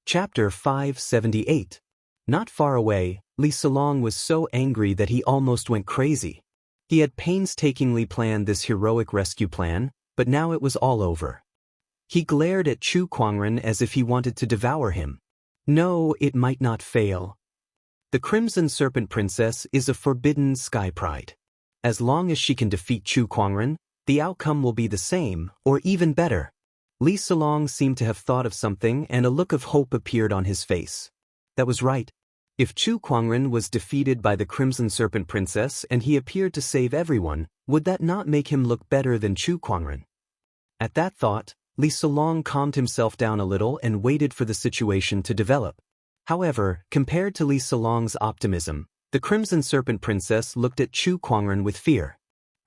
Chapter 578. Not far away, Li Salong was so angry that he almost went crazy. He had painstakingly planned this heroic rescue plan, but now it was all over. He glared at Chu Kuangren as if he wanted to devour him. No, it might not fail. The Crimson Serpent Princess is a forbidden sky pride. As long as she can defeat Chu Kuangren, the outcome will be the same, or even better. Li Salong seemed to have thought of something, and a look of hope appeared on his face. That was right. If Chu Kuangren was defeated by the Crimson Serpent Princess and he appeared to save everyone, would that not make him look better than Chu Kuangren? At that thought, Li Salong calmed himself down a little and waited for the situation to develop. However, compared to Li Salong's optimism, the Crimson Serpent Princess looked at Chu Kuangren with fear.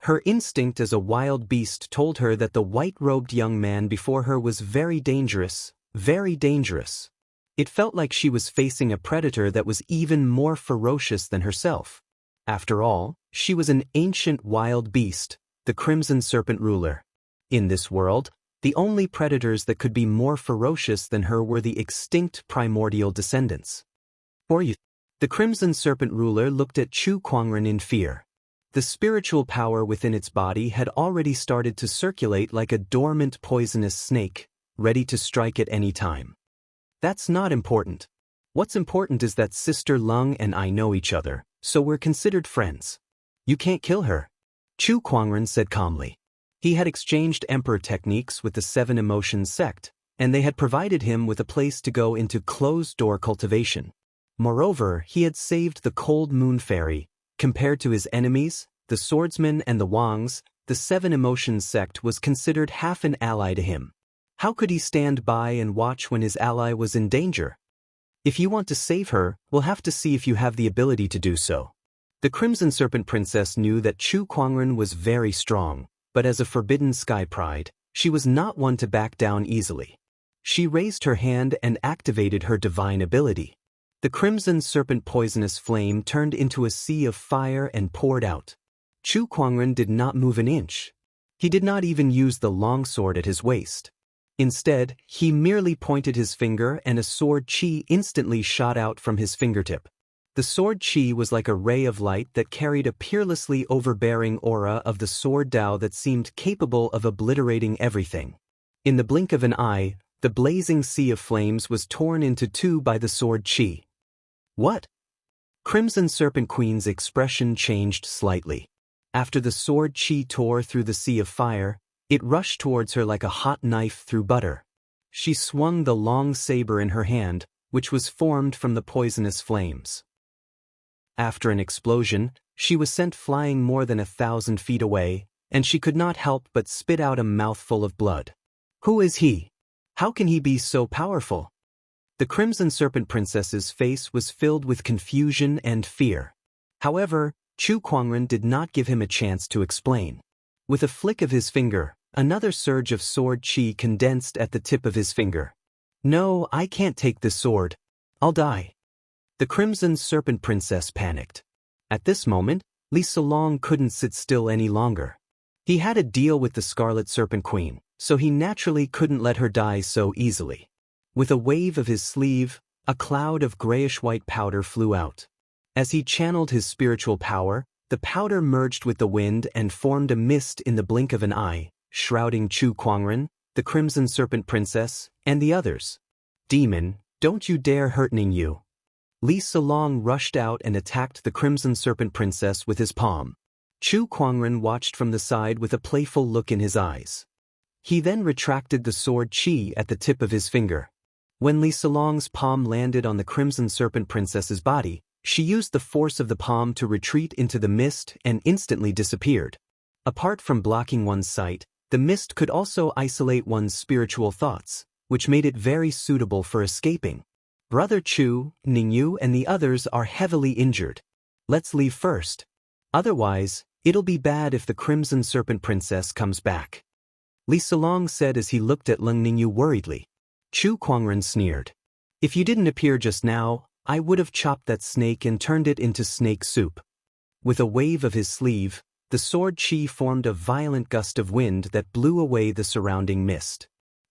Her instinct as a wild beast told her that the white-robed young man before her was very dangerous, very dangerous. It felt like she was facing a predator that was even more ferocious than herself. After all, she was an ancient wild beast, the Crimson Serpent ruler. In this world, the only predators that could be more ferocious than her were the extinct primordial descendants. The Crimson Serpent ruler looked at Chu Kuangren in fear. The spiritual power within its body had already started to circulate like a dormant poisonous snake, ready to strike at any time. That's not important. What's important is that Sister Lung and I know each other, so we're considered friends. You can't kill her, Chu Kuangren said calmly. He had exchanged emperor techniques with the Seven Emotions sect, and they had provided him with a place to go into closed-door cultivation. Moreover, he had saved the Cold Moon Fairy. Compared to his enemies, the swordsmen and the Wangs, the Seven Emotions sect was considered half an ally to him. How could he stand by and watch when his ally was in danger? If you want to save her, we'll have to see if you have the ability to do so. The Crimson Serpent Princess knew that Chu Kuangren was very strong, but as a forbidden sky pride, she was not one to back down easily. She raised her hand and activated her divine ability. The Crimson Serpent poisonous flame turned into a sea of fire and poured out. Chu Kuangren did not move an inch. He did not even use the longsword at his waist. Instead, he merely pointed his finger and a sword chi instantly shot out from his fingertip. The sword chi was like a ray of light that carried a peerlessly overbearing aura of the sword Dao that seemed capable of obliterating everything. In the blink of an eye, the blazing sea of flames was torn into two by the sword chi. What? Crimson Serpent Queen's expression changed slightly. After the sword chi tore through the sea of fire, it rushed towards her like a hot knife through butter. She swung the long saber in her hand, which was formed from the poisonous flames. After an explosion, she was sent flying more than 1,000 feet away, and she could not help but spit out a mouthful of blood. Who is he? How can he be so powerful? The Crimson Serpent Princess's face was filled with confusion and fear. However, Chu Kuangren did not give him a chance to explain. With a flick of his finger, another surge of sword chi condensed at the tip of his finger. No, I can't take this sword. I'll die. The Crimson Serpent Princess panicked. At this moment, Li Salong couldn't sit still any longer. He had a deal with the Scarlet Serpent Queen, so he naturally couldn't let her die so easily. With a wave of his sleeve, a cloud of grayish-white powder flew out. As he channeled his spiritual power, the powder merged with the wind and formed a mist in the blink of an eye, shrouding Chu Kuangren, the Crimson Serpent Princess, and the others. Demon, don't you dare hurt Ningyu. Li Salong rushed out and attacked the Crimson Serpent Princess with his palm. Chu Kuangren watched from the side with a playful look in his eyes. He then retracted the sword chi at the tip of his finger. When Li Salong's palm landed on the Crimson Serpent Princess's body, she used the force of the palm to retreat into the mist and instantly disappeared. Apart from blocking one's sight, the mist could also isolate one's spiritual thoughts, which made it very suitable for escaping. Brother Chu, Ningyu, and the others are heavily injured. Let's leave first. Otherwise, it'll be bad if the Crimson Serpent Princess comes back. Li Salong said as he looked at Lung Ningyu worriedly. Chu Kuangren sneered. If you didn't appear just now, I would have chopped that snake and turned it into snake soup. With a wave of his sleeve, the sword chi formed a violent gust of wind that blew away the surrounding mist.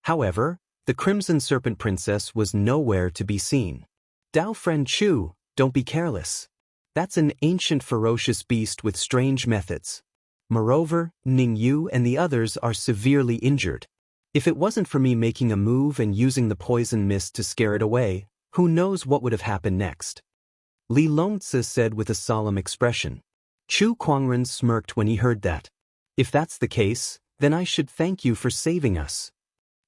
However, The Crimson Serpent Princess was nowhere to be seen. "Dao friend Chu, don't be careless. That's an ancient ferocious beast with strange methods. Moreover, Ning Yu and the others are severely injured. If it wasn't for me making a move and using the poison mist to scare it away, who knows what would have happened next?" Li Longzi said with a solemn expression. Chu Kuangren smirked when he heard that. "If that's the case, then I should thank you for saving us."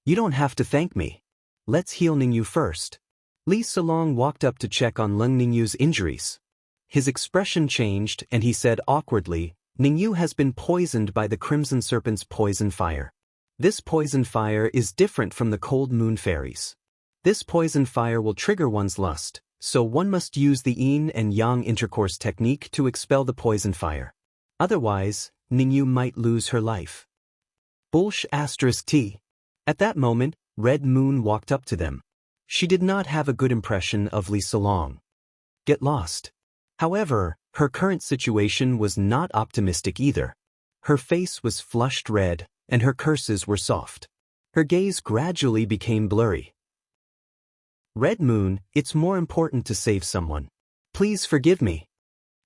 "You don't have to thank me. Let's heal Ningyu first." Li Solong walked up to check on Leng Ningyu's injuries. His expression changed and he said awkwardly, "Ningyu has been poisoned by the Crimson Serpent's poison fire. This poison fire is different from the cold moon fairies. This poison fire will trigger one's lust, so one must use the yin and yang intercourse technique to expel the poison fire. Otherwise, Ningyu might lose her life." Bullsh *T. At that moment, Red Moon walked up to them. She did not have a good impression of Li Solong. Get lost. However, her current situation was not optimistic either. Her face was flushed red, and her curses were soft. Her gaze gradually became blurry. "Red Moon, it's more important to save someone. Please forgive me."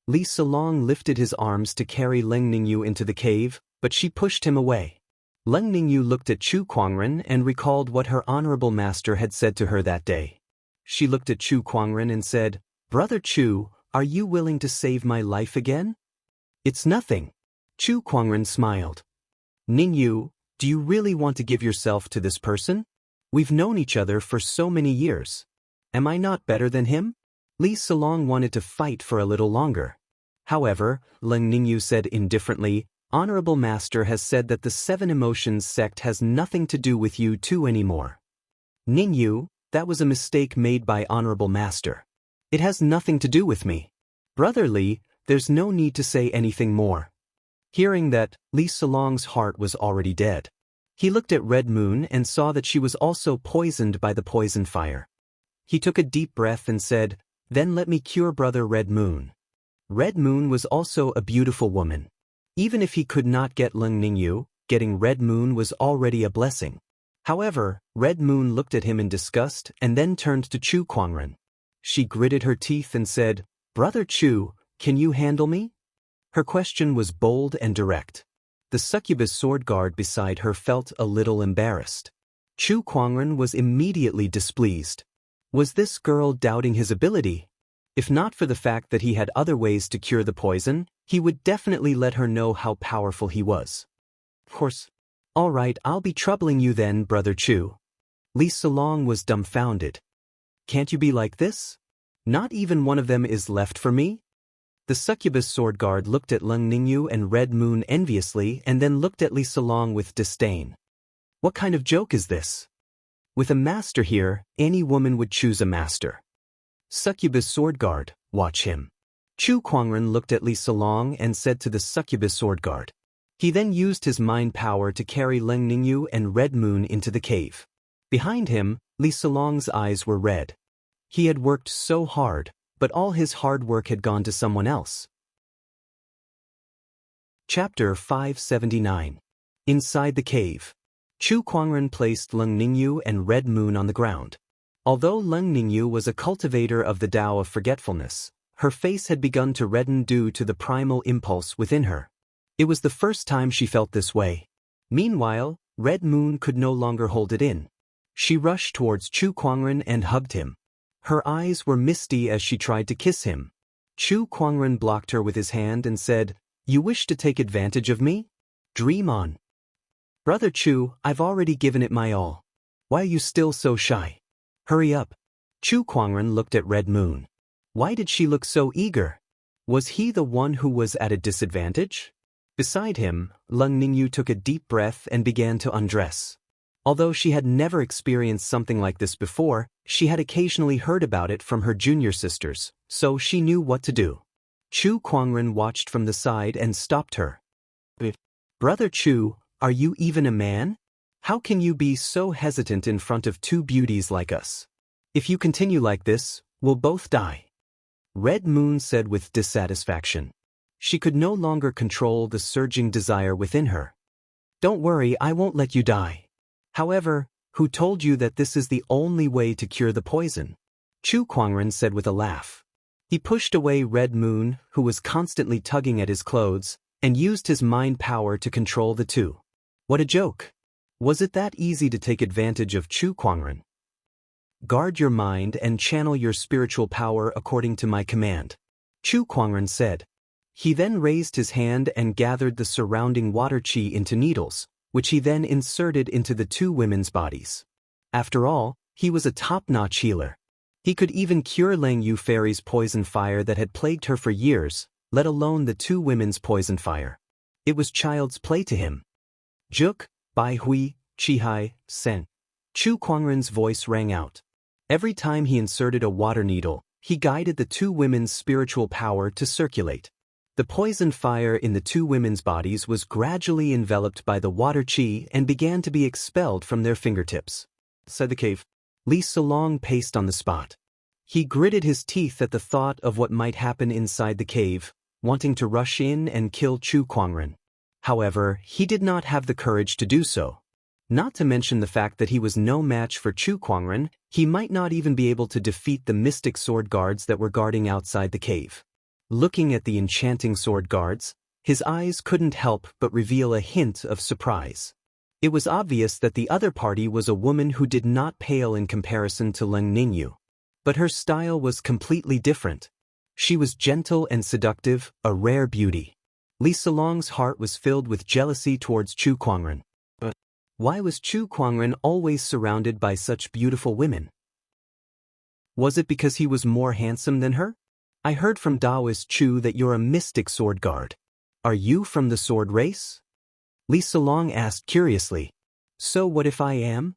Li Solong lifted his arms to carry Leng Ningyu into the cave, but she pushed him away. Leng Ningyu looked at Chu Kuangren and recalled what her honorable master had said to her that day. She looked at Chu Kuangren and said, "Brother Chu, are you willing to save my life again?" "It's nothing." Chu Kuangren smiled. "Ningyu, do you really want to give yourself to this person? We've known each other for so many years. Am I not better than him?" Li Solong wanted to fight for a little longer. However, Leng Ningyu said indifferently, "Honorable Master has said that the Seven Emotions sect has nothing to do with you two anymore. Ningyu, that was a mistake made by Honorable Master. It has nothing to do with me. Brother Li, there's no need to say anything more." Hearing that, Li Solong's heart was already dead. He looked at Red Moon and saw that she was also poisoned by the poison fire. He took a deep breath and said, "Then let me cure Brother Red Moon." Red Moon was also a beautiful woman. Even if he could not get Leng Ningyu, getting Red Moon was already a blessing. However, Red Moon looked at him in disgust and then turned to Chu Kuangren. She gritted her teeth and said, "Brother Chu, can you handle me?" Her question was bold and direct. The succubus sword guard beside her felt a little embarrassed. Chu Kuangren was immediately displeased. Was this girl doubting his ability? If not for the fact that he had other ways to cure the poison, he would definitely let her know how powerful he was. Of course. "All right, I'll be troubling you then, Brother Chu." Li Solong was dumbfounded. "Can't you be like this? Not even one of them is left for me?" The succubus sword guard looked at Leng Ningyu and Red Moon enviously and then looked at Li Solong with disdain. What kind of joke is this? With a master here, any woman would choose a master. Succubus sword guard, watch him. Chu Kuangren looked at Li Solong and said to the succubus sword guard. He then used his mind power to carry Leng Ningyu and Red Moon into the cave. Behind him, Li Solong's eyes were red. He had worked so hard, but all his hard work had gone to someone else. Chapter 579. Inside the cave. Chu Kuangren placed Leng Ningyu and Red Moon on the ground. Although Leng Ningyu was a cultivator of the Tao of forgetfulness, her face had begun to redden due to the primal impulse within her. It was the first time she felt this way. Meanwhile, Red Moon could no longer hold it in. She rushed towards Chu Kuangren and hugged him. Her eyes were misty as she tried to kiss him. Chu Kuangren blocked her with his hand and said, "You wish to take advantage of me? Dream on." "Brother Chu, I've already given it my all. Why are you still so shy? Hurry up." Chu Kuangren looked at Red Moon. Why did she look so eager? Was he the one who was at a disadvantage? Beside him, Leng Ningyu took a deep breath and began to undress. Although she had never experienced something like this before, she had occasionally heard about it from her junior sisters, so she knew what to do. Chu Kuangren watched from the side and stopped her. "Brother Chu, are you even a man? How can you be so hesitant in front of two beauties like us? If you continue like this, we'll both die." Red Moon said with dissatisfaction. She could no longer control the surging desire within her. "Don't worry, I won't let you die. However, Who told you that this is the only way to cure the poison? Chu Kuangren said with a laugh. He pushed away Red Moon, who was constantly tugging at his clothes, and used his mind power to control the two. What a joke! Was it that easy to take advantage of Chu Kuangren? Guard your mind and channel your spiritual power according to my command, Chu Kuangren said. He then raised his hand and gathered the surrounding water qi into needles, which he then inserted into the two women's bodies. After all, he was a top-notch healer. He could even cure Lang Yu Fairy's poison fire that had plagued her for years, let alone the two women's poison fire. It was child's play to him. Juk, Bai Hui, Qihai, Sen. Chu Kuangren's voice rang out. Every time he inserted a water needle, he guided the two women's spiritual power to circulate. The poison fire in the two women's bodies was gradually enveloped by the water qi and began to be expelled from their fingertips. Said the cave. Li Solong paced on the spot. He gritted his teeth at the thought of what might happen inside the cave, wanting to rush in and kill Chu Kuangren. However, he did not have the courage to do so. Not to mention the fact that he was no match for Chu Kuangren, he might not even be able to defeat the mystic sword guards that were guarding outside the cave. Looking at the enchanting sword guards, his eyes couldn't help but reveal a hint of surprise. It was obvious that the other party was a woman who did not pale in comparison to Leng Ningyu. But her style was completely different. She was gentle and seductive, a rare beauty. Li Solong's heart was filled with jealousy towards Chu Kuangren. But why was Chu Kuangren always surrounded by such beautiful women? Was it because he was more handsome than her? I heard from Daoist Chu that you're a mystic sword guard. Are you from the sword race? Li Solong asked curiously. So what if I am?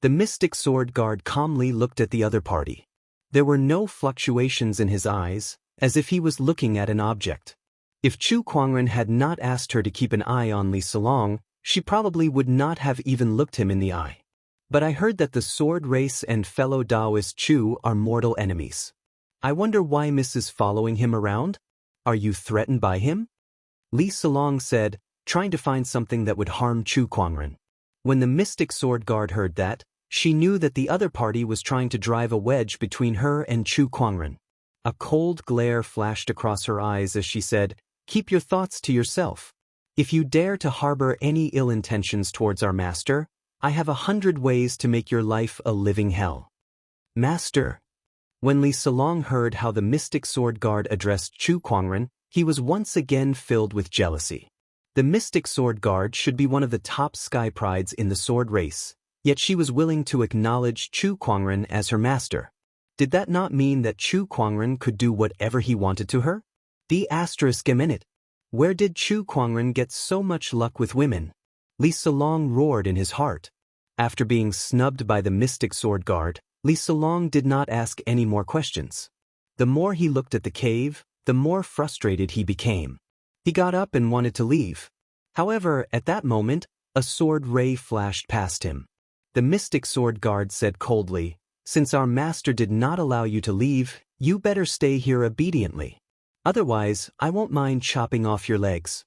The mystic sword guard calmly looked at the other party. There were no fluctuations in his eyes, as if he was looking at an object. If Chu Kuangren had not asked her to keep an eye on Li Solong, she probably would not have even looked him in the eye. But I heard that the sword race and fellow Daoist Chu are mortal enemies. I wonder why Mrs. following him around? Are you threatened by him? Li Solong said, trying to find something that would harm Chu Kuangren. When the mystic sword guard heard that, she knew that the other party was trying to drive a wedge between her and Chu Kuangren. A cold glare flashed across her eyes as she said, "Keep your thoughts to yourself. If you dare to harbor any ill intentions towards our master, I have 100 ways to make your life a living hell." Master. When Li Solong heard how the mystic sword guard addressed Chu Kuangren, he was once again filled with jealousy. The mystic sword guard should be one of the top sky prides in the sword race, yet she was willing to acknowledge Chu Kuangren as her master. Did that not mean that Chu Kuangren could do whatever he wanted to her? Where did Chu Kuangren get so much luck with women? Li Solong roared in his heart. After being snubbed by the mystic sword guard, Li Solong did not ask any more questions. The more he looked at the cave, the more frustrated he became. He got up and wanted to leave. However, at that moment, a sword ray flashed past him. The mystic sword guard said coldly, "Since our master did not allow you to leave, you better stay here obediently. Otherwise, I won't mind chopping off your legs."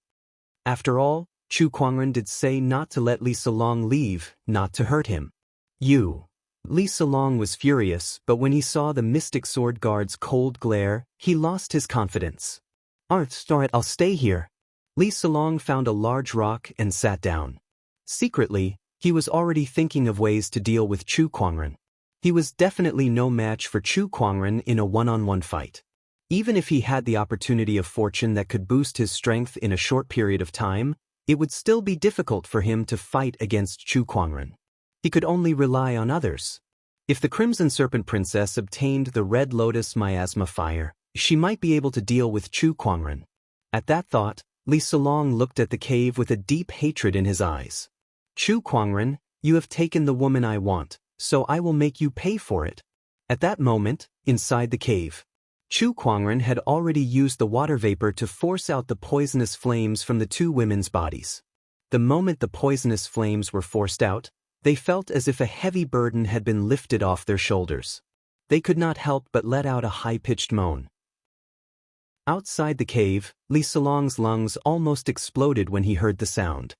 After all, Chu Kuangren did say not to let Li Solong leave, not to hurt him. Li Solong was furious, but when he saw the mystic sword guard's cold glare, he lost his confidence. I'll stay here." Li Solong found a large rock and sat down. Secretly, he was already thinking of ways to deal with Chu Kuangren. He was definitely no match for Chu Kuangren in a one-on-one fight. Even if he had the opportunity of fortune that could boost his strength in a short period of time, it would still be difficult for him to fight against Chu Kuangren. He could only rely on others. If the Crimson Serpent Princess obtained the Red Lotus Miasma Fire, she might be able to deal with Chu Kuangren. At that thought, Li Solong looked at the cave with a deep hatred in his eyes. "Chu Kuangren, you have taken the woman I want, so I will make you pay for it." At that moment, inside the cave, Chu Kuangren had already used the water vapor to force out the poisonous flames from the two women's bodies. The moment the poisonous flames were forced out, they felt as if a heavy burden had been lifted off their shoulders. They could not help but let out a high-pitched moan. Outside the cave, Li Solong's lungs almost exploded when he heard the sound.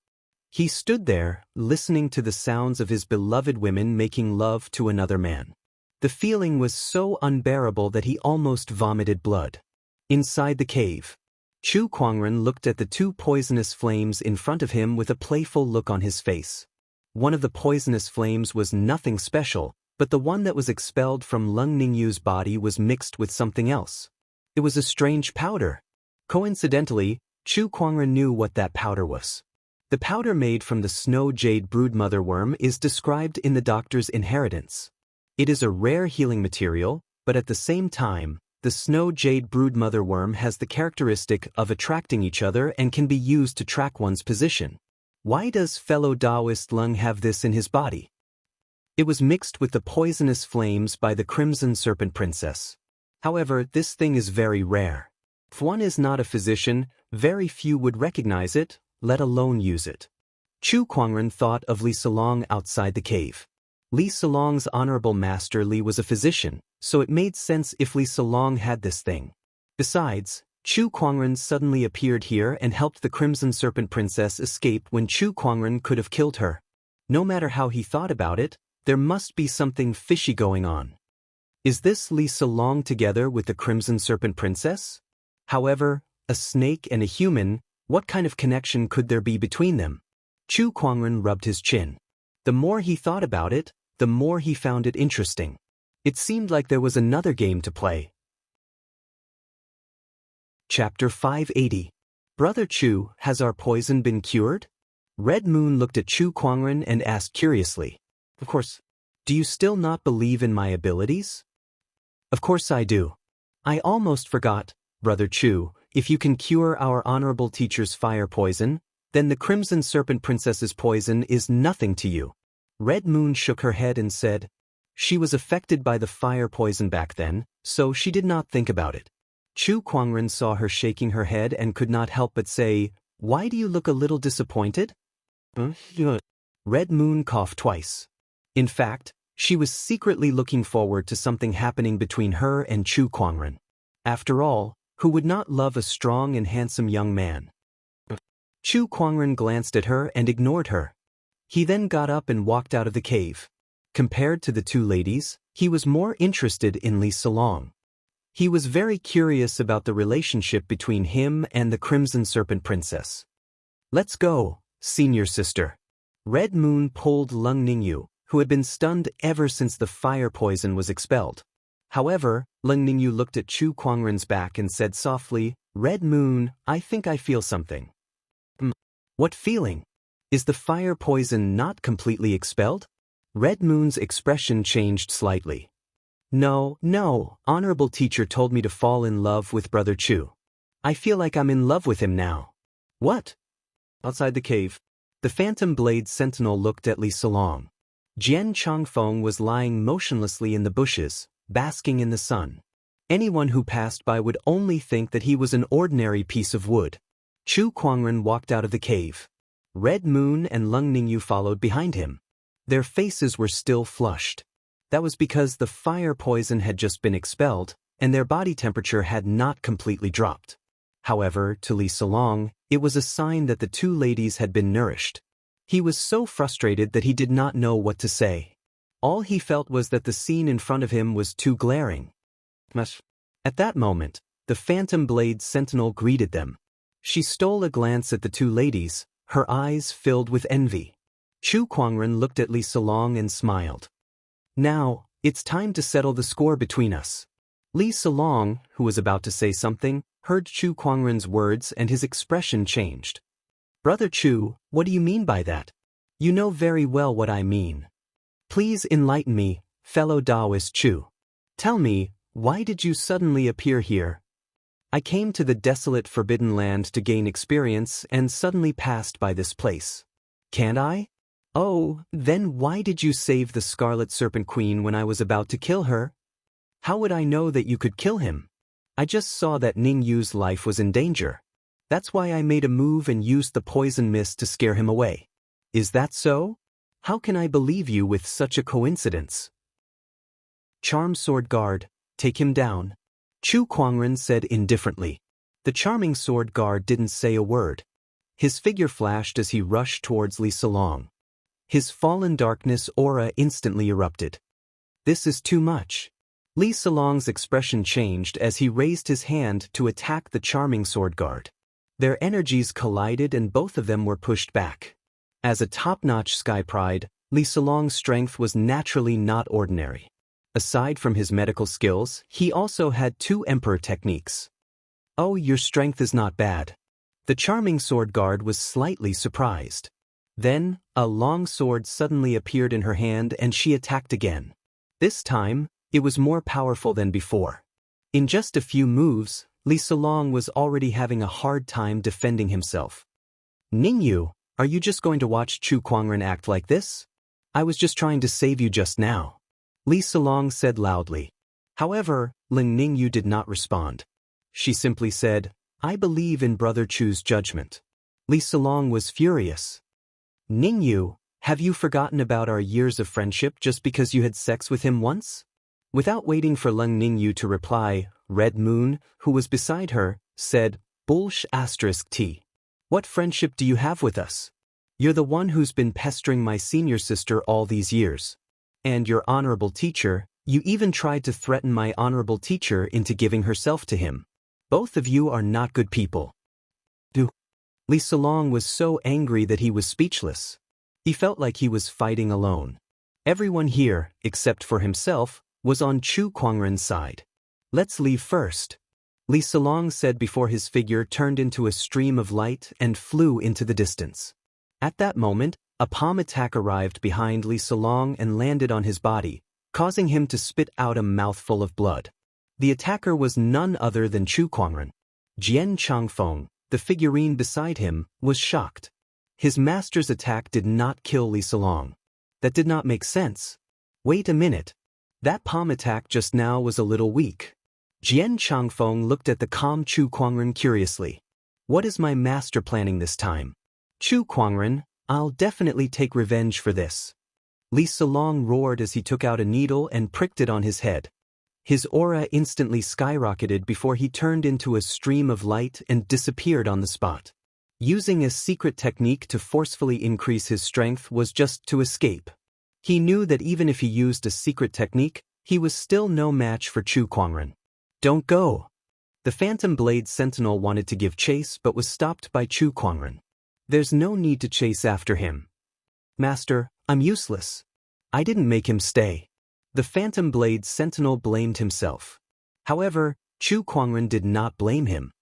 He stood there, listening to the sounds of his beloved women making love to another man. The feeling was so unbearable that he almost vomited blood. Inside the cave, Chu Kuangren looked at the two poisonous flames in front of him with a playful look on his face. One of the poisonous flames was nothing special, but the one that was expelled from Lung Ningyu's body was mixed with something else. It was a strange powder. Coincidentally, Chu Kuangren knew what that powder was. The powder made from the snow jade broodmother worm is described in the Doctor's Inheritance. It is a rare healing material, but at the same time, the snow jade broodmother worm has the characteristic of attracting each other and can be used to track one's position. Why does fellow Taoist Lung have this in his body? It was mixed with the poisonous flames by the Crimson Serpent Princess. However, this thing is very rare. If one is not a physician, very few would recognize it, let alone use it. Chu Kuangren thought of Li Salong outside the cave. Li Salong's honorable master Li was a physician, so it made sense if Li Salong had this thing. Besides, Chu Kuangren suddenly appeared here and helped the Crimson Serpent Princess escape when Chu Kuangren could have killed her. No matter how he thought about it, there must be something fishy going on. Is this Li Salong together with the Crimson Serpent Princess? However, a snake and a human, what kind of connection could there be between them? Chu Kuangren rubbed his chin. The more he thought about it, the more he found it interesting. It seemed like there was another game to play. Chapter 580. Brother Chu, has our poison been cured? Red Moon looked at Chu Kuangren and asked curiously. Of course. Do you still not believe in my abilities? Of course I do. I almost forgot, Brother Chu, if you can cure our honorable teacher's fire poison, then the Crimson Serpent Princess's poison is nothing to you. Red Moon shook her head and said, she was affected by the fire poison back then, so she did not think about it. Chu Kuangren saw her shaking her head and could not help but say, why do you look a little disappointed? Red Moon coughed twice. In fact, she was secretly looking forward to something happening between her and Chu Kuangren. After all, who would not love a strong and handsome young man? Chu Kuangren glanced at her and ignored her. He then got up and walked out of the cave. Compared to the two ladies, he was more interested in Li Salong. He was very curious about the relationship between him and the Crimson Serpent Princess. Let's go, senior sister. Red Moon pulled Lung Ningyu, who had been stunned ever since the fire poison was expelled. However, Lung Ningyu looked at Chu Kuangren's back and said softly, Red Moon, I think I feel something. What feeling? Is the fire poison not completely expelled? Red Moon's expression changed slightly. No, honorable teacher told me to fall in love with Brother Chu. I feel like I'm in love with him now. What? Outside the cave, the Phantom Blade Sentinel looked at Li Salong. Jian Changfeng was lying motionlessly in the bushes, basking in the sun. Anyone who passed by would only think that he was an ordinary piece of wood. Chu Kuangren walked out of the cave. Red Moon and Lung Ningyu followed behind him. Their faces were still flushed. That was because the fire poison had just been expelled, and their body temperature had not completely dropped. However, to Li Salong, it was a sign that the two ladies had been nourished. He was so frustrated that he did not know what to say. All he felt was that the scene in front of him was too glaring. At that moment, the Phantom Blade Sentinel greeted them. She stole a glance at the two ladies, her eyes filled with envy. Chu Kuangren looked at Li Salong and smiled. Now, it's time to settle the score between us. Li Salong, who was about to say something, heard Chu Kuangren's words and his expression changed. Brother Chu, what do you mean by that? You know very well what I mean. Please enlighten me, fellow Taoist Chu. Tell me, why did you suddenly appear here? I came to the desolate Forbidden Land to gain experience and suddenly passed by this place. Can't I? Oh, then why did you save the Scarlet Serpent Queen when I was about to kill her? How would I know that you could kill him? I just saw that Ning Yu's life was in danger. That's why I made a move and used the poison mist to scare him away. Is that so? How can I believe you with such a coincidence? Charm Sword Guard, take him down. Chu Kuangren said indifferently. The charming sword guard didn't say a word. His figure flashed as he rushed towards Li Salong. His fallen darkness aura instantly erupted. This is too much. Li Salong's expression changed as he raised his hand to attack the charming sword guard. Their energies collided and both of them were pushed back. As a top-notch sky pride, Li Salong's strength was naturally not ordinary. Aside from his medical skills, he also had 2 emperor techniques. Oh, your strength is not bad. The charming sword guard was slightly surprised. Then, a long sword suddenly appeared in her hand and she attacked again. This time, it was more powerful than before. In just a few moves, Li Salong was already having a hard time defending himself. Ningyu, are you just going to watch Chu Kuangren act like this? I was just trying to save you just now. Li Salong said loudly. However, Ling Ningyu did not respond. She simply said, I believe in Brother Chu's judgment. Li Salong was furious. Ningyu, have you forgotten about our years of friendship just because you had sex with him once? Without waiting for Ling Ningyu to reply, Red Moon, who was beside her, said, T. What friendship do you have with us? You're the one who's been pestering my senior sister all these years. And your honorable teacher, you even tried to threaten my honorable teacher into giving herself to him. Both of you are not good people. Li Salong was so angry that he was speechless. He felt like he was fighting alone. Everyone here, except for himself, was on Chu Kuangren's side. Let's leave first. Li Salong said before his figure turned into a stream of light and flew into the distance. At that moment, a palm attack arrived behind Li Salong and landed on his body, causing him to spit out a mouthful of blood. The attacker was none other than Chu Kuangren. Jian Changfeng, the figurine beside him, was shocked. His master's attack did not kill Li Salong. That did not make sense. Wait a minute. That palm attack just now was a little weak. Jian Changfeng looked at the calm Chu Kuangren curiously. What is my master planning this time? Chu Kuangren, I'll definitely take revenge for this. Li Salong roared as he took out a needle and pricked it on his head. His aura instantly skyrocketed before he turned into a stream of light and disappeared on the spot. Using a secret technique to forcefully increase his strength was just to escape. He knew that even if he used a secret technique, he was still no match for Chu Kuangren. Don't go! The Phantom Blade Sentinel wanted to give chase but was stopped by Chu Kuangren. There's no need to chase after him. Master, I'm useless. I didn't make him stay. The Phantom Blade Sentinel blamed himself. However, Chu Kuangren did not blame him.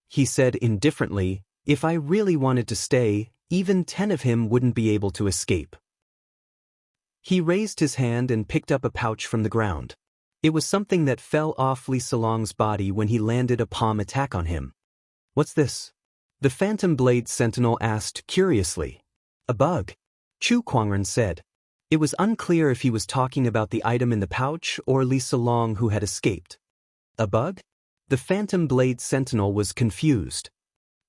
He said indifferently, if I really wanted to stay, even 10 of him wouldn't be able to escape. He raised his hand and picked up a pouch from the ground. It was something that fell off Li Salong's body when he landed a palm attack on him. What's this? The Phantom Blade Sentinel asked curiously. A bug. Chu Kuangren said. It was unclear if he was talking about the item in the pouch or Li Salong who had escaped. A bug? The Phantom Blade Sentinel was confused.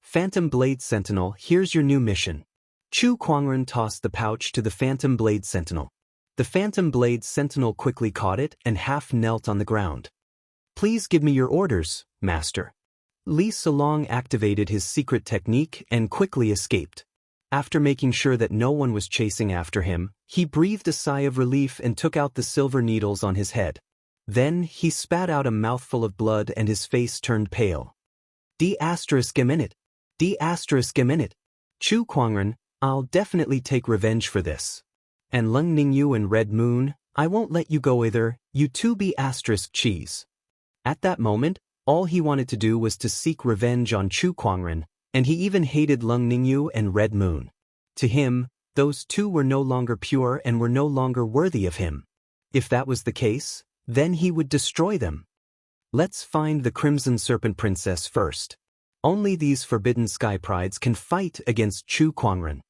Phantom Blade Sentinel, here's your new mission. Chu Kuangren tossed the pouch to the Phantom Blade Sentinel. The Phantom Blade Sentinel quickly caught it and half knelt on the ground. Please give me your orders, Master. Li Salong activated his secret technique and quickly escaped. After making sure that no one was chasing after him, he breathed a sigh of relief and took out the silver needles on his head. Then, he spat out a mouthful of blood and his face turned pale. D****. Chu Kuangren, I'll definitely take revenge for this. And Ling Ningyu and Red Moon, I won't let you go either, you two be cheese. At that moment, all he wanted to do was to seek revenge on Chu Kuangren, and he even hated Lung Ningyu and Red Moon. To him, those two were no longer pure and were no longer worthy of him. If that was the case, then he would destroy them. Let's find the Crimson Serpent Princess first. Only these forbidden sky prides can fight against Chu Kuangren.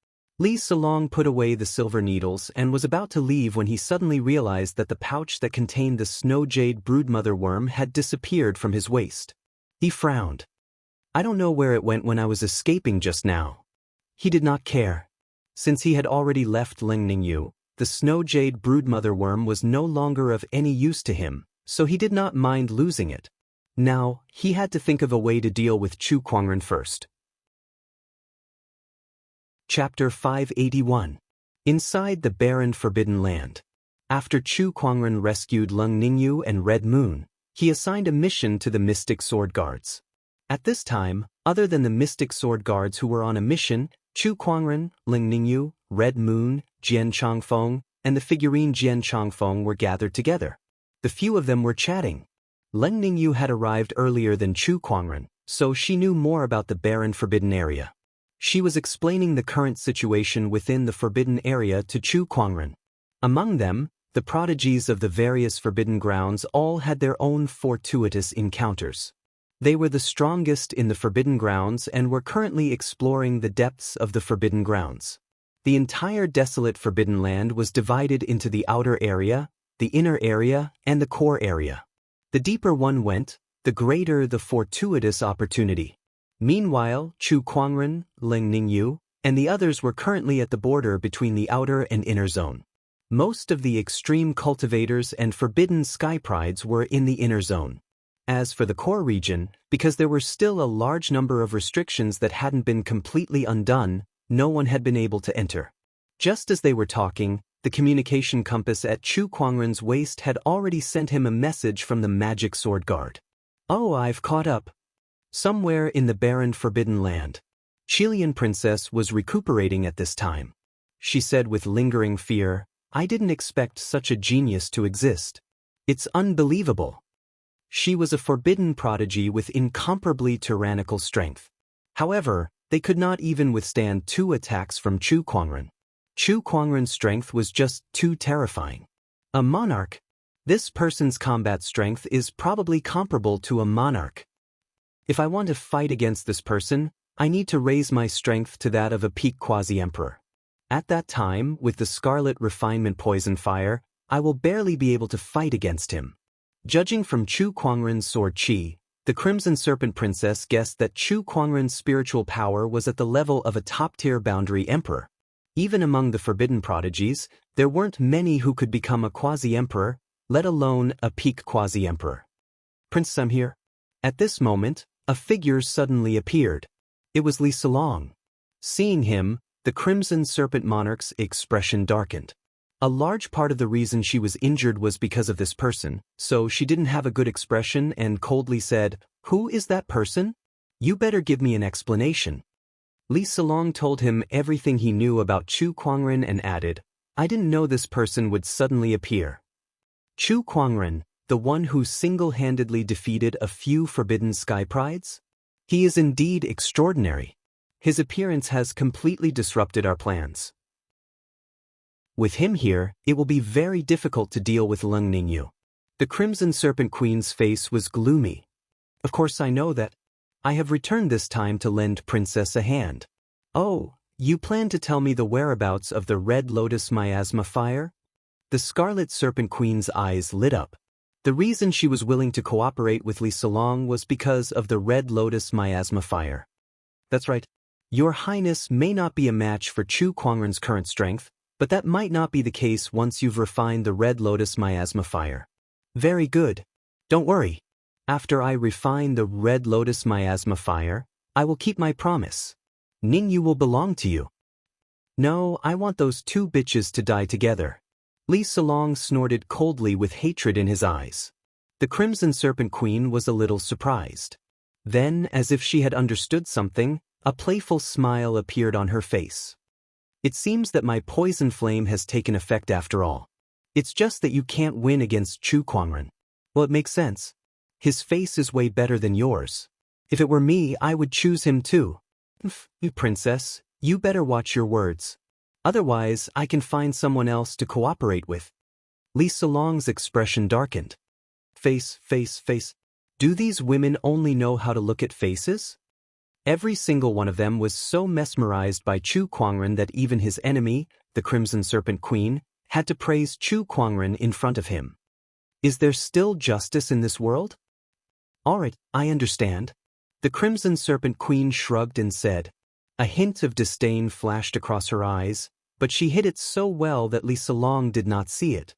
Li Salong put away the silver needles and was about to leave when he suddenly realized that the pouch that contained the Snow Jade Broodmother worm had disappeared from his waist. He frowned. I don't know where it went when I was escaping just now. He did not care. Since he had already left Ling Ningyu, the Snow Jade Broodmother worm was no longer of any use to him, so he did not mind losing it. Now, he had to think of a way to deal with Chu Kuangren first. Chapter 581. Inside the Barren Forbidden Land. After Chu Kuangren rescued Lung Ningyu and Red Moon, he assigned a mission to the Mystic Sword Guards. At this time, other than the Mystic Sword Guards who were on a mission, Chu Kuangren, Lung Ningyu, Red Moon, Jian Changfeng, and the figurine Jian Changfeng were gathered together. The few of them were chatting. Lung Ningyu had arrived earlier than Chu Kuangren, so she knew more about the barren forbidden area. She was explaining the current situation within the forbidden area to Chu Kuangren. Among them, the prodigies of the various forbidden grounds all had their own fortuitous encounters. They were the strongest in the forbidden grounds and were currently exploring the depths of the forbidden grounds. The entire desolate forbidden land was divided into the outer area, the inner area, and the core area. The deeper one went, the greater the fortuitous opportunity. Meanwhile, Chu Kuangren, Lung Ningyu, and the others were currently at the border between the outer and inner zone. Most of the extreme cultivators and forbidden sky prides were in the inner zone. As for the core region, because there were still a large number of restrictions that hadn't been completely undone, no one had been able to enter. Just as they were talking, the communication compass at Chu Kuangren's waist had already sent him a message from the Magic Sword Guard. "Oh, I've caught up." Somewhere in the barren forbidden land, Chilean Princess was recuperating at this time. She said with lingering fear, "I didn't expect such a genius to exist. It's unbelievable." She was a forbidden prodigy with incomparably tyrannical strength. However, they could not even withstand 2 attacks from Chu Kuangren. Chu Kuangren's strength was just too terrifying. A monarch? This person's combat strength is probably comparable to a monarch. If I want to fight against this person, I need to raise my strength to that of a peak quasi-emperor. At that time, with the Scarlet Refinement Poison Fire, I will barely be able to fight against him. Judging from Chu Kuangren's sword chi, the Crimson Serpent Princess guessed that Chu Kuangren's spiritual power was at the level of a top-tier boundary emperor. Even among the forbidden prodigies, there weren't many who could become a quasi-emperor, let alone a peak quasi-emperor. "Princess, I'm here." At this moment, a figure suddenly appeared. It was Li Solong. Seeing him, the Crimson Serpent Monarch's expression darkened. A large part of the reason she was injured was because of this person, so she didn't have a good expression and coldly said, "Who is that person? You better give me an explanation." Li Solong told him everything he knew about Chu Kuangren and added, "I didn't know this person would suddenly appear." Chu Kuangren, the one who single-handedly defeated a few forbidden sky prides? He is indeed extraordinary. His appearance has completely disrupted our plans. With him here, it will be very difficult to deal with Lung Ningyu. The Crimson Serpent Queen's face was gloomy. "Of course I know that. I have returned this time to lend Princess a hand." "Oh, you plan to tell me the whereabouts of the Red Lotus Miasma Fire?" The Scarlet Serpent Queen's eyes lit up. The reason she was willing to cooperate with Li Solong was because of the Red Lotus Miasma Fire. "That's right. Your Highness may not be a match for Chu Kuangren's current strength, but that might not be the case once you've refined the Red Lotus Miasma Fire." "Very good. Don't worry. After I refine the Red Lotus Miasma Fire, I will keep my promise. Ningyu will belong to you." "No, I want those 2 bitches to die together." Li Solong snorted coldly with hatred in his eyes. The Crimson Serpent Queen was a little surprised. Then, as if she had understood something, a playful smile appeared on her face. "It seems that my poison flame has taken effect after all. It's just that you can't win against Chu Kuangren." "Well, it makes sense. His face is way better than yours. If it were me, I would choose him too." "You princess, you better watch your words. Otherwise, I can find someone else to cooperate with." Li Solong's expression darkened. Face. Do these women only know how to look at faces? Every single one of them was so mesmerized by Chu Kuangren that even his enemy, the Crimson Serpent Queen, had to praise Chu Kuangren in front of him. Is there still justice in this world? "All right, I understand." The Crimson Serpent Queen shrugged and said. A hint of disdain flashed across her eyes, but she hid it so well that Li Solong did not see it.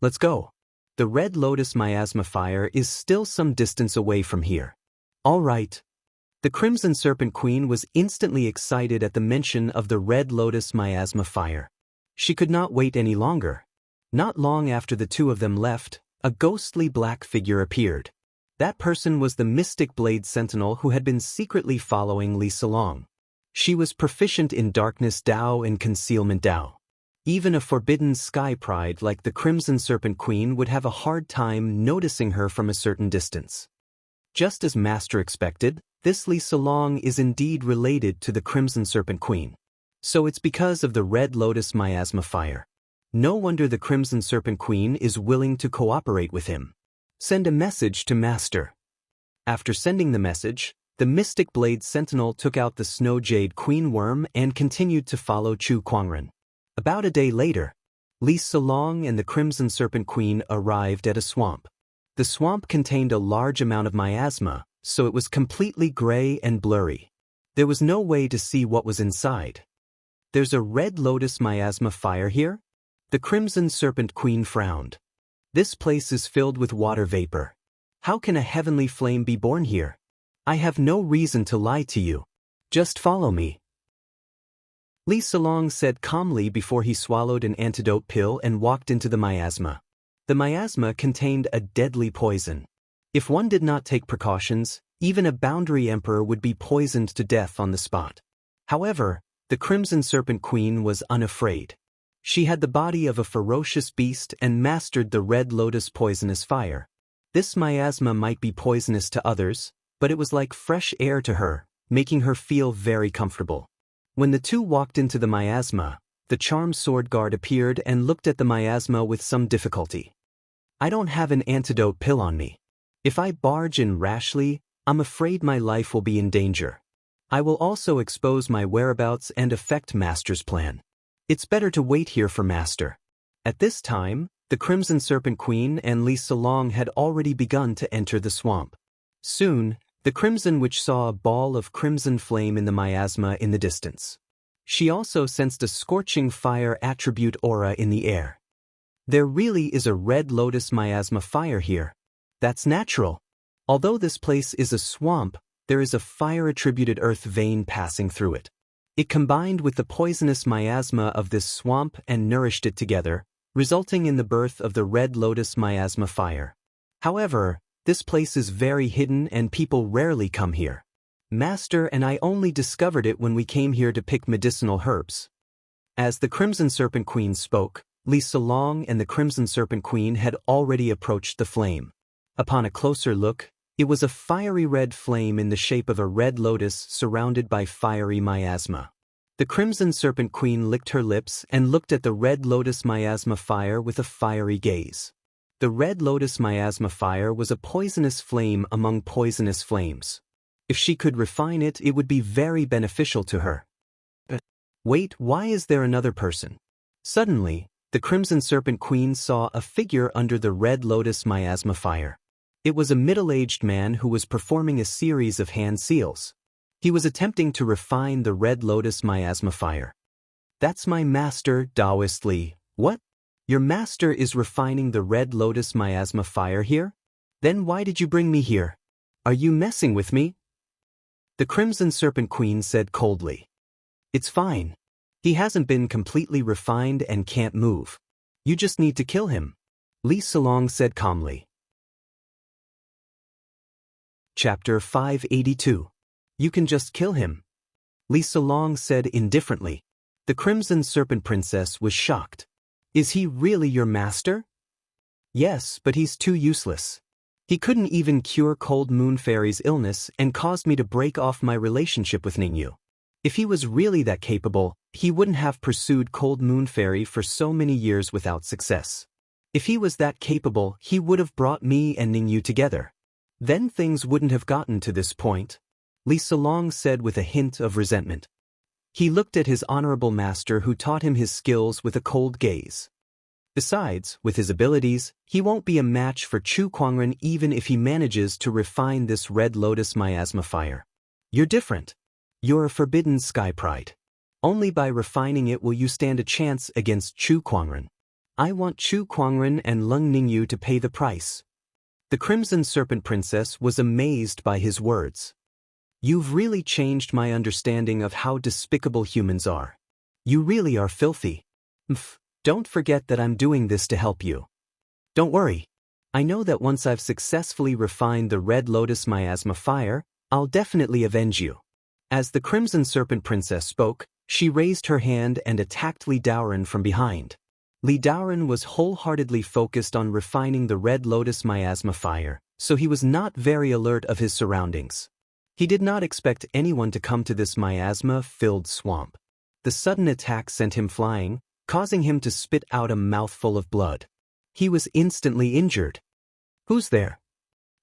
"Let's go. The Red Lotus Miasma Fire is still some distance away from here." "All right." The Crimson Serpent Queen was instantly excited at the mention of the Red Lotus Miasma fire. She could not wait any longer. Not long after the two of them left, a ghostly black figure appeared. That person was the Mystic Blade Sentinel who had been secretly following Li Salong. She was proficient in Darkness Dao and Concealment Dao. Even a forbidden sky pride like the Crimson Serpent Queen would have a hard time noticing her from a certain distance. Just as Master expected, this Li Salong is indeed related to the Crimson Serpent Queen. So it's because of the Red Lotus Miasma fire. No wonder the Crimson Serpent Queen is willing to cooperate with him. Send a message to Master. After sending the message, the Mystic Blade Sentinel took out the Snow Jade Queen Worm and continued to follow Chu Kuangren. About a day later, Li Salong and the Crimson Serpent Queen arrived at a swamp. The swamp contained a large amount of miasma, so it was completely gray and blurry. There was no way to see what was inside. There's a Red Lotus Miasma fire here? The Crimson Serpent Queen frowned. This place is filled with water vapor. How can a heavenly flame be born here? I have no reason to lie to you. Just follow me. Li Salong said calmly before he swallowed an antidote pill and walked into the miasma. The miasma contained a deadly poison. If one did not take precautions, even a boundary emperor would be poisoned to death on the spot. However, the Crimson Serpent Queen was unafraid. She had the body of a ferocious beast and mastered the Red Lotus poisonous fire. This miasma might be poisonous to others, but it was like fresh air to her, making her feel very comfortable. When the two walked into the miasma, the charmed sword guard appeared and looked at the miasma with some difficulty. I don't have an antidote pill on me. If I barge in rashly, I'm afraid my life will be in danger. I will also expose my whereabouts and affect Master's plan. It's better to wait here for Master. At this time, the Crimson Serpent Queen and Li Salong had already begun to enter the swamp. Soon, the Crimson Witch saw a ball of crimson flame in the miasma in the distance. She also sensed a scorching fire attribute aura in the air. There really is a Red Lotus Miasma fire here. That's natural. Although this place is a swamp, there is a fire-attributed earth vein passing through it. It combined with the poisonous miasma of this swamp and nourished it together, resulting in the birth of the Red Lotus Miasma fire. However, this place is very hidden and people rarely come here. Master and I only discovered it when we came here to pick medicinal herbs. As the Crimson Serpent Queen spoke, Li Salong and the Crimson Serpent Queen had already approached the flame. Upon a closer look, it was a fiery red flame in the shape of a red lotus surrounded by fiery miasma. The Crimson Serpent Queen licked her lips and looked at the Red Lotus Miasma fire with a fiery gaze. The Red Lotus Miasma fire was a poisonous flame among poisonous flames. If she could refine it, it would be very beneficial to her. But wait, why is there another person? Suddenly, the Crimson Serpent Queen saw a figure under the Red Lotus Miasma fire. It was a middle-aged man who was performing a series of hand seals. He was attempting to refine the Red Lotus Miasma fire. That's my master, Taoist Li. What? Your master is refining the Red Lotus Miasma fire here? Then why did you bring me here? Are you messing with me? The Crimson Serpent Queen said coldly. It's fine. He hasn't been completely refined and can't move. You just need to kill him. Li Salong said calmly. Chapter 582. You can just kill him. Li Salong said indifferently. The Crimson Serpent Princess was shocked. Is he really your master? Yes, but he's too useless. He couldn't even cure Cold Moon Fairy's illness and caused me to break off my relationship with Ningyu. If he was really that capable, he wouldn't have pursued Cold Moon Fairy for so many years without success. If he was that capable, he would have brought me and Ningyu together. Then things wouldn't have gotten to this point. Li Salong said with a hint of resentment. He looked at his honorable master who taught him his skills with a cold gaze. Besides, with his abilities, he won't be a match for Chu Kuangren even if he manages to refine this Red Lotus Miasma fire. You're different. You're a forbidden sky pride. Only by refining it will you stand a chance against Chu Kuangren. I want Chu Kuangren and Lung Ningyu to pay the price. The Crimson Serpent Princess was amazed by his words. You've really changed my understanding of how despicable humans are. You really are filthy. Don't forget that I'm doing this to help you. Don't worry. I know that once I've successfully refined the Red Lotus Miasma fire, I'll definitely avenge you. As the Crimson Serpent Princess spoke, she raised her hand and attacked Li Daoren from behind. Li Daoren was wholeheartedly focused on refining the Red Lotus Miasma fire, so he was not very alert of his surroundings. He did not expect anyone to come to this miasma-filled swamp. The sudden attack sent him flying, causing him to spit out a mouthful of blood. He was instantly injured. Who's there?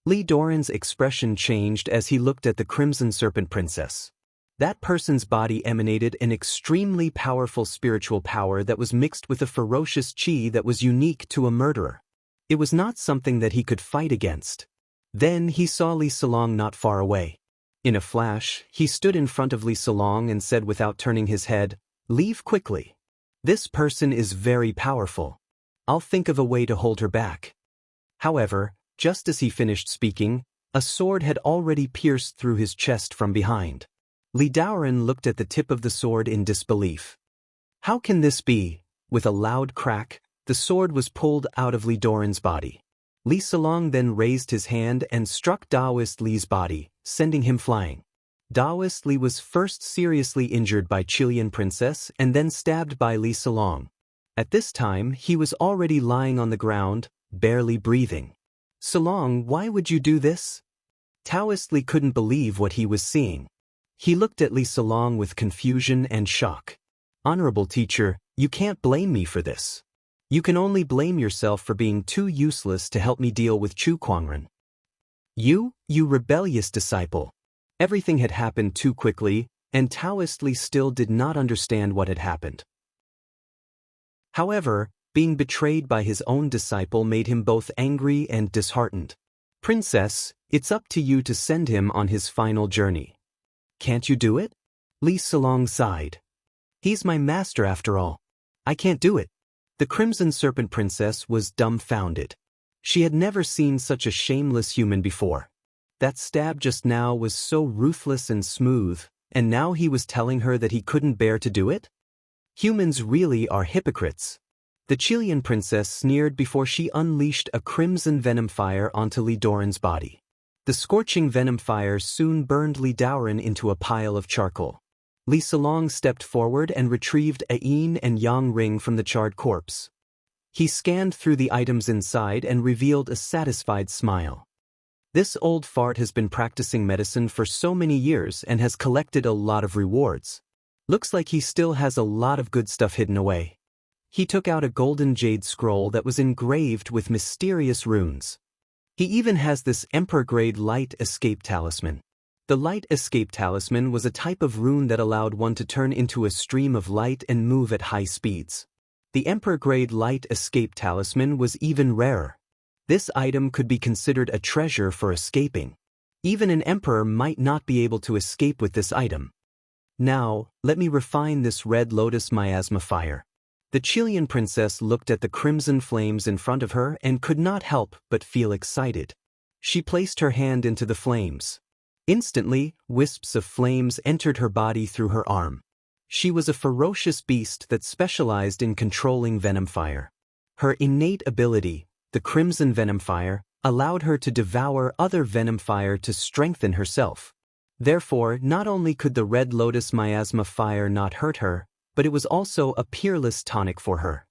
Li Daoren's expression changed as he looked at the Crimson Serpent Princess. That person's body emanated an extremely powerful spiritual power that was mixed with a ferocious chi that was unique to a murderer. It was not something that he could fight against. Then he saw Li Salong not far away. In a flash, he stood in front of Li Salong and said without turning his head, "Leave quickly. This person is very powerful. I'll think of a way to hold her back." However, just as he finished speaking, a sword had already pierced through his chest from behind. Li Daoren looked at the tip of the sword in disbelief. How can this be? With a loud crack, the sword was pulled out of Li Daoren's body. Li Salong then raised his hand and struck Daoist Li's body, sending him flying. Daoist Li was first seriously injured by Chilean Princess and then stabbed by Li Salong. At this time, he was already lying on the ground, barely breathing. "Salong, why would you do this?" Taoist Li couldn't believe what he was seeing. He looked at Li Salong with confusion and shock. "Honorable teacher, you can't blame me for this. You can only blame yourself for being too useless to help me deal with Chu Kuangren. You rebellious disciple." Everything had happened too quickly, and Taoist Li still did not understand what had happened. However, being betrayed by his own disciple made him both angry and disheartened. "Princess, it's up to you to send him on his final journey. Can't you do it?" Li Salong sighed. "He's my master after all. I can't do it." The Crimson Serpent Princess was dumbfounded. She had never seen such a shameless human before. That stab just now was so ruthless and smooth, and now he was telling her that he couldn't bear to do it? Humans really are hypocrites. The Chilean princess sneered before she unleashed a crimson venom fire onto Li Daoren's body. The scorching venom fire soon burned Li Daoren into a pile of charcoal. Li Salong stepped forward and retrieved a yin and yang ring from the charred corpse. He scanned through the items inside and revealed a satisfied smile. This old fart has been practicing medicine for so many years and has collected a lot of rewards. Looks like he still has a lot of good stuff hidden away. He took out a golden jade scroll that was engraved with mysterious runes. He even has this Emperor-grade Light Escape Talisman. The Light Escape Talisman was a type of rune that allowed one to turn into a stream of light and move at high speeds. The Emperor-grade Light Escape Talisman was even rarer. This item could be considered a treasure for escaping. Even an emperor might not be able to escape with this item. Now, let me refine this Red Lotus Miasma fire. The Chilean princess looked at the crimson flames in front of her and could not help but feel excited. She placed her hand into the flames. Instantly, wisps of flames entered her body through her arm. She was a ferocious beast that specialized in controlling venom fire. Her innate ability, the crimson venom fire, allowed her to devour other venom fire to strengthen herself. Therefore, not only could the Red Lotus Miasma fire not hurt her, but it was also a peerless tonic for her.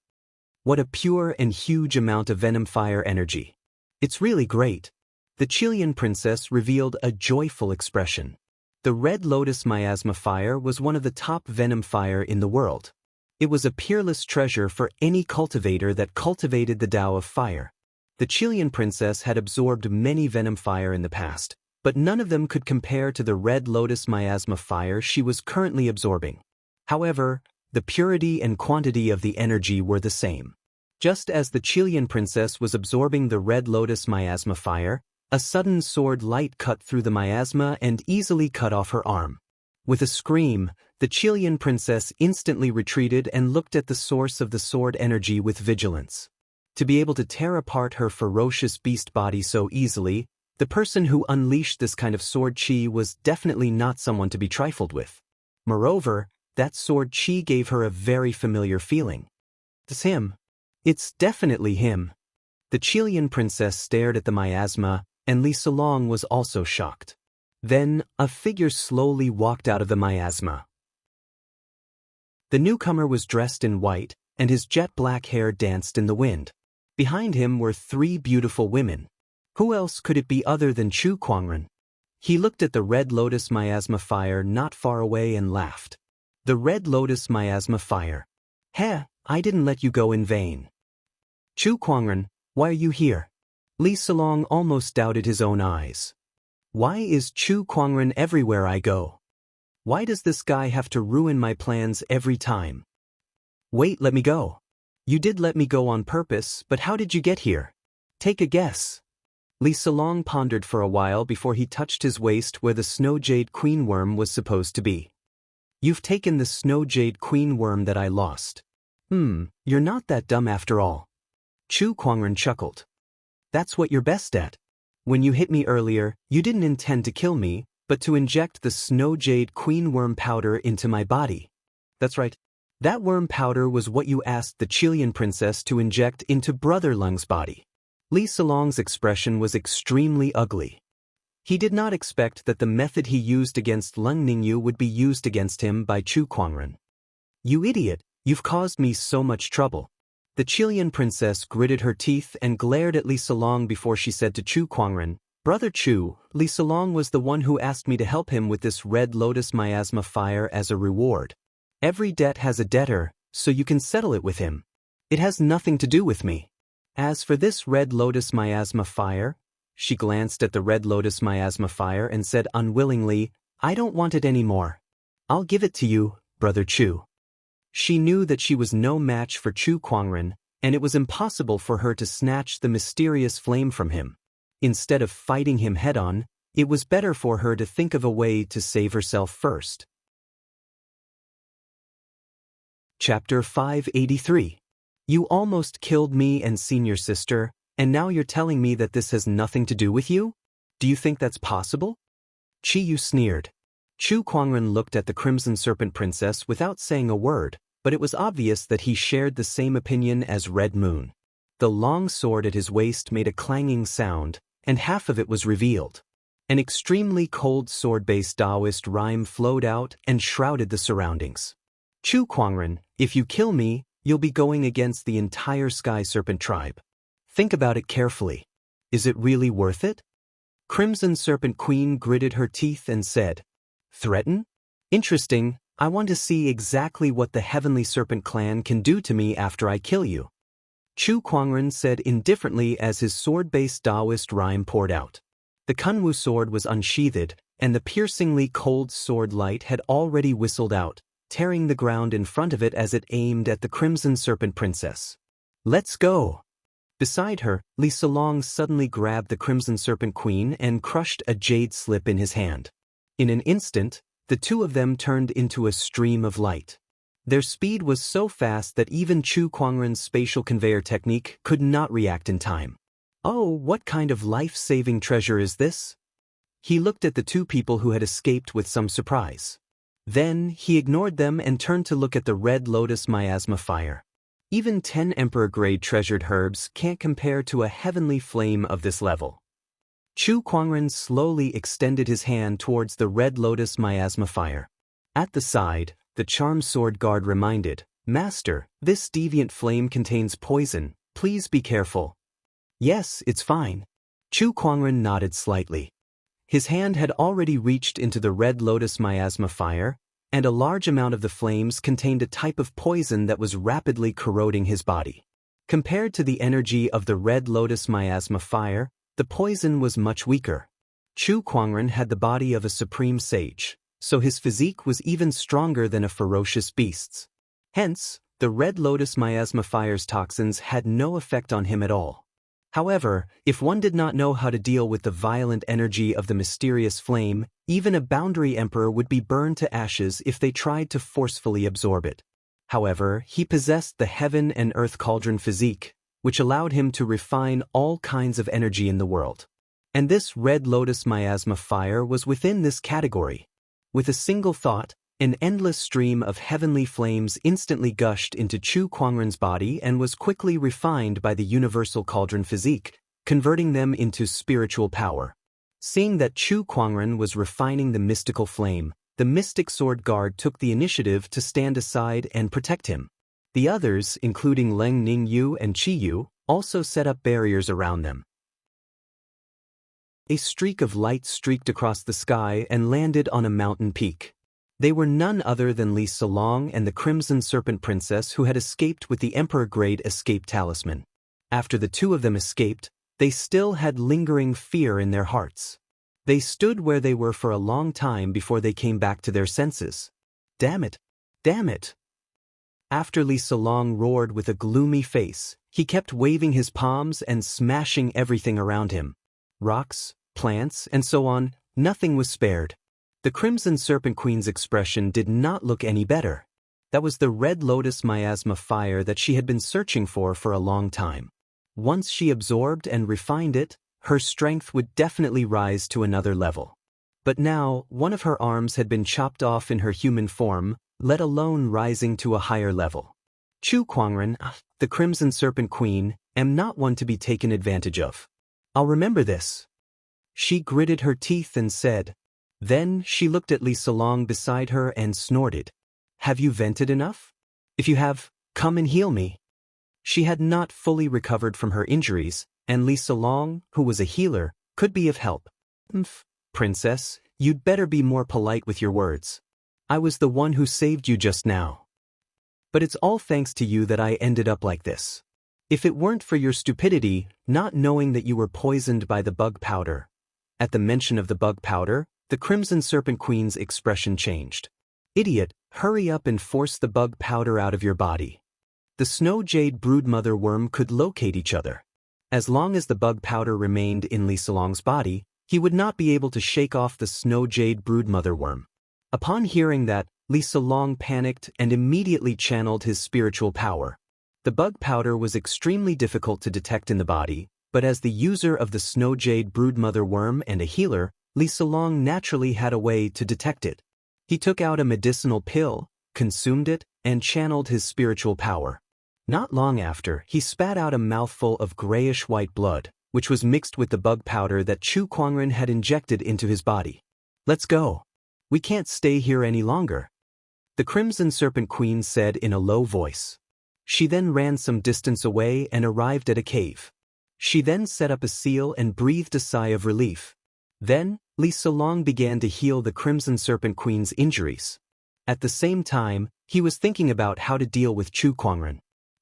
What a pure and huge amount of venom fire energy. It's really great. The Chilean princess revealed a joyful expression. The Red Lotus Miasma fire was one of the top venom fire in the world. It was a peerless treasure for any cultivator that cultivated the Tao of fire. The Chilean princess had absorbed many venom fire in the past, but none of them could compare to the Red Lotus Miasma fire she was currently absorbing. However, the purity and quantity of the energy were the same. Just as the Chilean princess was absorbing the Red Lotus Miasma fire, a sudden sword light cut through the miasma and easily cut off her arm. With a scream, the Chilean princess instantly retreated and looked at the source of the sword energy with vigilance. To be able to tear apart her ferocious beast body so easily, The person who unleashed this kind of sword chi was definitely not someone to be trifled with. Moreover, that sword chi gave her a very familiar feeling. It's him. It's definitely him. The Chilean princess stared at the miasma, and Li Solong was also shocked. Then, a figure slowly walked out of the miasma. The newcomer was dressed in white, and his jet-black hair danced in the wind. Behind him were 3 beautiful women. Who else could it be other than Chu Kuangren? He looked at the Red Lotus miasma fire not far away and laughed. The Red Lotus miasma fire. Heh, I didn't let you go in vain. Chu Kuangren, why are you here? Li Solong almost doubted his own eyes. Why is Chu Kuangren everywhere I go? Why does this guy have to ruin my plans every time? Wait, let me go. You did let me go on purpose, but how did you get here? Take a guess. Li Solong pondered for a while before he touched his waist where the snow jade queen worm was supposed to be. You've taken the snow jade queen worm that I lost. You're not that dumb after all. Chu Kuangren chuckled. That's what you're best at. When you hit me earlier, you didn't intend to kill me, but to inject the snow jade queen worm powder into my body. That's right. That worm powder was what you asked the Chilean princess to inject into Brother Lung's body. Li Solong's expression was extremely ugly. He did not expect that the method he used against Lung Ningyu would be used against him by Chu Kuangren. You idiot, you've caused me so much trouble. The Chilean princess gritted her teeth and glared at Li Solong before she said to Chu Kuangren, Brother Chu, Li Solong was the one who asked me to help him with this Red Lotus miasma fire as a reward. Every debt has a debtor, so you can settle it with him. It has nothing to do with me. As for this Red Lotus miasma fire, she glanced at the Red Lotus miasma fire and said unwillingly, I don't want it anymore. I'll give it to you, Brother Chu. She knew that she was no match for Chu Kuangren, and it was impossible for her to snatch the mysterious flame from him. Instead of fighting him head-on, it was better for her to think of a way to save herself first. Chapter 583. You almost killed me and senior sister, and now you're telling me that this has nothing to do with you? Do you think that's possible? Chi Yu sneered. Chu Kuangren looked at the Crimson Serpent Princess without saying a word, but it was obvious that he shared the same opinion as Red Moon. The long sword at his waist made a clanging sound, and half of it was revealed. An extremely cold sword-based Taoist rhyme flowed out and shrouded the surroundings. Chu Kuangren, if you kill me, you'll be going against the entire Sky Serpent tribe. Think about it carefully. Is it really worth it? Crimson Serpent Queen gritted her teeth and said, Threaten? Interesting, I want to see exactly what the Heavenly Serpent clan can do to me after I kill you. Chu Kuangren said indifferently as his sword-based Taoist rhyme poured out. The Kunwu sword was unsheathed, and the piercingly cold sword light had already whistled out, tearing the ground in front of it as it aimed at the Crimson Serpent Princess. Let's go! Beside her, Li Solong suddenly grabbed the Crimson Serpent Queen and crushed a jade slip in his hand. In an instant, the two of them turned into a stream of light. Their speed was so fast that even Chu Kuangren's spatial conveyor technique could not react in time. Oh, what kind of life-saving treasure is this? He looked at the two people who had escaped with some surprise. Then, he ignored them and turned to look at the Red Lotus miasma fire. Even 10 Emperor-grade treasured herbs can't compare to a heavenly flame of this level. Chu Kuangren slowly extended his hand towards the Red Lotus miasma fire. At the side, the charm sword guard reminded, Master, this deviant flame contains poison, please be careful. Yes, it's fine. Chu Kuangren nodded slightly. His hand had already reached into the Red Lotus miasma fire, and a large amount of the flames contained a type of poison that was rapidly corroding his body. Compared to the energy of the Red Lotus miasma fire, the poison was much weaker. Chu Kuangren had the body of a supreme sage, so his physique was even stronger than a ferocious beast's. Hence, the Red Lotus miasma fire's toxins had no effect on him at all. However, if one did not know how to deal with the violent energy of the mysterious flame, even a boundary emperor would be burned to ashes if they tried to forcefully absorb it. However, he possessed the heaven and earth cauldron physique, which allowed him to refine all kinds of energy in the world. And this red lotus miasma fire was within this category. With a single thought, an endless stream of heavenly flames instantly gushed into Chu Kuangren's body and was quickly refined by the universal cauldron physique, converting them into spiritual power. Seeing that Chu Kuangren was refining the mystical flame, the mystic sword guard took the initiative to stand aside and protect him. The others, including Leng Ningyu and Qi Yu, also set up barriers around them. A streak of light streaked across the sky and landed on a mountain peak. They were none other than Li Salong and the Crimson Serpent Princess who had escaped with the Emperor-grade escape talisman. After the two of them escaped, they still had lingering fear in their hearts. They stood where they were for a long time before they came back to their senses. Damn it! Damn it! After Li Salong roared with a gloomy face, he kept waving his palms and smashing everything around him. Rocks, plants, and so on, nothing was spared. The Crimson Serpent Queen's expression did not look any better. That was the red lotus miasma fire that she had been searching for a long time. Once she absorbed and refined it, her strength would definitely rise to another level. But now, one of her arms had been chopped off in her human form, let alone rising to a higher level. Chu Kuangren, the Crimson Serpent Queen, am not one to be taken advantage of. I'll remember this. She gritted her teeth and said. Then she looked at Li Salong beside her and snorted. Have you vented enough? If you have, come and heal me. She had not fully recovered from her injuries, and Li Salong, who was a healer, could be of help. Princess, you'd better be more polite with your words. I was the one who saved you just now. But it's all thanks to you that I ended up like this. If it weren't for your stupidity, not knowing that you were poisoned by the bug powder. At the mention of the bug powder, the Crimson Serpent Queen's expression changed. Idiot, hurry up and force the bug powder out of your body. The Snow Jade Broodmother worm could locate each other. As long as the bug powder remained in Li Salong's body, he would not be able to shake off the Snow Jade Broodmother worm. Upon hearing that, Li Salong panicked and immediately channeled his spiritual power. The bug powder was extremely difficult to detect in the body, but as the user of the Snow Jade Broodmother worm and a healer, Li Salong naturally had a way to detect it. He took out a medicinal pill, consumed it, and channeled his spiritual power. Not long after, he spat out a mouthful of grayish-white blood, which was mixed with the bug powder that Chu Kuangren had injected into his body. Let's go. We can't stay here any longer. The Crimson Serpent Queen said in a low voice. She then ran some distance away and arrived at a cave. She then set up a seal and breathed a sigh of relief. Then, Li Salong began to heal the Crimson Serpent Queen's injuries. At the same time, he was thinking about how to deal with Chu Kuangren.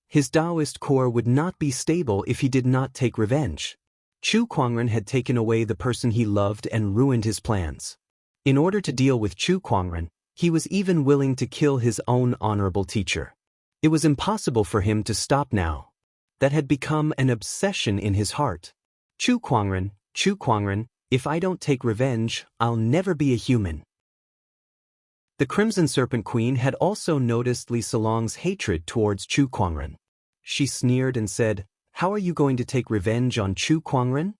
His Taoist core would not be stable if he did not take revenge. Chu Kuangren had taken away the person he loved and ruined his plans. In order to deal with Chu Kuangren, he was even willing to kill his own honorable teacher. It was impossible for him to stop now. That had become an obsession in his heart. Chu Kuangren, if I don't take revenge, I'll never be a human. The Crimson Serpent Queen had also noticed Li Salong's hatred towards Chu Kuangren. She sneered and said, How are you going to take revenge on Chu Kuangren?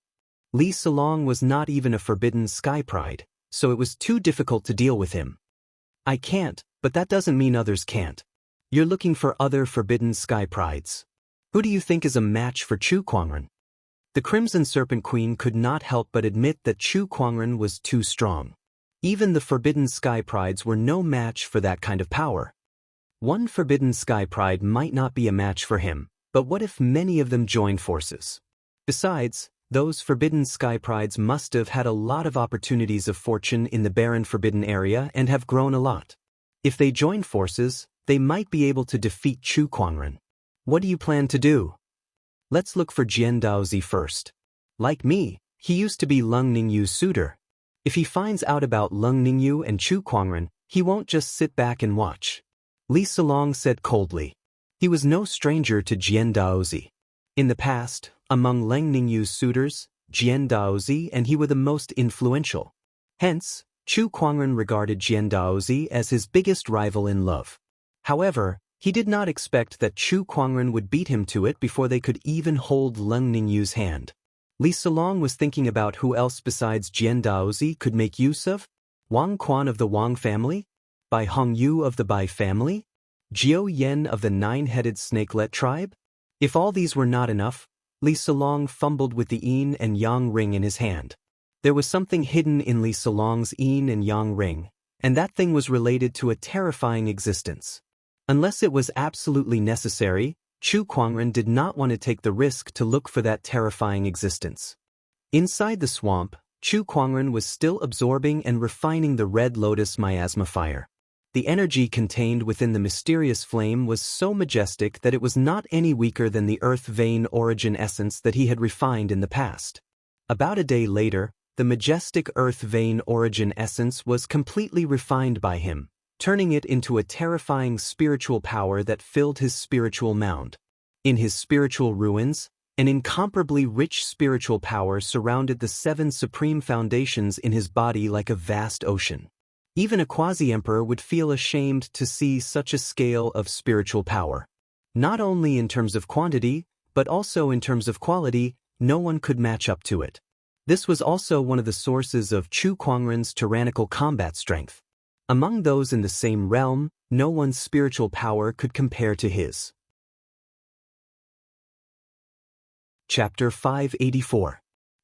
Li Salong was not even a forbidden sky pride, so it was too difficult to deal with him. I can't, but that doesn't mean others can't. You're looking for other forbidden sky prides. Who do you think is a match for Chu Kuangren? The Crimson Serpent Queen could not help but admit that Chu Kuangren was too strong. Even the forbidden sky prides were no match for that kind of power. One forbidden sky pride might not be a match for him, but what if many of them joined forces? Besides, those forbidden sky prides must have had a lot of opportunities of fortune in the barren forbidden area and have grown a lot. If they joined forces, they might be able to defeat Chu Kuangren. What do you plan to do? Let's look for Jian Daozi first. Like me, he used to be Leng Ningyu's suitor. If he finds out about Leng Ningyu and Chu Kuangren, he won't just sit back and watch. Li Salong said coldly. He was no stranger to Jian Daozi. In the past, among Leng Ningyu's suitors, Jian Daozi and he were the most influential. Hence, Chu Kuangren regarded Jian Daozi as his biggest rival in love. However, he did not expect that Chu Kuangren would beat him to it before they could even hold Leng Ningyu's hand. Li Solong was thinking about who else besides Jian Daozi could make use of. Wang Quan of the Wang family? Bai Hong Yu of the Bai family? Jiao Yen of the nine-headed snakelet tribe? If all these were not enough, Li Solong fumbled with the yin and yang ring in his hand. There was something hidden in Li Solong's yin and yang ring, and that thing was related to a terrifying existence. Unless it was absolutely necessary, Chu Kuangren did not want to take the risk to look for that terrifying existence. Inside the swamp, Chu Kuangren was still absorbing and refining the red lotus miasma fire. The energy contained within the mysterious flame was so majestic that it was not any weaker than the earth vein origin essence that he had refined in the past. About a day later, the majestic earth vein origin essence was completely refined by him, turning it into a terrifying spiritual power that filled his spiritual mound. In his spiritual ruins, an incomparably rich spiritual power surrounded the 7 supreme foundations in his body like a vast ocean. Even a quasi-emperor would feel ashamed to see such a scale of spiritual power. Not only in terms of quantity, but also in terms of quality, no one could match up to it. This was also one of the sources of Chu Kuangren's tyrannical combat strength. Among those in the same realm, no one's spiritual power could compare to his. Chapter 584.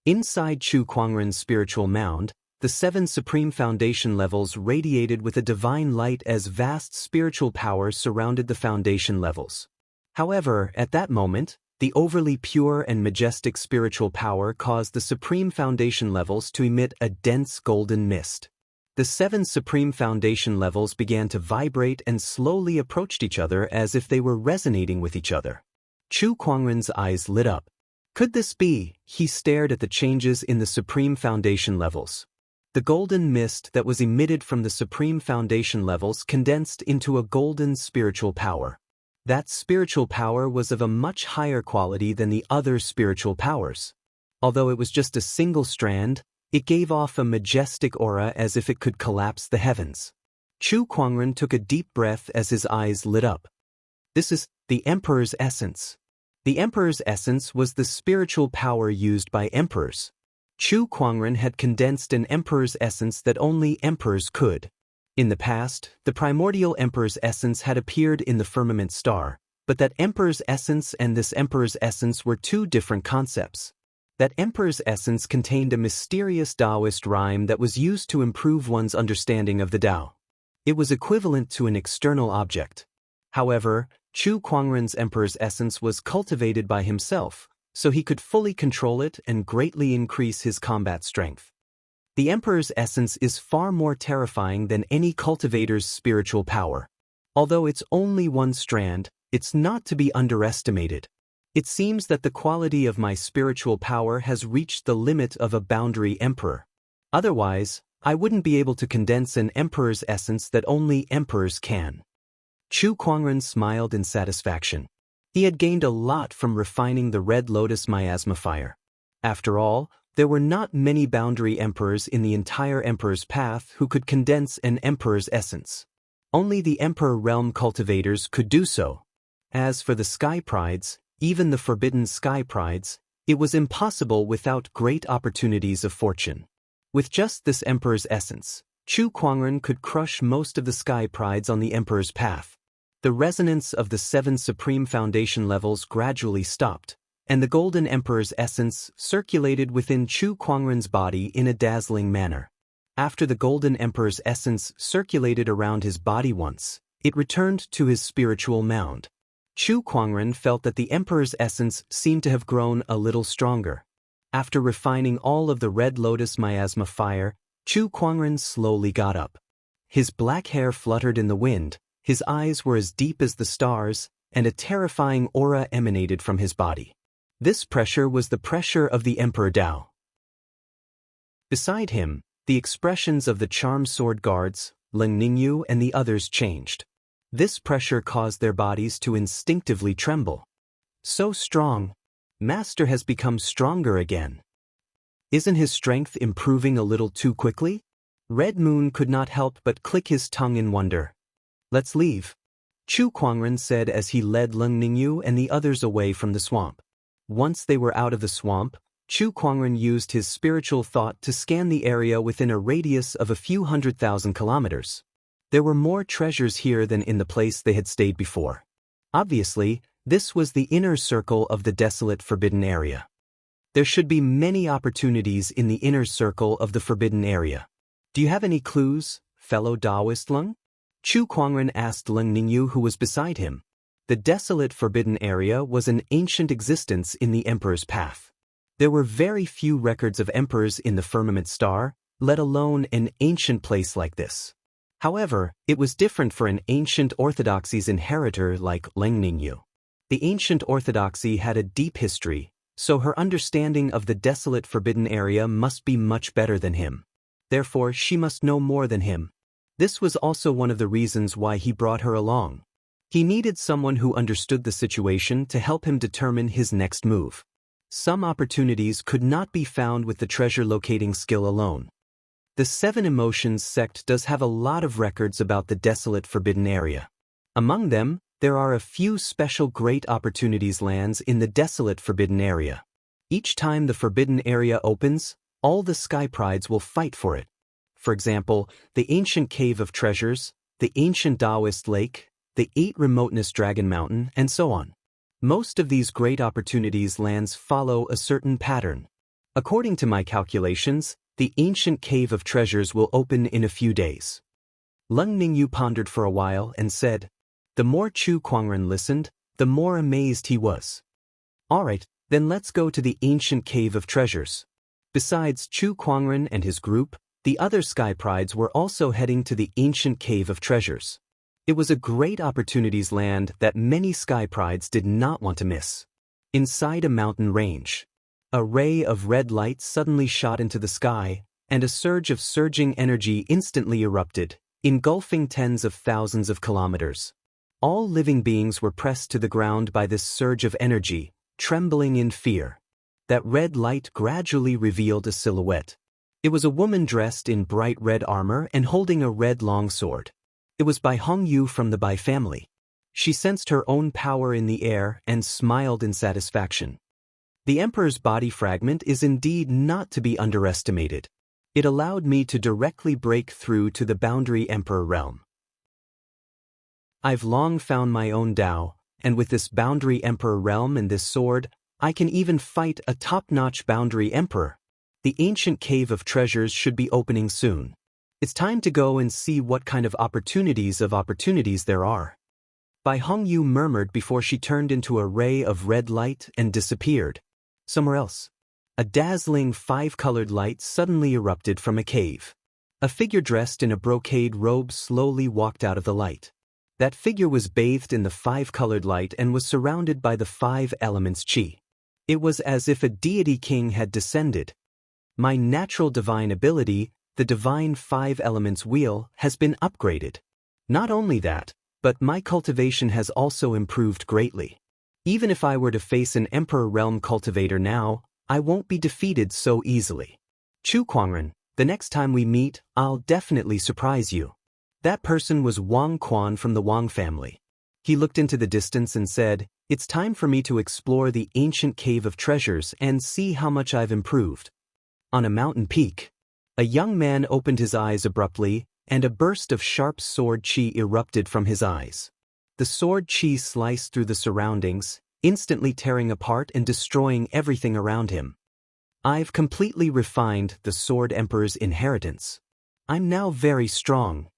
Inside Chu Kuangren's spiritual mound, the 7 supreme foundation levels radiated with a divine light as vast spiritual powers surrounded the foundation levels. However, at that moment, the overly pure and majestic spiritual power caused the supreme foundation levels to emit a dense golden mist. The 7 supreme foundation levels began to vibrate and slowly approached each other as if they were resonating with each other. Chu Kuangren's eyes lit up. Could this be? He stared at the changes in the supreme foundation levels. The golden mist that was emitted from the supreme foundation levels condensed into a golden spiritual power. That spiritual power was of a much higher quality than the other spiritual powers. Although it was just a single strand, it gave off a majestic aura as if it could collapse the heavens. Chu Kuangren took a deep breath as his eyes lit up. This is the Emperor's essence. The Emperor's essence was the spiritual power used by emperors. Chu Kuangren had condensed an emperor's essence that only emperors could. In the past, the primordial emperor's essence had appeared in the firmament star, but that emperor's essence and this emperor's essence were 2 different concepts. That emperor's essence contained a mysterious Taoist rhyme that was used to improve one's understanding of the Tao. It was equivalent to an external object. However, Chu Kuangren's emperor's essence was cultivated by himself, so he could fully control it and greatly increase his combat strength. The Emperor's essence is far more terrifying than any cultivator's spiritual power. Although it's only 1 strand, it's not to be underestimated. It seems that the quality of my spiritual power has reached the limit of a boundary emperor. Otherwise, I wouldn't be able to condense an emperor's essence that only emperors can. Chu Kuangren smiled in satisfaction. He had gained a lot from refining the red lotus miasma fire. After all, there were not many boundary emperors in the entire emperor's path who could condense an emperor's essence. Only the emperor realm cultivators could do so. As for the sky prides, even the forbidden sky prides, it was impossible without great opportunities of fortune. With just this emperor's essence, Chu Kuangren could crush most of the sky prides on the emperor's path. The resonance of the 7 supreme foundation levels gradually stopped, and the Golden Emperor's essence circulated within Chu Kuangren's body in a dazzling manner. After the Golden Emperor's essence circulated around his body once, it returned to his spiritual mound. Chu Kuangren felt that the Emperor's essence seemed to have grown a little stronger. After refining all of the red lotus miasma fire, Chu Kuangren slowly got up. His black hair fluttered in the wind, his eyes were as deep as the stars, and a terrifying aura emanated from his body. This pressure was the pressure of the Emperor Dao. Beside him, the expressions of the charmed sword guards, Leng Ningyu and the others changed. This pressure caused their bodies to instinctively tremble. So strong. Master has become stronger again. Isn't his strength improving a little too quickly? Red Moon could not help but click his tongue in wonder. Let's leave, Chu Kuangren said as he led Leng Ningyu and the others away from the swamp. Once they were out of the swamp, Chu Kuangren used his spiritual thought to scan the area within a radius of a few 100,000 kilometers. There were more treasures here than in the place they had stayed before. Obviously, this was the inner circle of the desolate forbidden area. There should be many opportunities in the inner circle of the forbidden area. Do you have any clues, fellow Taoist Lung? Chu Kuangren asked Lung Ningyu, who was beside him. The desolate forbidden area was an ancient existence in the Emperor's path. There were very few records of emperors in the firmament star, let alone an ancient place like this. However, it was different for an ancient orthodoxy's inheritor like Lung Ningyu. The ancient orthodoxy had a deep history, so her understanding of the desolate forbidden area must be much better than him. Therefore, she must know more than him. This was also one of the reasons why he brought her along. He needed someone who understood the situation to help him determine his next move. Some opportunities could not be found with the treasure locating skill alone. The Seven Emotions sect does have a lot of records about the desolate forbidden area. Among them, there are a few special great opportunities lands in the desolate forbidden area. Each time the forbidden area opens, all the Sky Prides will fight for it. For example, the ancient Cave of Treasures, the ancient Taoist Lake, the 8 Remoteness Dragon Mountain, and so on. Most of these great opportunities lands follow a certain pattern. According to my calculations, the ancient Cave of Treasures will open in a few days. Lung Ningyu pondered for a while and said. The more Chu Kuangren listened, the more amazed he was. Alright, then let's go to the ancient Cave of Treasures. Besides Chu Kuangren and his group, the other Sky Prides were also heading to the ancient Cave of Treasures. It was a great opportunities land that many Sky Prides did not want to miss. Inside a mountain range, a ray of red light suddenly shot into the sky, and a surge of surging energy instantly erupted, engulfing tens of thousands of kilometers. All living beings were pressed to the ground by this surge of energy, trembling in fear. That red light gradually revealed a silhouette. It was a woman dressed in bright red armor and holding a red longsword. It was Bai Hongyu from the Bai family. She sensed her own power in the air and smiled in satisfaction. The Emperor's body fragment is indeed not to be underestimated. It allowed me to directly break through to the boundary Emperor realm. I've long found my own Tao, and with this boundary Emperor realm and this sword, I can even fight a top-notch boundary Emperor. The ancient Cave of Treasures should be opening soon. It's time to go and see what kind of opportunities there are. Bai Hongyu murmured before she turned into a ray of red light and disappeared. Somewhere else. A dazzling 5-colored light suddenly erupted from a cave. A figure dressed in a brocade robe slowly walked out of the light. That figure was bathed in the 5-colored light and was surrounded by the 5 elements Qi. It was as if a deity king had descended. My natural divine ability, the divine 5 elements wheel, has been upgraded. Not only that, but my cultivation has also improved greatly. Even if I were to face an Emperor Realm cultivator now, I won't be defeated so easily. Chu Kuangren, the next time we meet, I'll definitely surprise you. That person was Wang Quan from the Wang family. He looked into the distance and said, "It's time for me to explore the ancient Cave of Treasures and see how much I've improved." On a mountain peak, a young man opened his eyes abruptly, and a burst of sharp sword Qi erupted from his eyes. The sword Qi sliced through the surroundings, instantly tearing apart and destroying everything around him. I've completely refined the Sword Emperor's inheritance. I'm now very strong.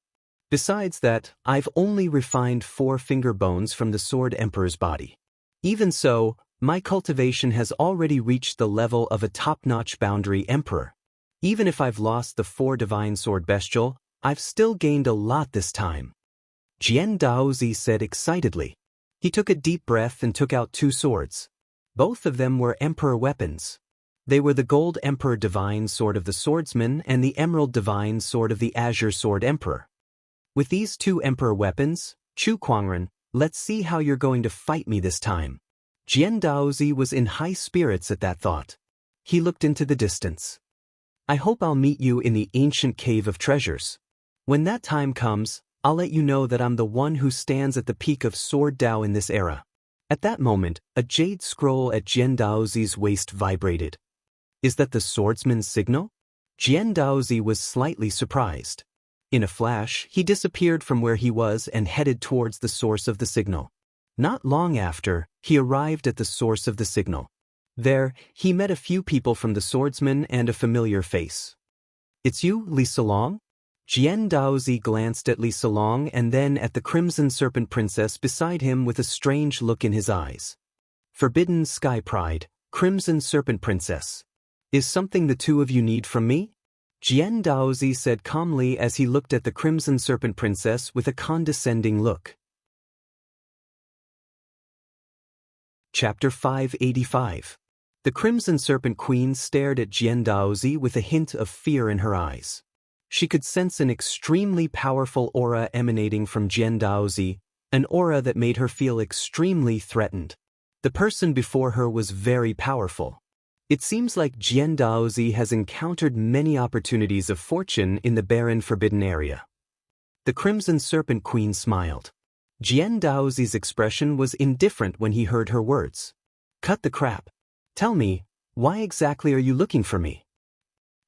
Besides that, I've only refined 4 finger bones from the Sword Emperor's body. Even so, my cultivation has already reached the level of a top-notch boundary Emperor. Even if I've lost the 4 divine sword bestial, I've still gained a lot this time. Jian Daozi said excitedly. He took a deep breath and took out 2 swords. Both of them were Emperor weapons. They were the Gold Emperor Divine Sword of the Swordsman and the Emerald Divine Sword of the Azure Sword Emperor. With these 2 Emperor weapons, Chu Kuangren, let's see how you're going to fight me this time. Jian Daozi was in high spirits at that thought. He looked into the distance. I hope I'll meet you in the ancient Cave of Treasures. When that time comes, I'll let you know that I'm the one who stands at the peak of Sword Tao in this era. At that moment, a jade scroll at Jian Daozi's waist vibrated. Is that the swordsman's signal? Jian Daozi was slightly surprised. In a flash, he disappeared from where he was and headed towards the source of the signal. Not long after, he arrived at the source of the signal. There, he met a few people from the swordsman and a familiar face. "It's you, Li Salong?" Jian Daozi glanced at Li Salong and then at the Crimson Serpent Princess beside him with a strange look in his eyes. "Forbidden Sky Pride, Crimson Serpent Princess. Is something the two of you need from me?" Jian Daozi said calmly as he looked at the Crimson Serpent Princess with a condescending look. Chapter 585. The Crimson Serpent Queen stared at Jian Daozi with a hint of fear in her eyes. She could sense an extremely powerful aura emanating from Jian Daozi, an aura that made her feel extremely threatened. The person before her was very powerful. It seems like Jian Daozi has encountered many opportunities of fortune in the barren forbidden area. The Crimson Serpent Queen smiled. Jian Daozi's expression was indifferent when he heard her words. "Cut the crap. Tell me, why exactly are you looking for me?"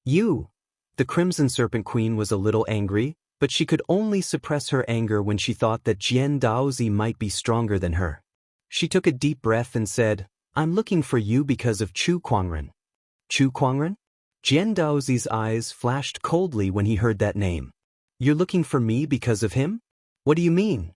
"You." The Crimson Serpent Queen was a little angry, but she could only suppress her anger when she thought that Jian Daozi might be stronger than her. She took a deep breath and said, "I'm looking for you because of Chu Kuangren." "Chu Kuangren?" Jian Daozi's eyes flashed coldly when he heard that name. "You're looking for me because of him? What do you mean?"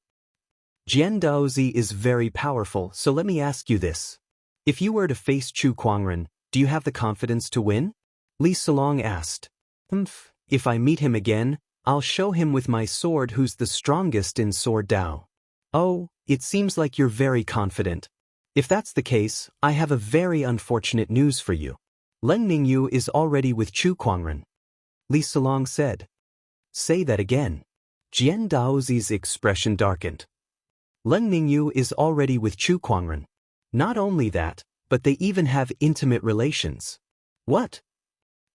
"Jian Daozi is very powerful, so let me ask you this. If you were to face Chu Kuangren, do you have the confidence to win?" Li Salong asked. If I meet him again, I'll show him with my sword who's the strongest in Sword Dao." "Oh, it seems like you're very confident. If that's the case, I have a very unfortunate news for you. Leng Ningyu is already with Chu Kuangren," Li Salong said. "Say that again." Jian Daozi's expression darkened. "Leng Ningyu is already with Chu Kuangren. Not only that, but they even have intimate relations." "What?"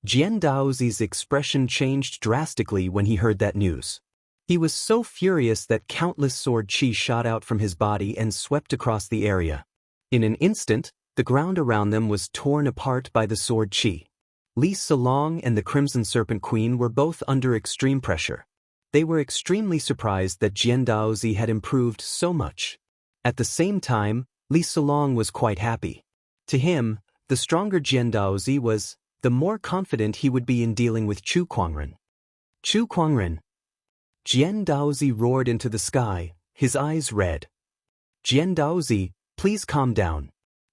Jian Daozi's expression changed drastically when he heard that news. He was so furious that countless sword chi shot out from his body and swept across the area. In an instant, the ground around them was torn apart by the sword chi. Li Salong and the Crimson Serpent Queen were both under extreme pressure. They were extremely surprised that Jian Daozi had improved so much. At the same time, Li Salong was quite happy. To him, the stronger Jian Daozi was, the more confident he would be in dealing with Chu Kuangren. "Chu Kuangren!" Jian Daozi roared into the sky, his eyes red. "Jian Daozi, please calm down.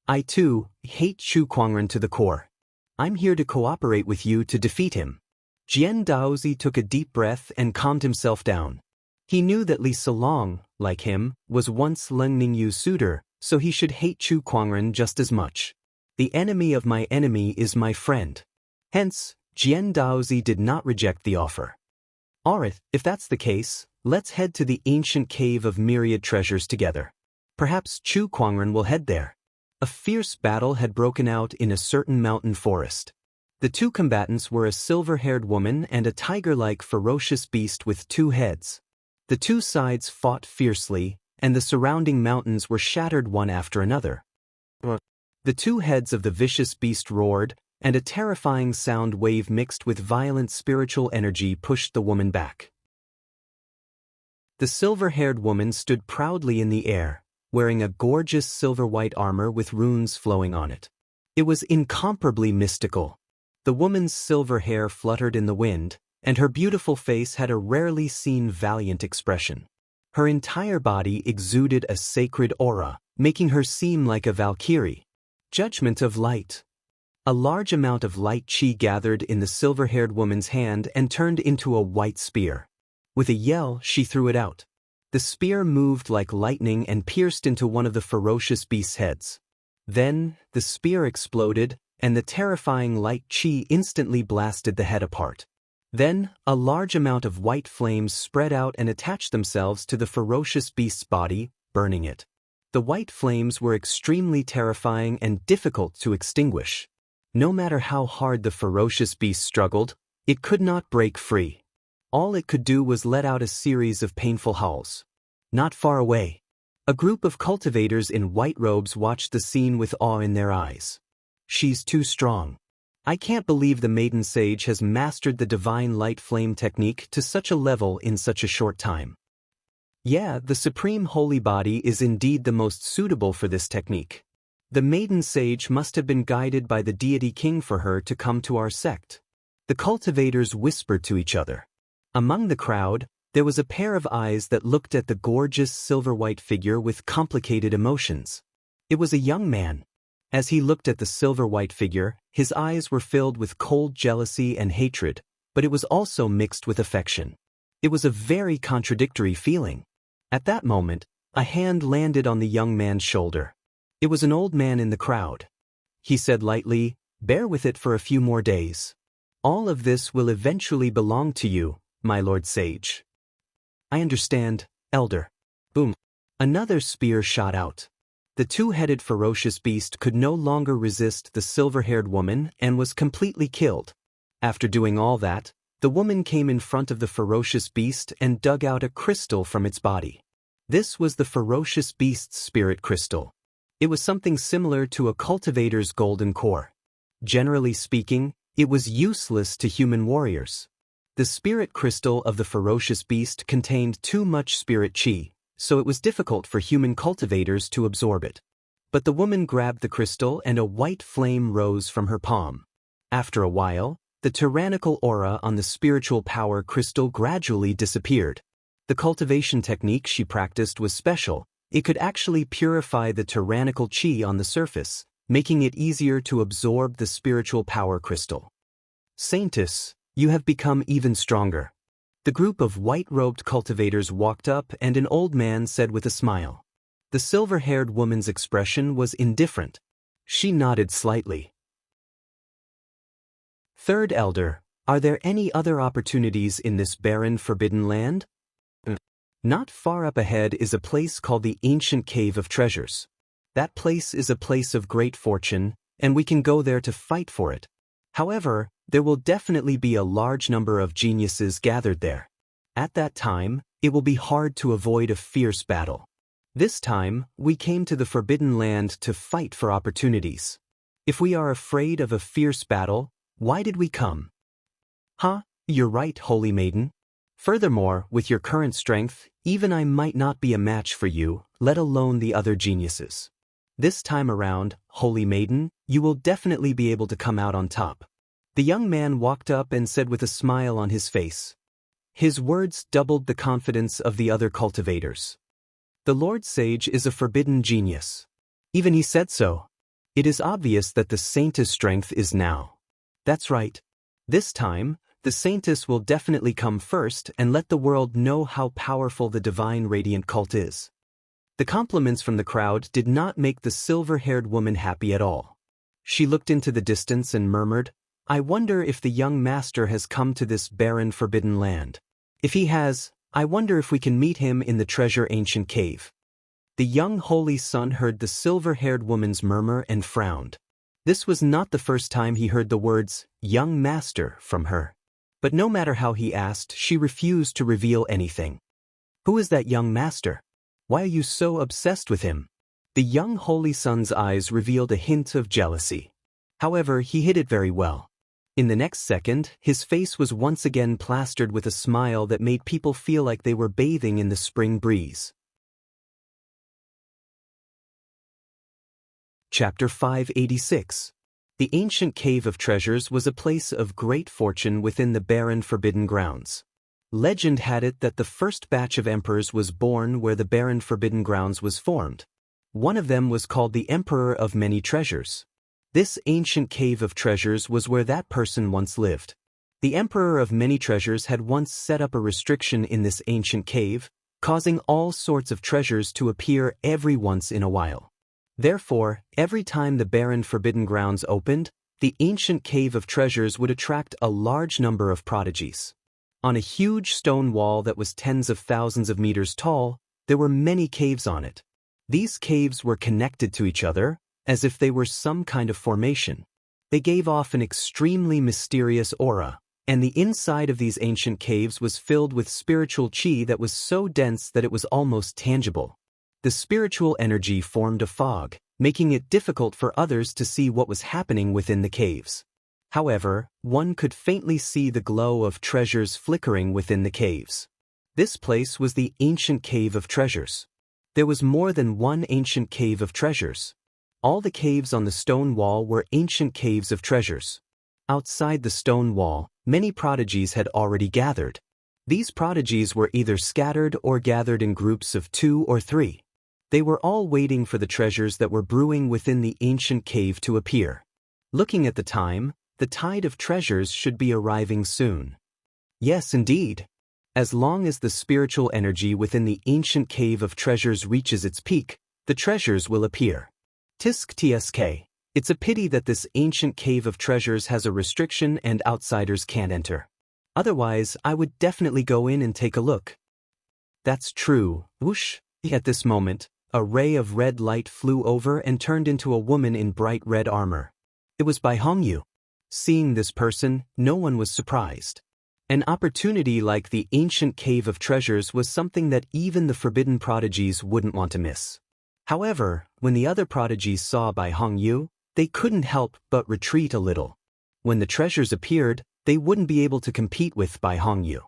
I too hate Chu Kuangren to the core. I'm here to cooperate with you to defeat him." Jian Daozi took a deep breath and calmed himself down. He knew that Li Salong, like him, was once Leng Ningyu's suitor, so he should hate Chu Kuangren just as much. "The enemy of my enemy is my friend." Hence, Jian Daozi did not reject the offer. "Alright, if that's the case, let's head to the ancient cave of myriad treasures together. Perhaps Chu Kuangren will head there." A fierce battle had broken out in a certain mountain forest. The two combatants were a silver-haired woman and a tiger-like ferocious beast with two heads. The two sides fought fiercely, and the surrounding mountains were shattered one after another. The two heads of the vicious beast roared, and a terrifying sound wave mixed with violent spiritual energy pushed the woman back. The silver-haired woman stood proudly in the air, wearing a gorgeous silver-white armor with runes flowing on it. It was incomparably mystical. The woman's silver hair fluttered in the wind, and her beautiful face had a rarely seen valiant expression. Her entire body exuded a sacred aura, making her seem like a valkyrie. Judgment of light. A large amount of light chi gathered in the silver-haired woman's hand and turned into a white spear. With a yell, she threw it out. The spear moved like lightning and pierced into one of the ferocious beast's heads. Then, the spear exploded, and the terrifying light chi instantly blasted the head apart. Then, a large amount of white flames spread out and attached themselves to the ferocious beast's body, burning it. The white flames were extremely terrifying and difficult to extinguish. No matter how hard the ferocious beast struggled, it could not break free. All it could do was let out a series of painful howls. Not far away, a group of cultivators in white robes watched the scene with awe in their eyes. "She's too strong. I can't believe the maiden sage has mastered the divine light flame technique to such a level in such a short time. Yeah, the supreme holy body is indeed the most suitable for this technique. The maiden sage must have been guided by the deity king for her to come to our sect. The cultivators whispered to each other. Among the crowd, there was a pair of eyes that looked at the gorgeous silver-white figure with complicated emotions. It was a young man. As he looked at the silver-white figure, his eyes were filled with cold jealousy and hatred, but it was also mixed with affection. It was a very contradictory feeling. At that moment, a hand landed on the young man's shoulder. It was an old man in the crowd. He said lightly, "Bear with it for a few more days. All of this will eventually belong to you, my lord sage." "I understand, elder." Boom. Another spear shot out. The two-headed ferocious beast could no longer resist the silver-haired woman and was completely killed. After doing all that, the woman came in front of the ferocious beast and dug out a crystal from its body. This was the ferocious beast's spirit crystal. It was something similar to a cultivator's golden core. Generally speaking, it was useless to human warriors. The spirit crystal of the ferocious beast contained too much spirit chi, so it was difficult for human cultivators to absorb it. But the woman grabbed the crystal and a white flame rose from her palm. After a while, the tyrannical aura on the spiritual power crystal gradually disappeared. The cultivation technique she practiced was special. It could actually purify the tyrannical chi on the surface, making it easier to absorb the spiritual power crystal. "Saintess, you have become even stronger." The group of white-robed cultivators walked up and an old man said with a smile. The silver-haired woman's expression was indifferent. She nodded slightly. "Third elder, are there any other opportunities in this barren, forbidden land?" "Not far up ahead is a place called the Ancient Cave of Treasures. That place is a place of great fortune, and we can go there to fight for it. However, there will definitely be a large number of geniuses gathered there. At that time, it will be hard to avoid a fierce battle. This time, we came to the Forbidden Land to fight for opportunities. If we are afraid of a fierce battle, why did we come?" "Huh, you're right, Holy Maiden. Furthermore, with your current strength, even I might not be a match for you, let alone the other geniuses. This time around, Holy Maiden, you will definitely be able to come out on top." The young man walked up and said with a smile on his face. His words doubled the confidence of the other cultivators. "The Lord Sage is a forbidden genius. Even he said so. It is obvious that the Saintess' strength is now." "That's right. This time, the Saintess will definitely come first and let the world know how powerful the divine radiant cult is." The compliments from the crowd did not make the silver-haired woman happy at all. She looked into the distance and murmured, "I wonder if the young master has come to this barren forbidden land. If he has, I wonder if we can meet him in the treasure ancient cave." The young holy son heard the silver-haired woman's murmur and frowned. This was not the first time he heard the words, "young master," from her. But no matter how he asked, she refused to reveal anything. "Who is that young master? Why are you so obsessed with him?" The young holy son's eyes revealed a hint of jealousy. However, he hid it very well. In the next second, his face was once again plastered with a smile that made people feel like they were bathing in the spring breeze. Chapter 586. The Ancient Cave of Treasures was a place of great fortune within the barren forbidden grounds. Legend had it that the first batch of emperors was born where the barren forbidden grounds was formed. One of them was called the Emperor of Many Treasures. This ancient cave of treasures was where that person once lived. The Emperor of Many Treasures had once set up a restriction in this ancient cave, causing all sorts of treasures to appear every once in a while. Therefore, every time the barren forbidden grounds opened, the ancient cave of treasures would attract a large number of prodigies. On a huge stone wall that was tens of thousands of meters tall, there were many caves on it. These caves were connected to each other, as if they were some kind of formation. They gave off an extremely mysterious aura, and the inside of these ancient caves was filled with spiritual chi that was so dense that it was almost tangible. The spiritual energy formed a fog, making it difficult for others to see what was happening within the caves. However, one could faintly see the glow of treasures flickering within the caves. This place was the ancient cave of treasures. There was more than one ancient cave of treasures. All the caves on the stone wall were ancient caves of treasures. Outside the stone wall, many prodigies had already gathered. These prodigies were either scattered or gathered in groups of 2 or 3. They were all waiting for the treasures that were brewing within the ancient cave to appear. Looking at the time, the tide of treasures should be arriving soon. Yes, indeed. As long as the spiritual energy within the ancient cave of treasures reaches its peak, the treasures will appear. Tisk tsk. It's a pity that this ancient cave of treasures has a restriction and outsiders can't enter. Otherwise, I would definitely go in and take a look. That's true. Whoosh! At this moment, a ray of red light flew over and turned into a woman in bright red armor. It was Bai Hongyu. Seeing this person, no one was surprised. An opportunity like the ancient cave of treasures was something that even the forbidden prodigies wouldn't want to miss. However, when the other prodigies saw Bai Hongyu, they couldn't help but retreat a little. When the treasures appeared, they wouldn't be able to compete with Bai Hongyu.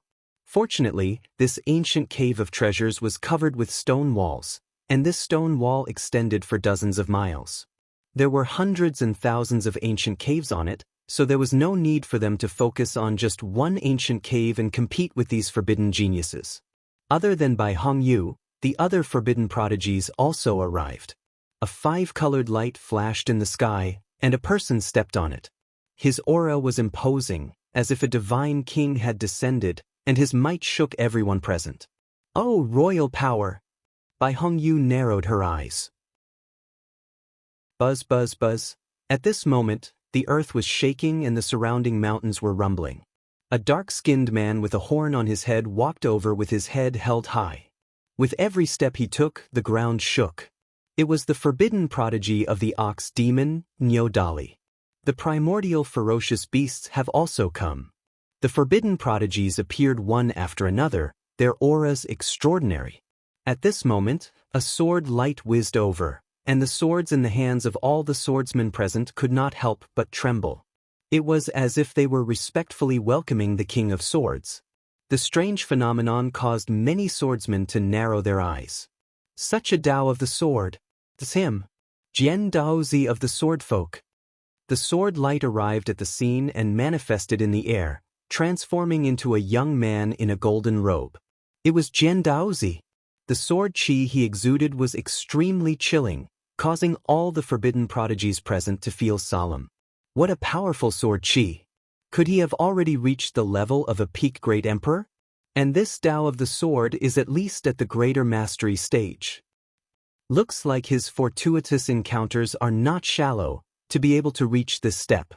Fortunately, this ancient cave of treasures was covered with stone walls, and this stone wall extended for dozens of miles. There were hundreds and thousands of ancient caves on it, so there was no need for them to focus on just one ancient cave and compete with these forbidden geniuses. Other than Bai Hongyu, the other forbidden prodigies also arrived. A 5-colored light flashed in the sky, and a person stepped on it. His aura was imposing, as if a divine king had descended, and his might shook everyone present. Oh, royal power! Bai Hongyu narrowed her eyes. Buzz, buzz, buzz. At this moment, the earth was shaking and the surrounding mountains were rumbling. A dark-skinned man with a horn on his head walked over with his head held high. With every step he took, the ground shook. It was the forbidden prodigy of the ox demon, Nyodali. The primordial ferocious beasts have also come. The forbidden prodigies appeared one after another, their auras extraordinary. At this moment, a sword light whizzed over, and the swords in the hands of all the swordsmen present could not help but tremble. It was as if they were respectfully welcoming the King of Swords. The strange phenomenon caused many swordsmen to narrow their eyes. Such a Tao of the sword. It's him. Jian Daozi of the sword folk. The sword light arrived at the scene and manifested in the air, transforming into a young man in a golden robe. It was Jian Daozi. The sword chi he exuded was extremely chilling, causing all the forbidden prodigies present to feel solemn. What a powerful sword chi! Could he have already reached the level of a peak great emperor? And this Tao of the sword is at least at the greater mastery stage. Looks like his fortuitous encounters are not shallow, to be able to reach this step.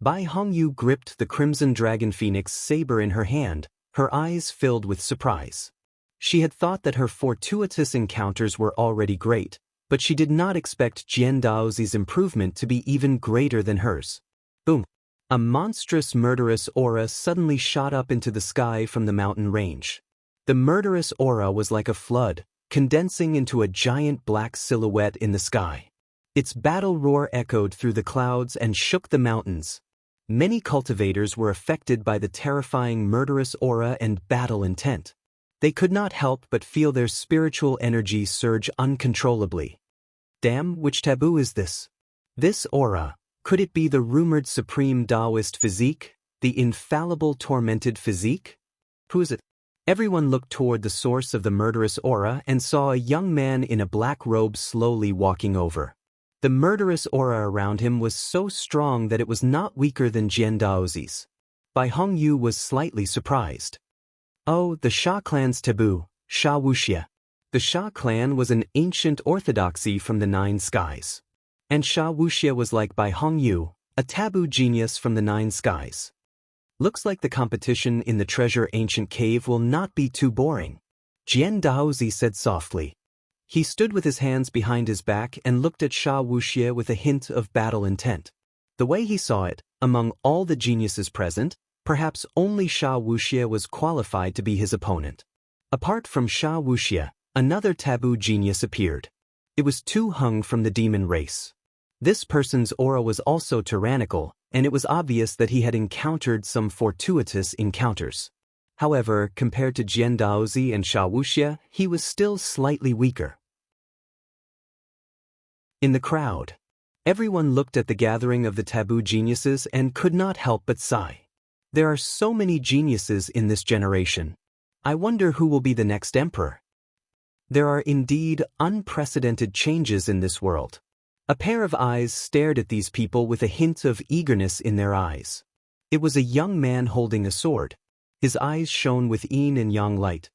Bai Hongyu gripped the crimson dragon phoenix saber in her hand, her eyes filled with surprise. She had thought that her fortuitous encounters were already great, but she did not expect Jian Daozi's improvement to be even greater than hers. Boom! A monstrous murderous aura suddenly shot up into the sky from the mountain range. The murderous aura was like a flood, condensing into a giant black silhouette in the sky. Its battle roar echoed through the clouds and shook the mountains. Many cultivators were affected by the terrifying murderous aura and battle intent. They could not help but feel their spiritual energy surge uncontrollably. Damn, which taboo is this? This aura, could it be the rumored supreme Taoist physique, the infallible tormented physique? Who is it? Everyone looked toward the source of the murderous aura and saw a young man in a black robe slowly walking over. The murderous aura around him was so strong that it was not weaker than Jian Daozi's. Bai Hongyu was slightly surprised. Oh, the Sha clan's taboo, Sha Wuxia. The Sha clan was an ancient orthodoxy from the Nine Skies. And Sha Wuxia was like Bai Hongyu, a taboo genius from the Nine Skies. Looks like the competition in the treasure ancient cave will not be too boring, Jian Daozi said softly. He stood with his hands behind his back and looked at Sha Wuxia with a hint of battle intent. The way he saw it, among all the geniuses present, perhaps only Sha Wuxia was qualified to be his opponent. Apart from Sha Wuxia, another taboo genius appeared. It was Tu Heng from the demon race. This person's aura was also tyrannical, and it was obvious that he had encountered some fortuitous encounters. However, compared to Jian Daozi and Sha Wuxia, he was still slightly weaker. In the crowd, everyone looked at the gathering of the taboo geniuses and could not help but sigh. There are so many geniuses in this generation. I wonder who will be the next emperor. There are indeed unprecedented changes in this world. A pair of eyes stared at these people with a hint of eagerness in their eyes. It was a young man holding a sword. His eyes shone with yin and yang light.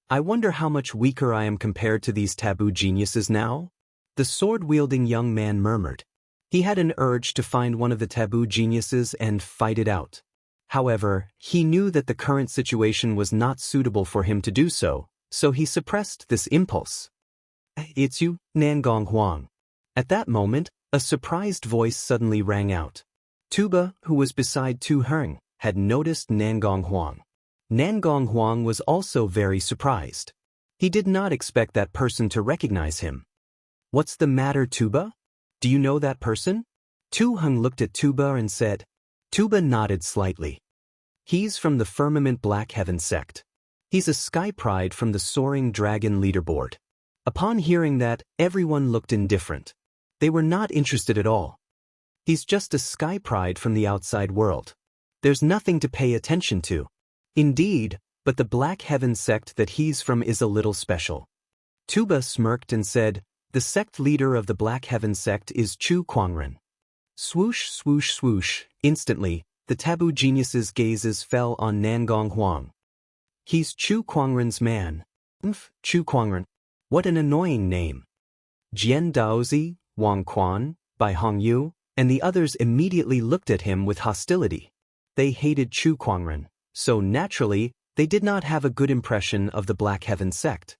I wonder how much weaker I am compared to these taboo geniuses now? The sword-wielding young man murmured. He had an urge to find one of the taboo geniuses and fight it out. However, he knew that the current situation was not suitable for him to do so, so he suppressed this impulse. It's you, Nangong Huang. At that moment, a surprised voice suddenly rang out. Tuba, who was beside Tu Heng, had noticed Nangong Huang. Nangong Huang was also very surprised. He did not expect that person to recognize him. What's the matter, Tuba? Do you know that person? Tu Heng looked at Tuba and said. Tuba nodded slightly. He's from the Firmament Black Heaven sect. He's a sky pride from the Soaring Dragon leaderboard. Upon hearing that, everyone looked indifferent. They were not interested at all. He's just a sky pride from the outside world. There's nothing to pay attention to. Indeed, but the Black Heaven sect that he's from is a little special. Tuba smirked and said, the sect leader of the Black Heaven sect is Chu Kuangren. Swoosh, swoosh, swoosh. Instantly, the taboo genius's gazes fell on Nangong Huang. He's Chu Kuangren's man. Chu Kuangren. What an annoying name. Jian Daozi, Wang Quan, Bai Hongyu, and the others immediately looked at him with hostility. They hated Chu Kuangren, so naturally, they did not have a good impression of the Black Heaven sect.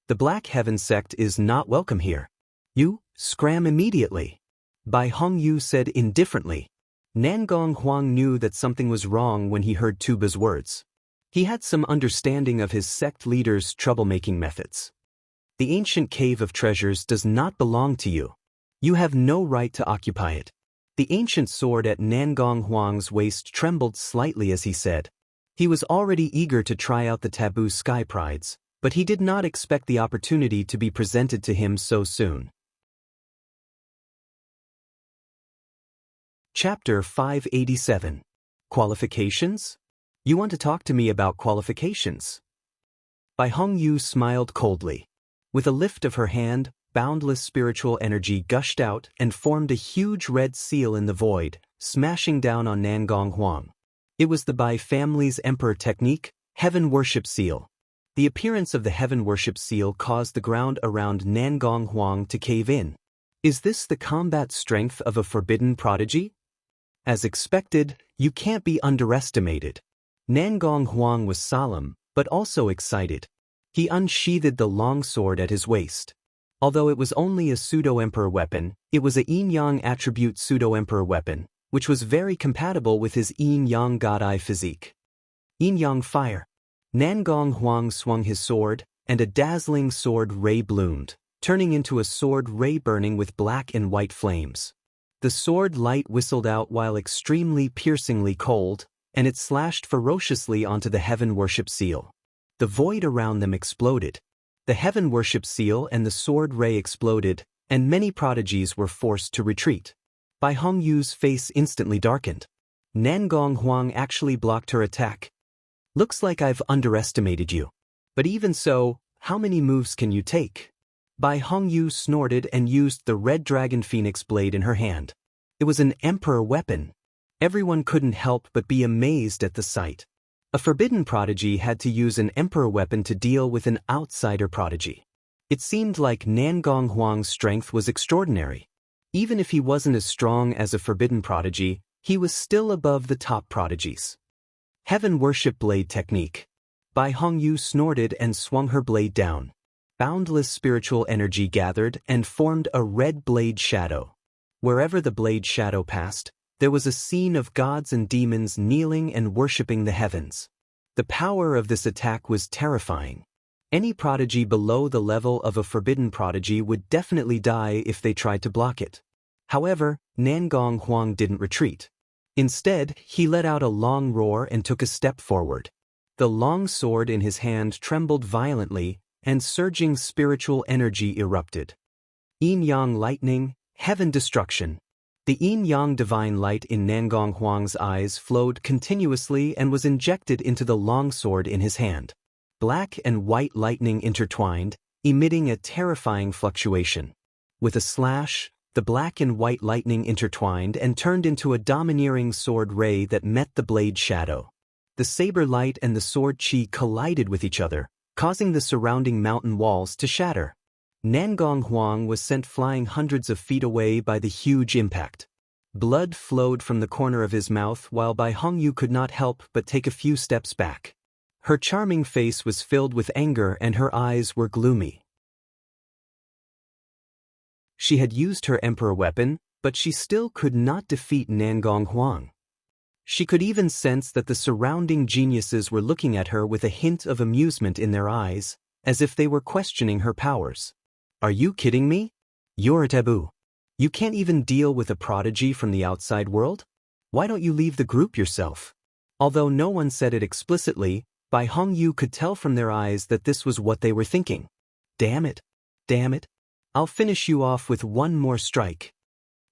The Black Heaven sect is not welcome here. You, scram immediately. Bai Hongyu said indifferently. Nangong Huang knew that something was wrong when he heard Tuba's words. He had some understanding of his sect leader's troublemaking methods. The ancient cave of treasures does not belong to you. You have no right to occupy it. The ancient sword at Nangong Huang's waist trembled slightly as he said. He was already eager to try out the taboo sky prides, but he did not expect the opportunity to be presented to him so soon. Chapter 587. Qualifications? You want to talk to me about qualifications? Bai Hongyu smiled coldly. With a lift of her hand, boundless spiritual energy gushed out and formed a huge red seal in the void, smashing down on Nangong Huang. It was the Bai family's emperor technique, Heaven Worship Seal. The appearance of the Heaven Worship Seal caused the ground around Nangong Huang to cave in. Is this the combat strength of a forbidden prodigy? As expected, you can't be underestimated. Nangong Huang was solemn, but also excited. He unsheathed the long sword at his waist. Although it was only a pseudo-emperor weapon, it was a yin-yang attribute pseudo-emperor weapon, which was very compatible with his yin-yang god-eye physique. Yin-yang fire. Nangong Huang swung his sword, and a dazzling sword ray bloomed, turning into a sword ray burning with black and white flames. The sword light whistled out while extremely piercingly cold, and it slashed ferociously onto the Heaven Worship Seal. The void around them exploded. The Heaven Worship Seal and the sword ray exploded, and many prodigies were forced to retreat. Bai Hongyu's face instantly darkened. Nangong Huang actually blocked her attack. Looks like I've underestimated you. But even so, how many moves can you take? Bai Hongyu snorted and used the red dragon phoenix blade in her hand. It was an emperor weapon. Everyone couldn't help but be amazed at the sight. A forbidden prodigy had to use an emperor weapon to deal with an outsider prodigy. It seemed like Nangong Huang's strength was extraordinary. Even if he wasn't as strong as a forbidden prodigy, he was still above the top prodigies. Heaven Worship Blade Technique. Bai Hongyu snorted and swung her blade down. Boundless spiritual energy gathered and formed a red blade shadow. Wherever the blade shadow passed, there was a scene of gods and demons kneeling and worshipping the heavens. The power of this attack was terrifying. Any prodigy below the level of a forbidden prodigy would definitely die if they tried to block it. However, Nangong Huang didn't retreat. Instead, he let out a long roar and took a step forward. The long sword in his hand trembled violently, and surging spiritual energy erupted. Yin-yang lightning, heaven destruction. The yin-yang divine light in Nangong Huang's eyes flowed continuously and was injected into the long sword in his hand. Black and white lightning intertwined, emitting a terrifying fluctuation. With a slash, the black and white lightning intertwined and turned into a domineering sword ray that met the blade shadow. The saber light and the sword chi collided with each other, causing the surrounding mountain walls to shatter. Nangong Huang was sent flying hundreds of feet away by the huge impact. Blood flowed from the corner of his mouth while Bai Hongyu could not help but take a few steps back. Her charming face was filled with anger and her eyes were gloomy. She had used her emperor weapon, but she still could not defeat Nangong Huang. She could even sense that the surrounding geniuses were looking at her with a hint of amusement in their eyes, as if they were questioning her powers. Are you kidding me? You're a taboo. You can't even deal with a prodigy from the outside world? Why don't you leave the group yourself? Although no one said it explicitly, Bai Hongyu could tell from their eyes that this was what they were thinking. Damn it. Damn it. I'll finish you off with one more strike.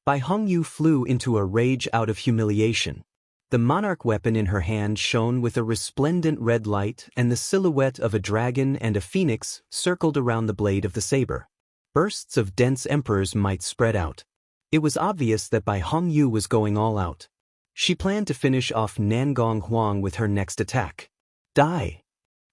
Bai Hongyu flew into a rage out of humiliation. The monarch weapon in her hand shone with a resplendent red light, and the silhouette of a dragon and a phoenix circled around the blade of the saber. Bursts of dense emperor's might spread out. It was obvious that Bai Hongyu was going all out. She planned to finish off Nangong Huang with her next attack. Die!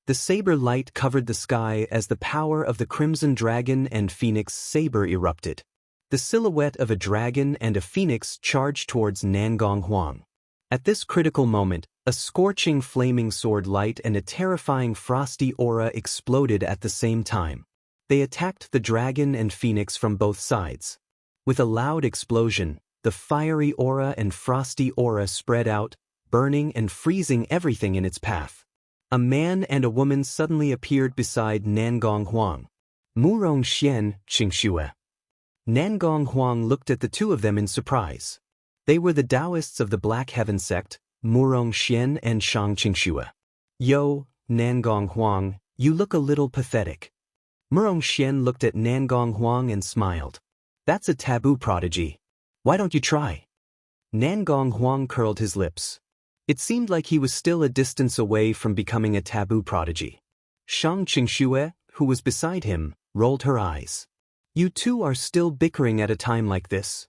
The saber light covered the sky as the power of the crimson dragon and phoenix saber erupted. The silhouette of a dragon and a phoenix charged towards Nangong Huang. At this critical moment, a scorching flaming sword light and a terrifying frosty aura exploded at the same time. They attacked the dragon and phoenix from both sides. With a loud explosion, the fiery aura and frosty aura spread out, burning and freezing everything in its path. A man and a woman suddenly appeared beside Nangong Huang. Murong Xian, Qingxue. Nangong Huang looked at the two of them in surprise. They were the Taoists of the Black Heaven sect, Murong Xian and Shang Qingxue. Yo, Nangong Huang, you look a little pathetic. Murong Xian looked at Nangong Huang and smiled. That's a taboo prodigy. Why don't you try? Nangong Huang curled his lips. It seemed like he was still a distance away from becoming a taboo prodigy. Shang Qingxue, who was beside him, rolled her eyes. You two are still bickering at a time like this.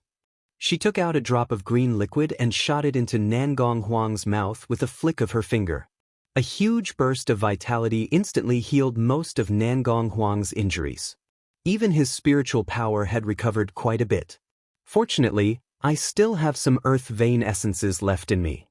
She took out a drop of green liquid and shot it into Nangong Huang's mouth with a flick of her finger. A huge burst of vitality instantly healed most of Nangong Huang's injuries. Even his spiritual power had recovered quite a bit. Fortunately, I still have some earth vein essences left in me.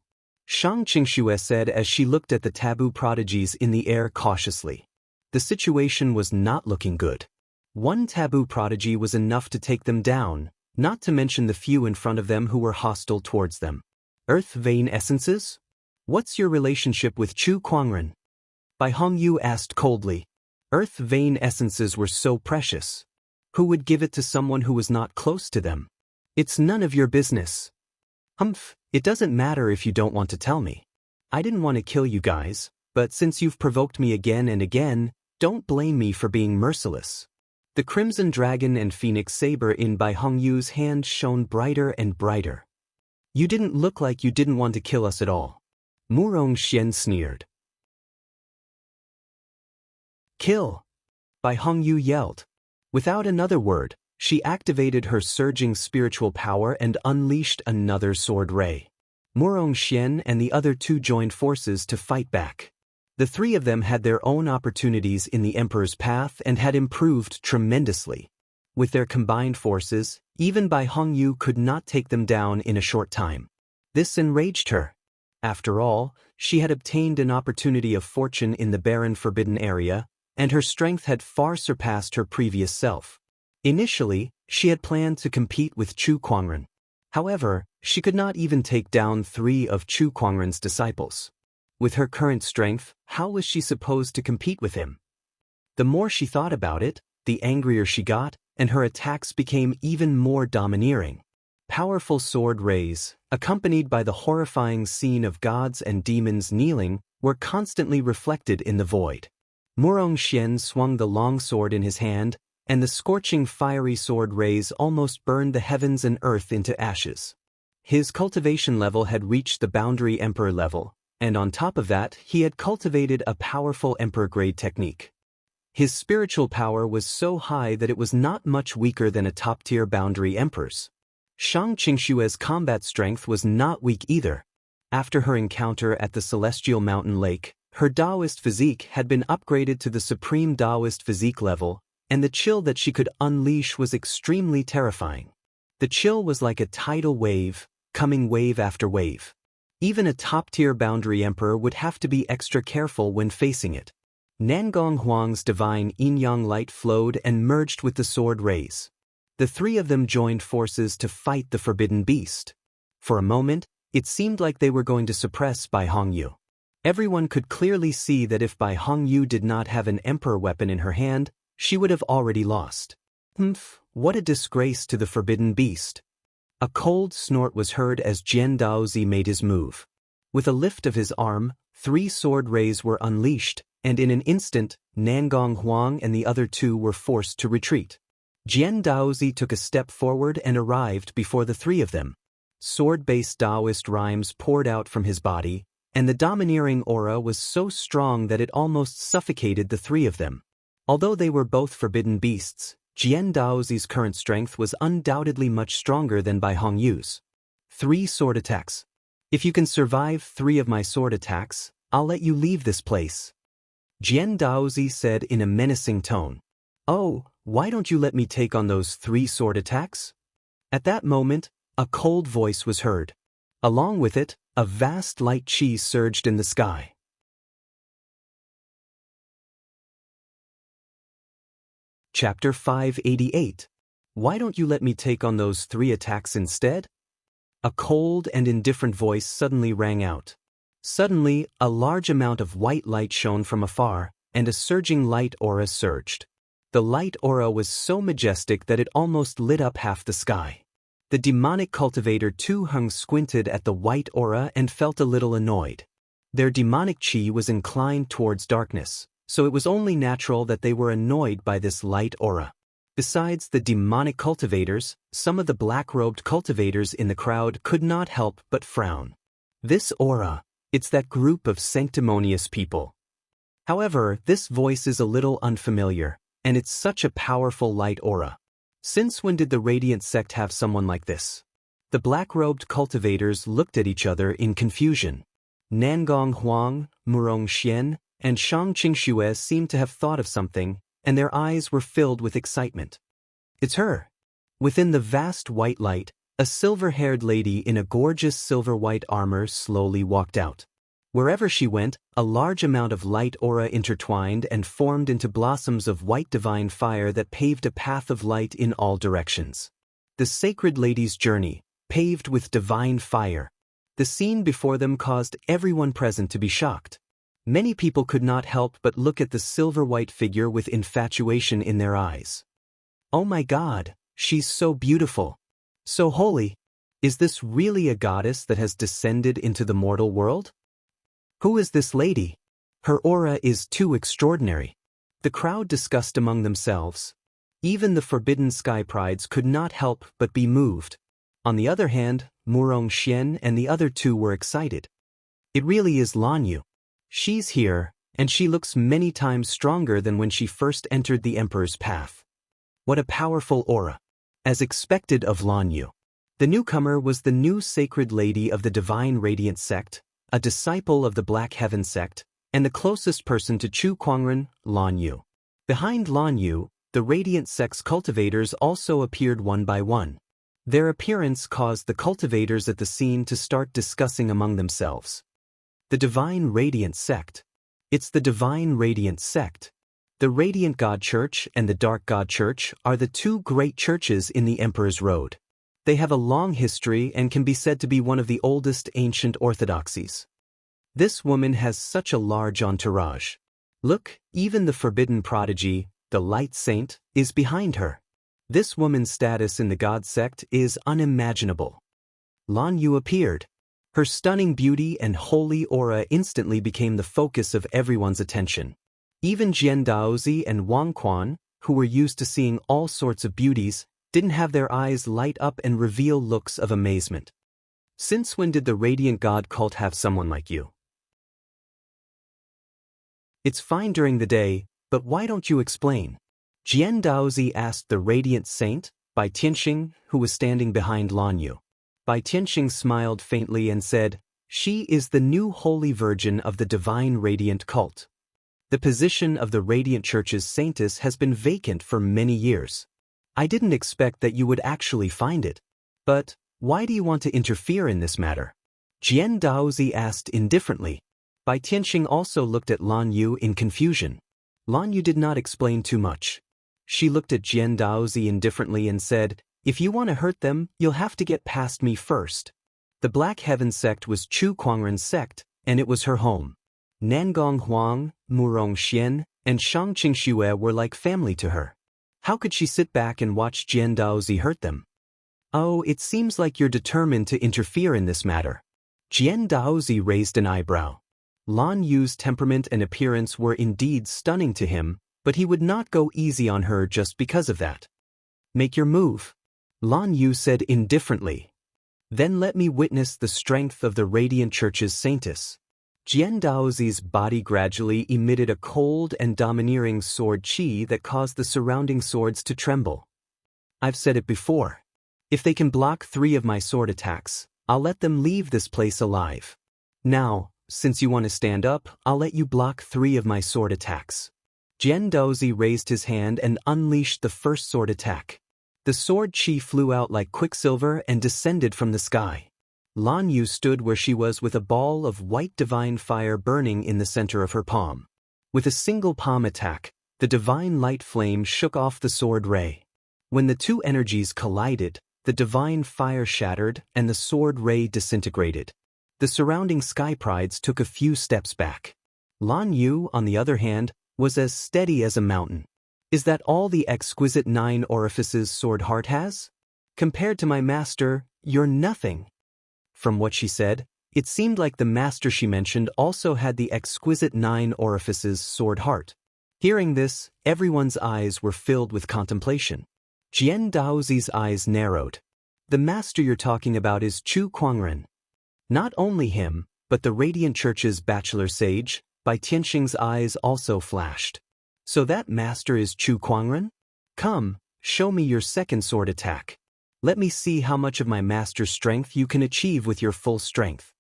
Shang Qingxue said as she looked at the taboo prodigies in the air cautiously. The situation was not looking good. One taboo prodigy was enough to take them down, not to mention the few in front of them who were hostile towards them. Earth vein essences? What's your relationship with Chu Kuangren? Bai Hongyu asked coldly. Earth vein essences were so precious. Who would give it to someone who was not close to them? It's none of your business. Humph, it doesn't matter if you don't want to tell me. I didn't want to kill you guys, but since you've provoked me again and again, don't blame me for being merciless. The crimson dragon and phoenix saber in Bai Hongyu's hand shone brighter and brighter. You didn't look like you didn't want to kill us at all. Murong Xian sneered. Kill! Bai Hongyu yelled. Without another word, she activated her surging spiritual power and unleashed another sword ray. Murong Xian and the other two joined forces to fight back. The three of them had their own opportunities in the Emperor's path and had improved tremendously. With their combined forces, even Bai Hongyu could not take them down in a short time. This enraged her. After all, she had obtained an opportunity of fortune in the barren forbidden area, and her strength had far surpassed her previous self. Initially, she had planned to compete with Chu Kuangren. However, she could not even take down 3 of Chu Kuangren's disciples. With her current strength, how was she supposed to compete with him? The more she thought about it, the angrier she got, and her attacks became even more domineering. Powerful sword rays, accompanied by the horrifying scene of gods and demons kneeling, were constantly reflected in the void. Murong Xian swung the long sword in his hand, and the scorching fiery sword rays almost burned the heavens and earth into ashes. His cultivation level had reached the boundary emperor level, and on top of that, he had cultivated a powerful emperor-grade technique. His spiritual power was so high that it was not much weaker than a top-tier boundary emperor's. Shang Qingshue's combat strength was not weak either. After her encounter at the Celestial Mountain Lake, her Taoist physique had been upgraded to the supreme Taoist physique level, and the chill that she could unleash was extremely terrifying. The chill was like a tidal wave, coming wave after wave. Even a top-tier boundary emperor would have to be extra careful when facing it. Nangong Huang's divine yin-yang light flowed and merged with the sword rays. The three of them joined forces to fight the forbidden beast. For a moment, it seemed like they were going to suppress Bai Hongyu. Everyone could clearly see that if Bai Hongyu did not have an emperor weapon in her hand, she would have already lost. What a disgrace to the forbidden beast. A cold snort was heard as Jian Daozi made his move. With a lift of his arm, 3 sword rays were unleashed, and in an instant, Nangong Huang and the other 2 were forced to retreat. Jian Daozi took a step forward and arrived before the 3 of them. Sword-based Taoist rhymes poured out from his body, and the domineering aura was so strong that it almost suffocated the 3 of them. Although they were both forbidden beasts, Jian Daozi's current strength was undoubtedly much stronger than Bai Hongyu's. 3 sword attacks. If you can survive 3 of my sword attacks, I'll let you leave this place. Jian Daozi said in a menacing tone. Oh, why don't you let me take on those 3 sword attacks? At that moment, a cold voice was heard. Along with it, a vast light chi surged in the sky. Chapter 588. Why don't you let me take on those 3 attacks instead? A cold and indifferent voice suddenly rang out. Suddenly, a large amount of white light shone from afar, and a surging light aura surged. The light aura was so majestic that it almost lit up half the sky. The demonic cultivator Tu Heng squinted at the white aura and felt a little annoyed. Their demonic chi was inclined towards darkness, so it was only natural that they were annoyed by this light aura. Besides the demonic cultivators, some of the black-robed cultivators in the crowd could not help but frown. This aura, it's that group of sanctimonious people. However, this voice is a little unfamiliar, and it's such a powerful light aura. Since when did the Radiant sect have someone like this? The black-robed cultivators looked at each other in confusion. Nangong Huang, Murong Xian, and Shang Qingxue seemed to have thought of something, and their eyes were filled with excitement. It's her! Within the vast white light, a silver-haired lady in a gorgeous silver-white armor slowly walked out. Wherever she went, a large amount of light aura intertwined and formed into blossoms of white divine fire that paved a path of light in all directions. The sacred lady's journey, paved with divine fire. The scene before them caused everyone present to be shocked. Many people could not help but look at the silver-white figure with infatuation in their eyes. Oh my God, she's so beautiful. So holy. Is this really a goddess that has descended into the mortal world? Who is this lady? Her aura is too extraordinary. The crowd discussed among themselves. Even the forbidden sky prides could not help but be moved. On the other hand, Murong Xian and the other 2 were excited. It really is Lan Yu. She's here, and she looks many times stronger than when she first entered the Emperor's path. What a powerful aura. As expected of Lan Yu. The newcomer was the new sacred lady of the Divine Radiant sect, a disciple of the Black Heaven sect, and the closest person to Chu Kuangren, Lan Yu. Behind Lan Yu, the Radiant sect's cultivators also appeared one by one. Their appearance caused the cultivators at the scene to start discussing among themselves. The Divine Radiant sect. It's the Divine Radiant sect. The Radiant God Church and the Dark God Church are the 2 great churches in the Emperor's Road. They have a long history and can be said to be one of the oldest ancient orthodoxies. This woman has such a large entourage. Look, even the forbidden prodigy, the Light Saint, is behind her. This woman's status in the God sect is unimaginable. Lan Yu appeared. Her stunning beauty and holy aura instantly became the focus of everyone's attention. Even Jian Daozi and Wang Quan, who were used to seeing all sorts of beauties, didn't have their eyes light up and reveal looks of amazement. Since when did the Radiant God cult have someone like you? It's fine during the day, but why don't you explain? Jian Daozi asked the Radiant Saint, Bai Tianxing, who was standing behind Lan Yu. Bai Tianxing smiled faintly and said, "She is the new Holy Virgin of the Divine Radiant cult. The position of the Radiant Church's saintess has been vacant for many years. I didn't expect that you would actually find it. But why do you want to interfere in this matter?" Jian Daozi asked indifferently. Bai Tianxing also looked at Lan Yu in confusion. Lan Yu did not explain too much. She looked at Jian Daozi indifferently and said, "If you want to hurt them, you'll have to get past me first." The Black Heaven sect was Chu Kuangren's sect, and it was her home. Nangong Huang, Murong Xian, and Shang Qingxue were like family to her. How could she sit back and watch Jian Daozi hurt them? "Oh, it seems like you're determined to interfere in this matter." Jian Daozi raised an eyebrow. Lan Yu's temperament and appearance were indeed stunning to him, but he would not go easy on her just because of that. "Make your move," Lan Yu said indifferently. "Then let me witness the strength of the Radiant Church's saintess." Jian Daozi's body gradually emitted a cold and domineering sword qi that caused the surrounding swords to tremble. "I've said it before. If they can block 3 of my sword attacks, I'll let them leave this place alive. Now, since you want to stand up, I'll let you block 3 of my sword attacks." Jian Daozi raised his hand and unleashed the first sword attack. The sword qi flew out like quicksilver and descended from the sky. Lan Yu stood where she was with a ball of white divine fire burning in the center of her palm. With a single palm attack, the divine light flame shook off the sword ray. When the 2 energies collided, the divine fire shattered and the sword ray disintegrated. The surrounding sky prides took a few steps back. Lan Yu, on the other hand, was as steady as a mountain. "Is that all the exquisite 9 orifices Sword Heart has? Compared to my master, you're nothing." From what she said, it seemed like the master she mentioned also had the exquisite 9 orifices Sword Heart. Hearing this, everyone's eyes were filled with contemplation. Jian Daozi's eyes narrowed. "The master you're talking about is Chu Kuangren." Not only him, but the Radiant Church's bachelor sage, Bai Tianxing's eyes also flashed. "So that master is Chu Kuangren? Come, show me your second sword attack. Let me see how much of my master's strength you can achieve with your full strength."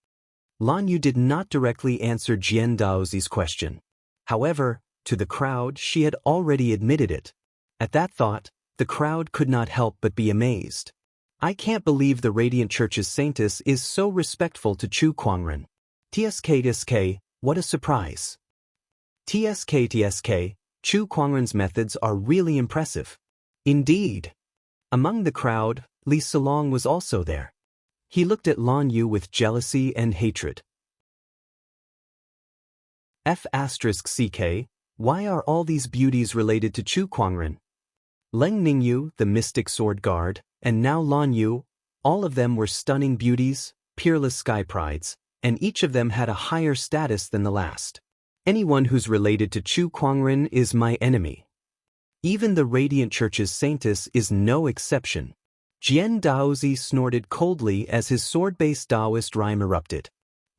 Lan Yu did not directly answer Jian Daozi's question. However, to the crowd she had already admitted it. At that thought, the crowd could not help but be amazed. "I can't believe the Radiant Church's saintess is so respectful to Chu Kuangren. TSK, what a surprise." TSK, Chu Kuangren's methods are really impressive. Indeed. Among the crowd, Li Silong was also there. He looked at Lan Yu with jealousy and hatred. F***CK, why are all these beauties related to Chu Kuangren? Leng Ningyu, the mystic sword guard, and now Lan Yu, all of them were stunning beauties, peerless sky prides, and each of them had a higher status than the last. Anyone who's related to Chu Kuangren is my enemy. Even the Radiant Church's saintess is no exception. Jian Daozi snorted coldly as his sword-based Taoist rhyme erupted.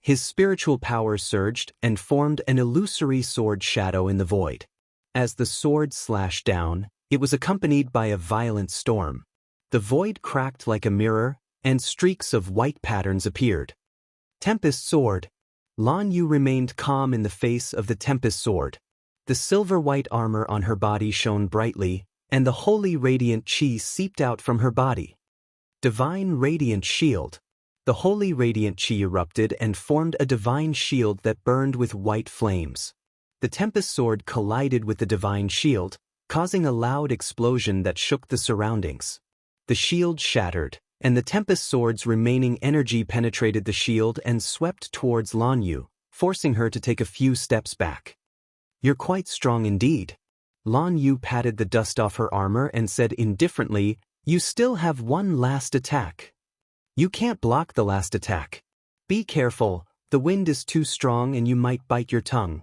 His spiritual power surged and formed an illusory sword shadow in the void. As the sword slashed down, it was accompanied by a violent storm. The void cracked like a mirror, and streaks of white patterns appeared. Tempest Sword. Lan Yu remained calm in the face of the Tempest Sword. The silver-white armor on her body shone brightly, and the holy radiant qi seeped out from her body. Divine Radiant Shield. The holy radiant qi erupted and formed a divine shield that burned with white flames. The Tempest Sword collided with the divine shield, causing a loud explosion that shook the surroundings. The shield shattered, and the Tempest Sword's remaining energy penetrated the shield and swept towards Lan Yu, forcing her to take a few steps back. "You're quite strong indeed." Lan Yu patted the dust off her armor and said indifferently, "You still have one last attack. You can't block the last attack. Be careful, the wind is too strong and you might bite your tongue."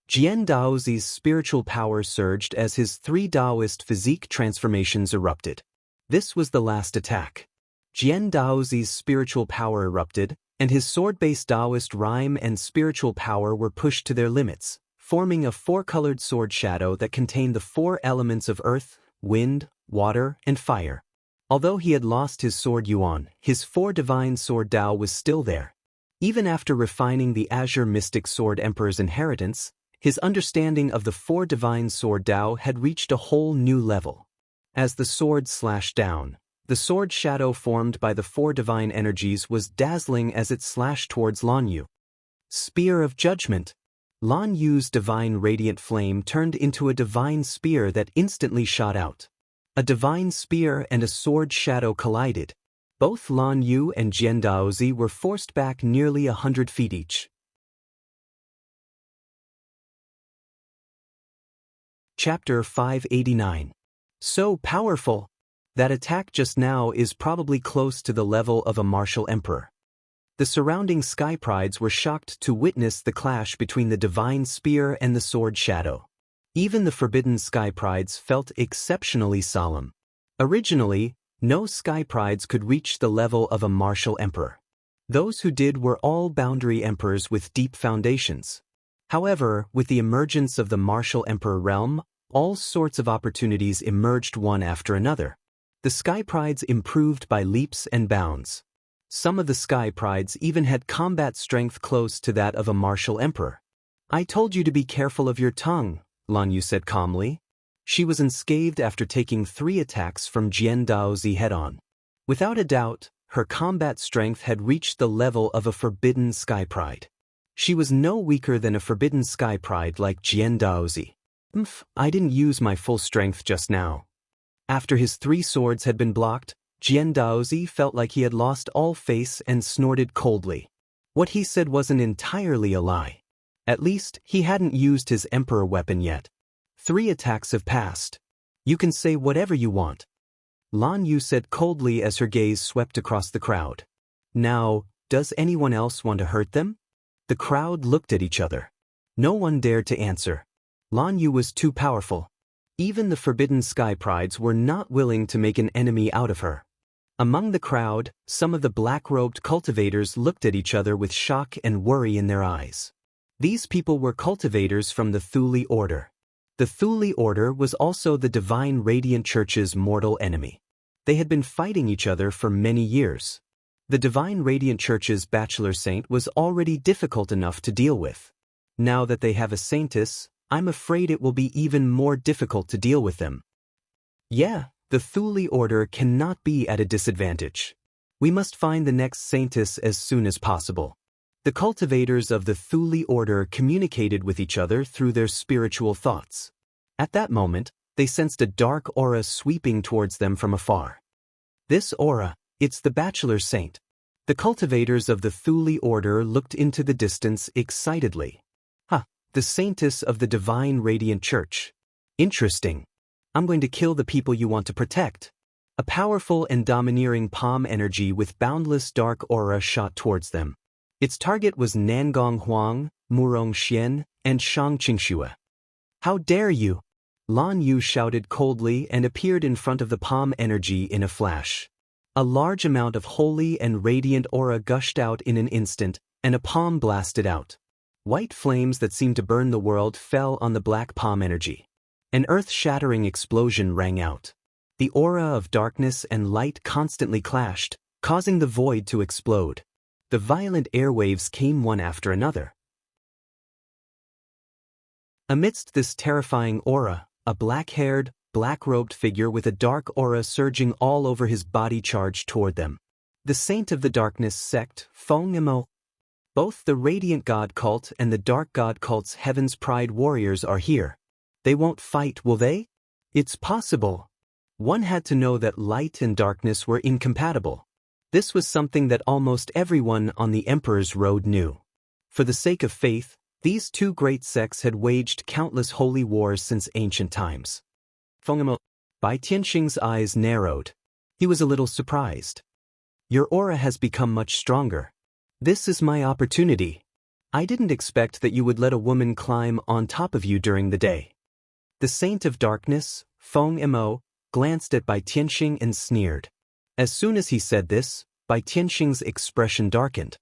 Jian Daozi's spiritual power surged as his 3 Daoist physique transformations erupted. This was the last attack. Jian Daozi's spiritual power erupted, and his sword-based Daoist rhyme and spiritual power were pushed to their limits, forming a 4-colored sword shadow that contained the 4 elements of earth, wind, water, and fire. Although he had lost his sword Yuan, his 4 divine sword Dao was still there. Even after refining the Azure Mystic Sword Emperor's inheritance, his understanding of the 4 divine sword Dao had reached a whole new level. As the sword slashed down, the sword shadow formed by the 4 divine energies was dazzling as it slashed towards Lan Yu. Spear of Judgment. Lan Yu's divine radiant flame turned into a divine spear that instantly shot out. A divine spear and a sword shadow collided. Both Lan Yu and Jian Daozi were forced back nearly 100 feet each. Chapter 589. So powerful! That attack just now is probably close to the level of a martial emperor. The surrounding sky prides were shocked to witness the clash between the divine spear and the sword shadow. Even the forbidden sky prides felt exceptionally solemn. Originally, no sky prides could reach the level of a martial emperor. Those who did were all boundary emperors with deep foundations. However, with the emergence of the martial emperor realm, all sorts of opportunities emerged one after another. The sky prides improved by leaps and bounds. Some of the sky prides even had combat strength close to that of a martial emperor. "I told you to be careful of your tongue," Lan Yu said calmly. She was unscathed after taking 3 attacks from Jian Daozi head-on. Without a doubt, her combat strength had reached the level of a forbidden sky pride. She was no weaker than a forbidden sky pride like Jian Daozi. I didn't use my full strength just now." After his 3 swords had been blocked, Jian Daozi felt like he had lost all face and snorted coldly. What he said wasn't entirely a lie. At least, he hadn't used his emperor weapon yet. 3 attacks have passed. "You can say whatever you want," Lan Yu said coldly as her gaze swept across the crowd. "Now, does anyone else want to hurt them?" The crowd looked at each other. No one dared to answer. Lan Yu was too powerful. Even the forbidden sky prides were not willing to make an enemy out of her. Among the crowd, some of the black-robed cultivators looked at each other with shock and worry in their eyes. These people were cultivators from the Thuli Order. The Thuli Order was also the Divine Radiant Church's mortal enemy. They had been fighting each other for many years. The Divine Radiant Church's bachelor saint was already difficult enough to deal with. Now that they have a saintess, I'm afraid it will be even more difficult to deal with them. Yeah, the Thuli Order cannot be at a disadvantage. We must find the next saintess as soon as possible. The cultivators of the Thuli Order communicated with each other through their spiritual thoughts. At that moment, they sensed a dark aura sweeping towards them from afar. This aura, it's the bachelor saint. The cultivators of the Thuli Order looked into the distance excitedly. The saintess of the Divine Radiant Church. Interesting. I'm going to kill the people you want to protect. A powerful and domineering palm energy with boundless dark aura shot towards them. Its target was Nangong Huang, Murong Xian, and Shang Qingxue. "How dare you!" Lan Yu shouted coldly and appeared in front of the palm energy in a flash. A large amount of holy and radiant aura gushed out in an instant, and a palm blasted out. White flames that seemed to burn the world fell on the black palm energy. An earth-shattering explosion rang out. The aura of darkness and light constantly clashed, causing the void to explode. The violent airwaves came one after another. Amidst this terrifying aura, a black-haired, black-robed figure with a dark aura surging all over his body charged toward them. The Saint of the Darkness sect, Feng Imo. Both the Radiant God cult and the Dark God cult's Heaven's Pride warriors are here. They won't fight, will they? It's possible. One had to know that light and darkness were incompatible. This was something that almost everyone on the Emperor's Road knew. For the sake of faith, These two great sects had waged countless holy wars since ancient times. Feng Bai Tianxing's eyes narrowed. He was a little surprised. Your aura has become much stronger. This is my opportunity. I didn't expect that you would let a woman climb on top of you during the day. The Saint of Darkness, Feng Mo, glanced at Bai Tianxing and sneered. As soon as he said this, Bai Tianxing's expression darkened.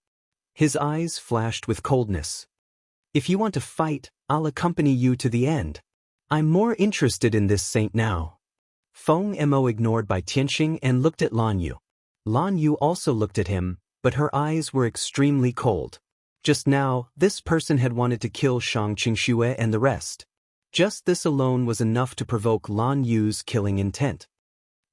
His eyes flashed with coldness. If you want to fight, I'll accompany you to the end. I'm more interested in this saint now. Feng Mo ignored Bai Tianxing and looked at Lan Yu. Lan Yu also looked at him, but her eyes were extremely cold. Just now, this person had wanted to kill Shang Qingxue and the rest. Just this alone was enough to provoke Lan Yu's killing intent.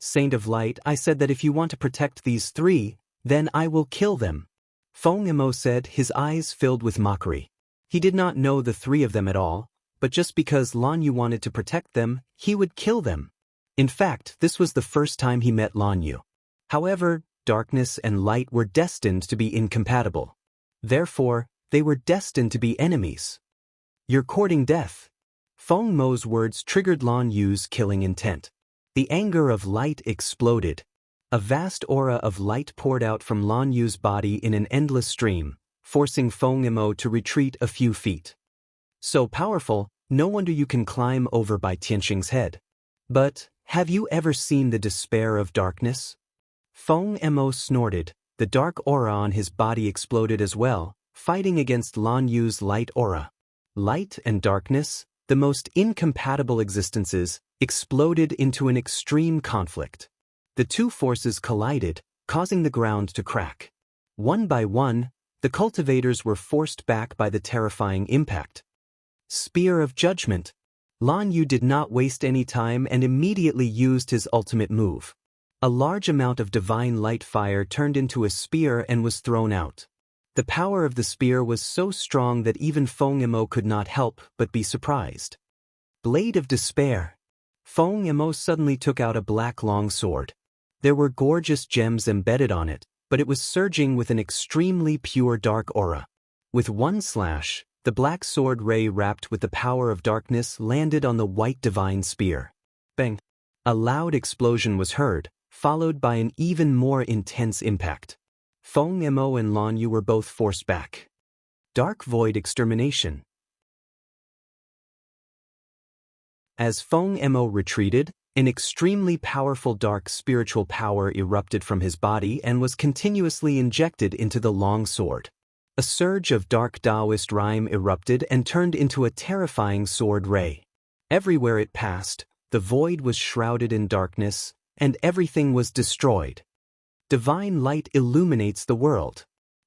Saint of Light, I said that if you want to protect these three, then I will kill them. Feng Mo said, his eyes filled with mockery. He did not know the three of them at all, but just because Lan Yu wanted to protect them, he would kill them. In fact, this was the first time he met Lan Yu. However, darkness and light were destined to be incompatible. Therefore, they were destined to be enemies. You're courting death. Feng Mo's words triggered Lan Yu's killing intent. The anger of light exploded. A vast aura of light poured out from Lan Yu's body in an endless stream, forcing Feng Mo to retreat a few feet. So powerful, no wonder you can climb over Bai Tianxing's head. But, have you ever seen the despair of darkness? Feng Mo snorted. The dark aura on his body exploded as well, fighting against Lan Yu's light aura. Light and darkness, the most incompatible existences, exploded into an extreme conflict. The two forces collided, causing the ground to crack. One by one, the cultivators were forced back by the terrifying impact. Spear of Judgment. Lan Yu did not waste any time and immediately used his ultimate move. A large amount of divine light fire turned into a spear and was thrown out. The power of the spear was so strong that even Feng Mo could not help but be surprised. Blade of Despair. Feng Mo suddenly took out a black long sword. There were gorgeous gems embedded on it, but it was surging with an extremely pure dark aura. With one slash, the black sword ray wrapped with the power of darkness landed on the white divine spear. Bang! A loud explosion was heard, followed by an even more intense impact. Feng Mo and Lan Yu were both forced back. Dark Void Extermination. As Feng Mo retreated, an extremely powerful dark spiritual power erupted from his body and was continuously injected into the long sword. A surge of dark Taoist rhyme erupted and turned into a terrifying sword ray. Everywhere it passed, the void was shrouded in darkness, and everything was destroyed. Divine light illuminates the world.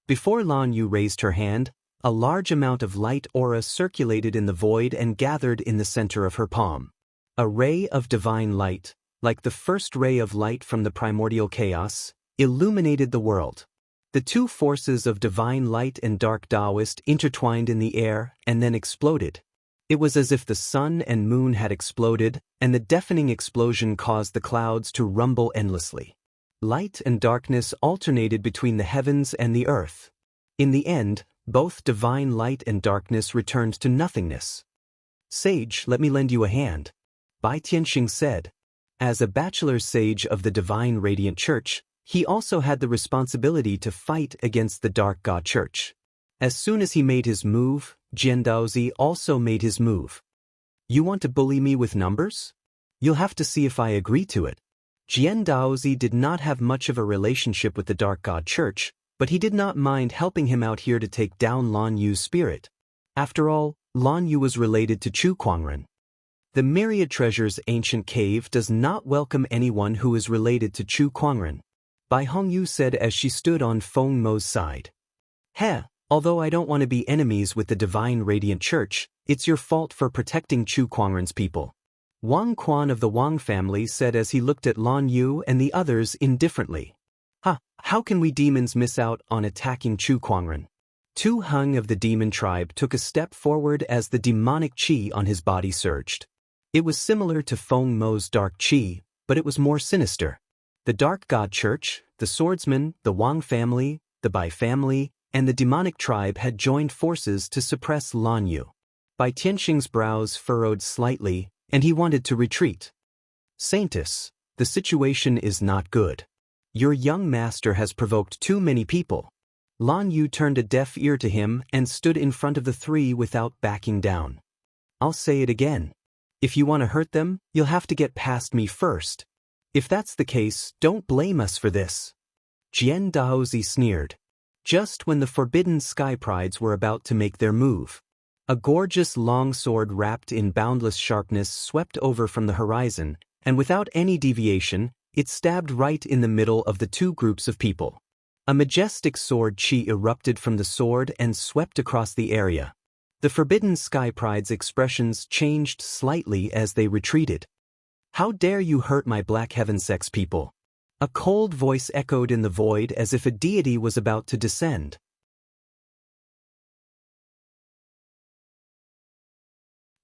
Before Lan Yu raised her hand, a large amount of light aura circulated in the void and gathered in the center of her palm. A ray of divine light, like the first ray of light from the primordial chaos, illuminated the world. The two forces of divine light and dark Taoist intertwined in the air and then exploded. It was as if the sun and moon had exploded, and the deafening explosion caused the clouds to rumble endlessly. Light and darkness alternated between the heavens and the earth. In the end, both divine light and darkness returned to nothingness. Sage, let me lend you a hand, Bai Tianxing said. As a bachelor sage of the Divine Radiant Church, he also had the responsibility to fight against the Dark God Church. As soon as he made his move, Jian Daozi also made his move. You want to bully me with numbers? You'll have to see if I agree to it. Jian Daozi did not have much of a relationship with the Dark God Church, but he did not mind helping him out here to take down Lan Yu's spirit. After all, Lan Yu was related to Chu Kuangren. The Myriad Treasures ancient cave does not welcome anyone who is related to Chu Kuangren, Bai Hongyu said as she stood on Feng Mo's side. Heh, although I don't want to be enemies with the Divine Radiant Church, it's your fault for protecting Chu Kuangren's people. Wang Quan of the Wang family said as he looked at Lan Yu and the others indifferently. How can we demons miss out on attacking Chu Kuangren? Tu Heng of the demon tribe took a step forward as the demonic qi on his body surged. It was similar to Feng Mo's dark qi, but it was more sinister. The Dark God Church, the Swordsman, the Wang family, the Bai family, and the demonic tribe had joined forces to suppress Lan Yu. Bai Tianxing's brows furrowed slightly, and he wanted to retreat. Saintess, the situation is not good. Your young master has provoked too many people. Lan Yu turned a deaf ear to him and stood in front of the three without backing down. I'll say it again. If you want to hurt them, you'll have to get past me first. If that's the case, don't blame us for this. Jian Daozi sneered. Just when the forbidden sky prides were about to make their move, a gorgeous long sword wrapped in boundless sharpness swept over from the horizon, and without any deviation, it stabbed right in the middle of the two groups of people. A majestic sword chi erupted from the sword and swept across the area. The forbidden sky pride's expressions changed slightly as they retreated. How dare you hurt my Black Heaven sex people? A cold voice echoed in the void as if a deity was about to descend.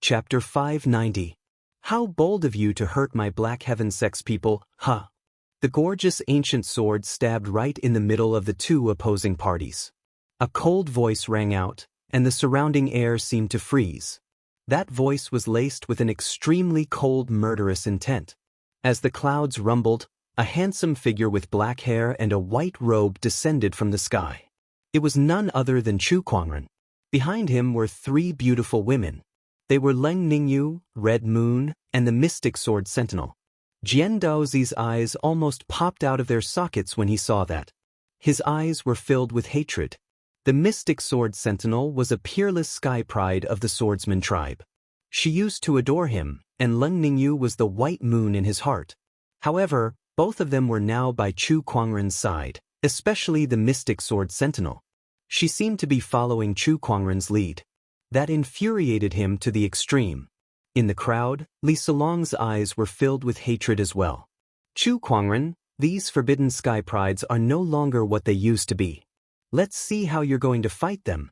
Chapter 590. How bold of you to hurt my Black Heaven sex people, huh? The gorgeous ancient sword stabbed right in the middle of the two opposing parties. A cold voice rang out, and the surrounding air seemed to freeze. That voice was laced with an extremely cold, murderous intent. As the clouds rumbled, a handsome figure with black hair and a white robe descended from the sky. It was none other than Chu Kuangren. Behind him were three beautiful women. They were Leng Ningyu, Red Moon, and the Mystic Sword Sentinel. Jian Daozi's eyes almost popped out of their sockets when he saw that. His eyes were filled with hatred. The Mystic Sword Sentinel was a peerless sky pride of the swordsman tribe. She used to adore him, and Leng Ningyu was the white moon in his heart. However, both of them were now by Chu Kuangren's side, especially the Mystic Sword Sentinel. She seemed to be following Chu Kuangren's lead. That infuriated him to the extreme. In the crowd, Li Solong's eyes were filled with hatred as well. Chu Kuangren, these forbidden sky prides are no longer what they used to be. Let's see how you're going to fight them.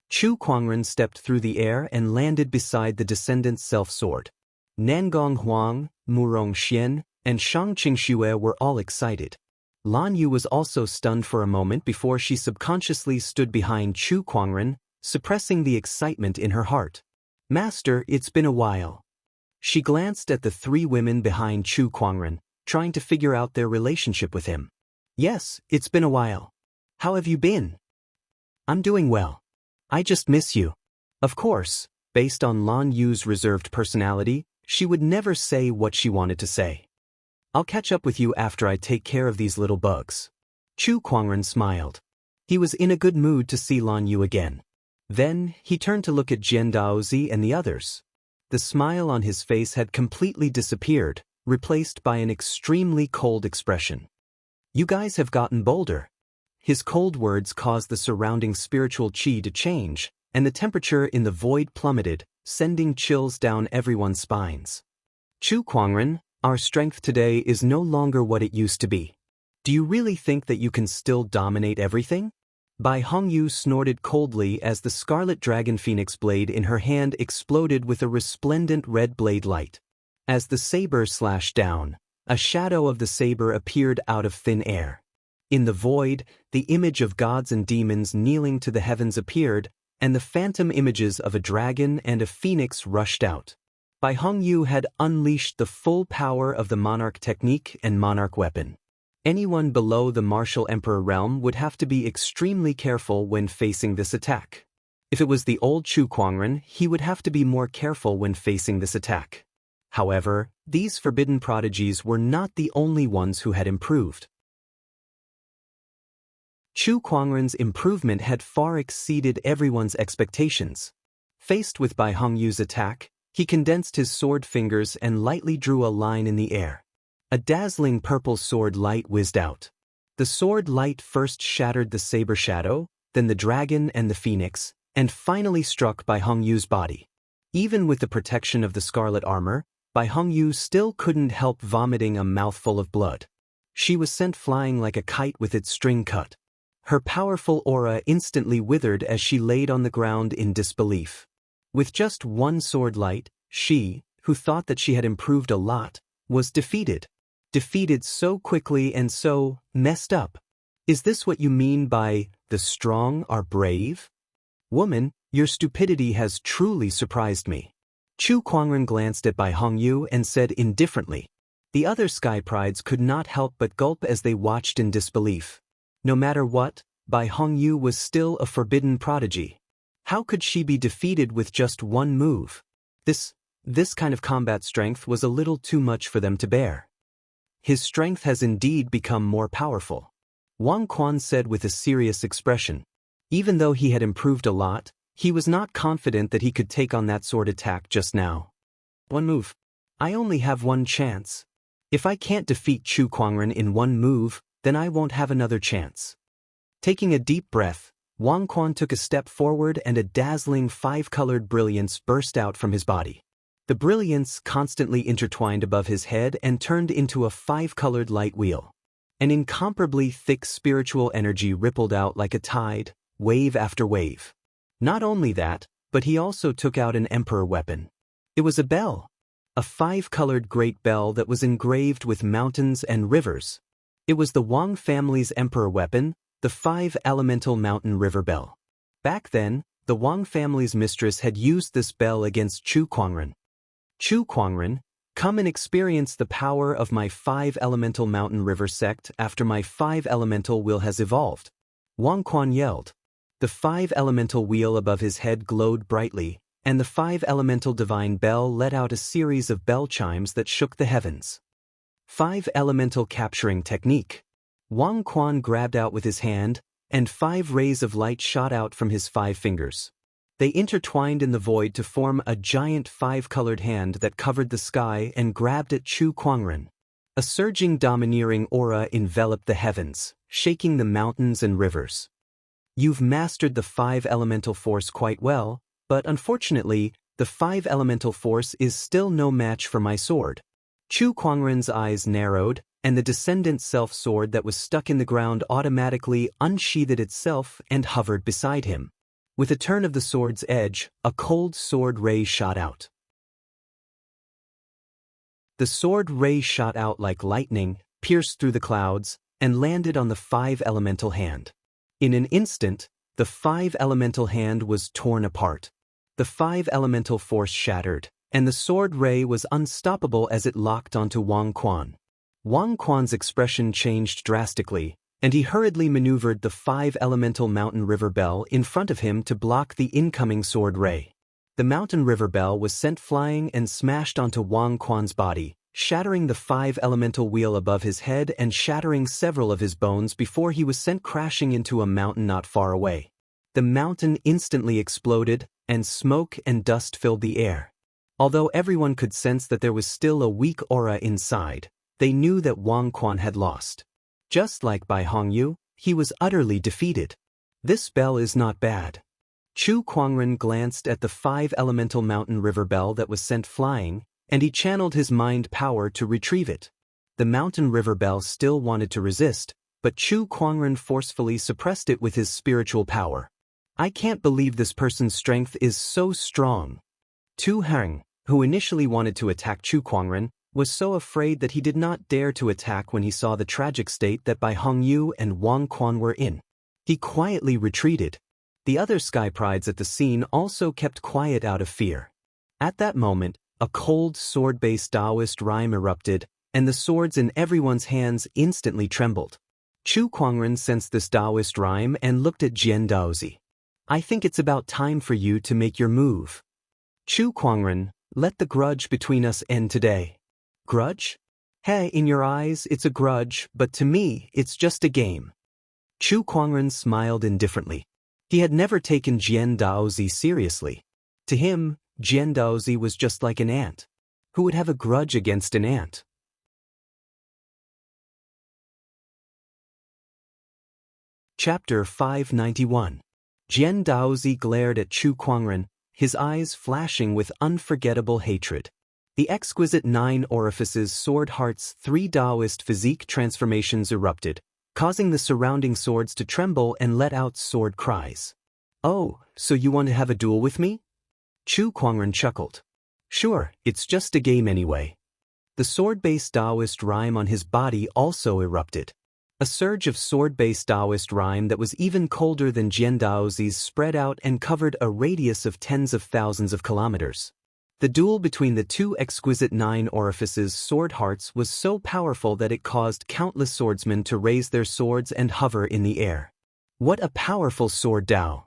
Chu Kuangren stepped through the air and landed beside the descendant's self-sword. Nangong Huang, Murong Xian, and Shang Qingxue were all excited. Lan Yu was also stunned for a moment before she subconsciously stood behind Chu Kuangren, suppressing the excitement in her heart. Master, it's been a while. She glanced at the three women behind Chu Kuangren, trying to figure out their relationship with him. Yes, it's been a while. How have you been? I'm doing well. I just miss you. Of course, based on Lan Yu's reserved personality, she would never say what she wanted to say. I'll catch up with you after I take care of these little bugs. Chu Kuangren smiled. He was in a good mood to see Lan Yu again. Then, he turned to look at Jian Daozi and the others. The smile on his face had completely disappeared, replaced by an extremely cold expression. You guys have gotten bolder. His cold words caused the surrounding spiritual chi to change, and the temperature in the void plummeted, sending chills down everyone's spines. Chu Kuangren, our strength today is no longer what it used to be. Do you really think that you can still dominate everything? Bai Hongyu snorted coldly as the scarlet dragon phoenix blade in her hand exploded with a resplendent red blade light. As the saber slashed down, a shadow of the saber appeared out of thin air. In the void, the image of gods and demons kneeling to the heavens appeared, and the phantom images of a dragon and a phoenix rushed out. Bai Hongyu had unleashed the full power of the monarch technique and monarch weapon. Anyone below the martial emperor realm would have to be extremely careful when facing this attack. If it was the old Chu Kuangren, he would have to be more careful when facing this attack. However, these forbidden prodigies were not the only ones who had improved. Chu Kuangren's improvement had far exceeded everyone's expectations. Faced with Bai Hongyu's attack, he condensed his sword fingers and lightly drew a line in the air. A dazzling purple sword light whizzed out. The sword light first shattered the saber shadow, then the dragon and the phoenix, and finally struck Bai Hongyu's body. Even with the protection of the scarlet armor, Bai Hongyu still couldn't help vomiting a mouthful of blood. She was sent flying like a kite with its string cut. Her powerful aura instantly withered as she laid on the ground in disbelief. With just one sword light, she, who thought that she had improved a lot, was defeated. Defeated so quickly and so messed up. Is this what you mean by, the strong are brave? Woman, your stupidity has truly surprised me. Chu Kuangren glanced at Bai Hongyu and said indifferently. The other sky prides could not help but gulp as they watched in disbelief. No matter what, Bai Hongyu was still a forbidden prodigy. How could she be defeated with just one move? This kind of combat strength was a little too much for them to bear. His strength has indeed become more powerful, Wang Quan said with a serious expression. Even though he had improved a lot, he was not confident that he could take on that sword attack just now. One move. I only have one chance. If I can't defeat Chu Kuangren in one move, then I won't have another chance. Taking a deep breath, Wang Quan took a step forward and a dazzling five-colored brilliance burst out from his body. The brilliance constantly intertwined above his head and turned into a five-colored light wheel. An incomparably thick spiritual energy rippled out like a tide, wave after wave. Not only that, but he also took out an emperor weapon. It was a bell. A five-colored great bell that was engraved with mountains and rivers. It was the Wang family's emperor weapon, the five-elemental mountain river bell. Back then, the Wang family's mistress had used this bell against Chu Kuangren. Chu Kuangren, come and experience the power of my five-elemental mountain river sect after my five-elemental will has evolved. Wang Quan yelled. The five-elemental wheel above his head glowed brightly, and the five-elemental divine bell let out a series of bell chimes that shook the heavens. Five-elemental capturing technique. Wang Quan grabbed out with his hand, and 5 rays of light shot out from his 5 fingers. They intertwined in the void to form a giant 5-colored hand that covered the sky and grabbed at Chu Kuangren. A surging domineering aura enveloped the heavens, shaking the mountains and rivers. You've mastered the 5-elemental force quite well, but unfortunately, the 5-elemental force is still no match for my sword. Chu Kuangren's eyes narrowed, and the descendant self-sword that was stuck in the ground automatically unsheathed itself and hovered beside him. With a turn of the sword's edge, a cold sword ray shot out. The sword ray shot out like lightning, pierced through the clouds, and landed on the 5-elemental hand. In an instant, the 5-elemental hand was torn apart. The 5-elemental force shattered, and the sword ray was unstoppable as it locked onto Wang Quan. Wang Quan's expression changed drastically, and he hurriedly maneuvered the 5-elemental mountain river bell in front of him to block the incoming sword ray. The mountain river bell was sent flying and smashed onto Wang Quan's body, shattering the 5-elemental wheel above his head and shattering several of his bones before he was sent crashing into a mountain not far away. The mountain instantly exploded, and smoke and dust filled the air. Although everyone could sense that there was still a weak aura inside, they knew that Wang Quan had lost. Just like Bai Hongyu, he was utterly defeated. This bell is not bad. Chu Kuangren glanced at the 5-elemental mountain river bell that was sent flying, and he channeled his mind power to retrieve it. The mountain river bell still wanted to resist, but Chu Kuangren forcefully suppressed it with his spiritual power. I can't believe this person's strength is so strong. Tu Heng, who initially wanted to attack Chu Kuangren, was so afraid that he did not dare to attack when he saw the tragic state that Bai Hongyu and Wang Quan were in. He quietly retreated. The other sky prides at the scene also kept quiet out of fear. At that moment, a cold sword-based Taoist rhyme erupted, and the swords in everyone's hands instantly trembled. Chu Kuangren sensed this Taoist rhyme and looked at Jian Daozi. I think it's about time for you to make your move. Chu Kuangren, let the grudge between us end today. Grudge? Hey, in your eyes, it's a grudge, but to me, it's just a game. Chu Kuangren smiled indifferently. He had never taken Jian Daozi seriously. To him, Jian Daozi was just like an ant. Who would have a grudge against an ant? Chapter 591. Jian Daozi glared at Chu Kuangren, his eyes flashing with unforgettable hatred. The exquisite 9 orifices sword heart's 3 Taoist physique transformations erupted, causing the surrounding swords to tremble and let out sword cries. Oh, so you want to have a duel with me? Chu Kuangren chuckled. Sure, it's just a game anyway. The sword-based Taoist rhyme on his body also erupted. A surge of sword-based Taoist rhyme that was even colder than Jiandaozi's spread out and covered a radius of tens of thousands of kilometers. The duel between the two exquisite nine orifices sword hearts was so powerful that it caused countless swordsmen to raise their swords and hover in the air. What a powerful sword Dao!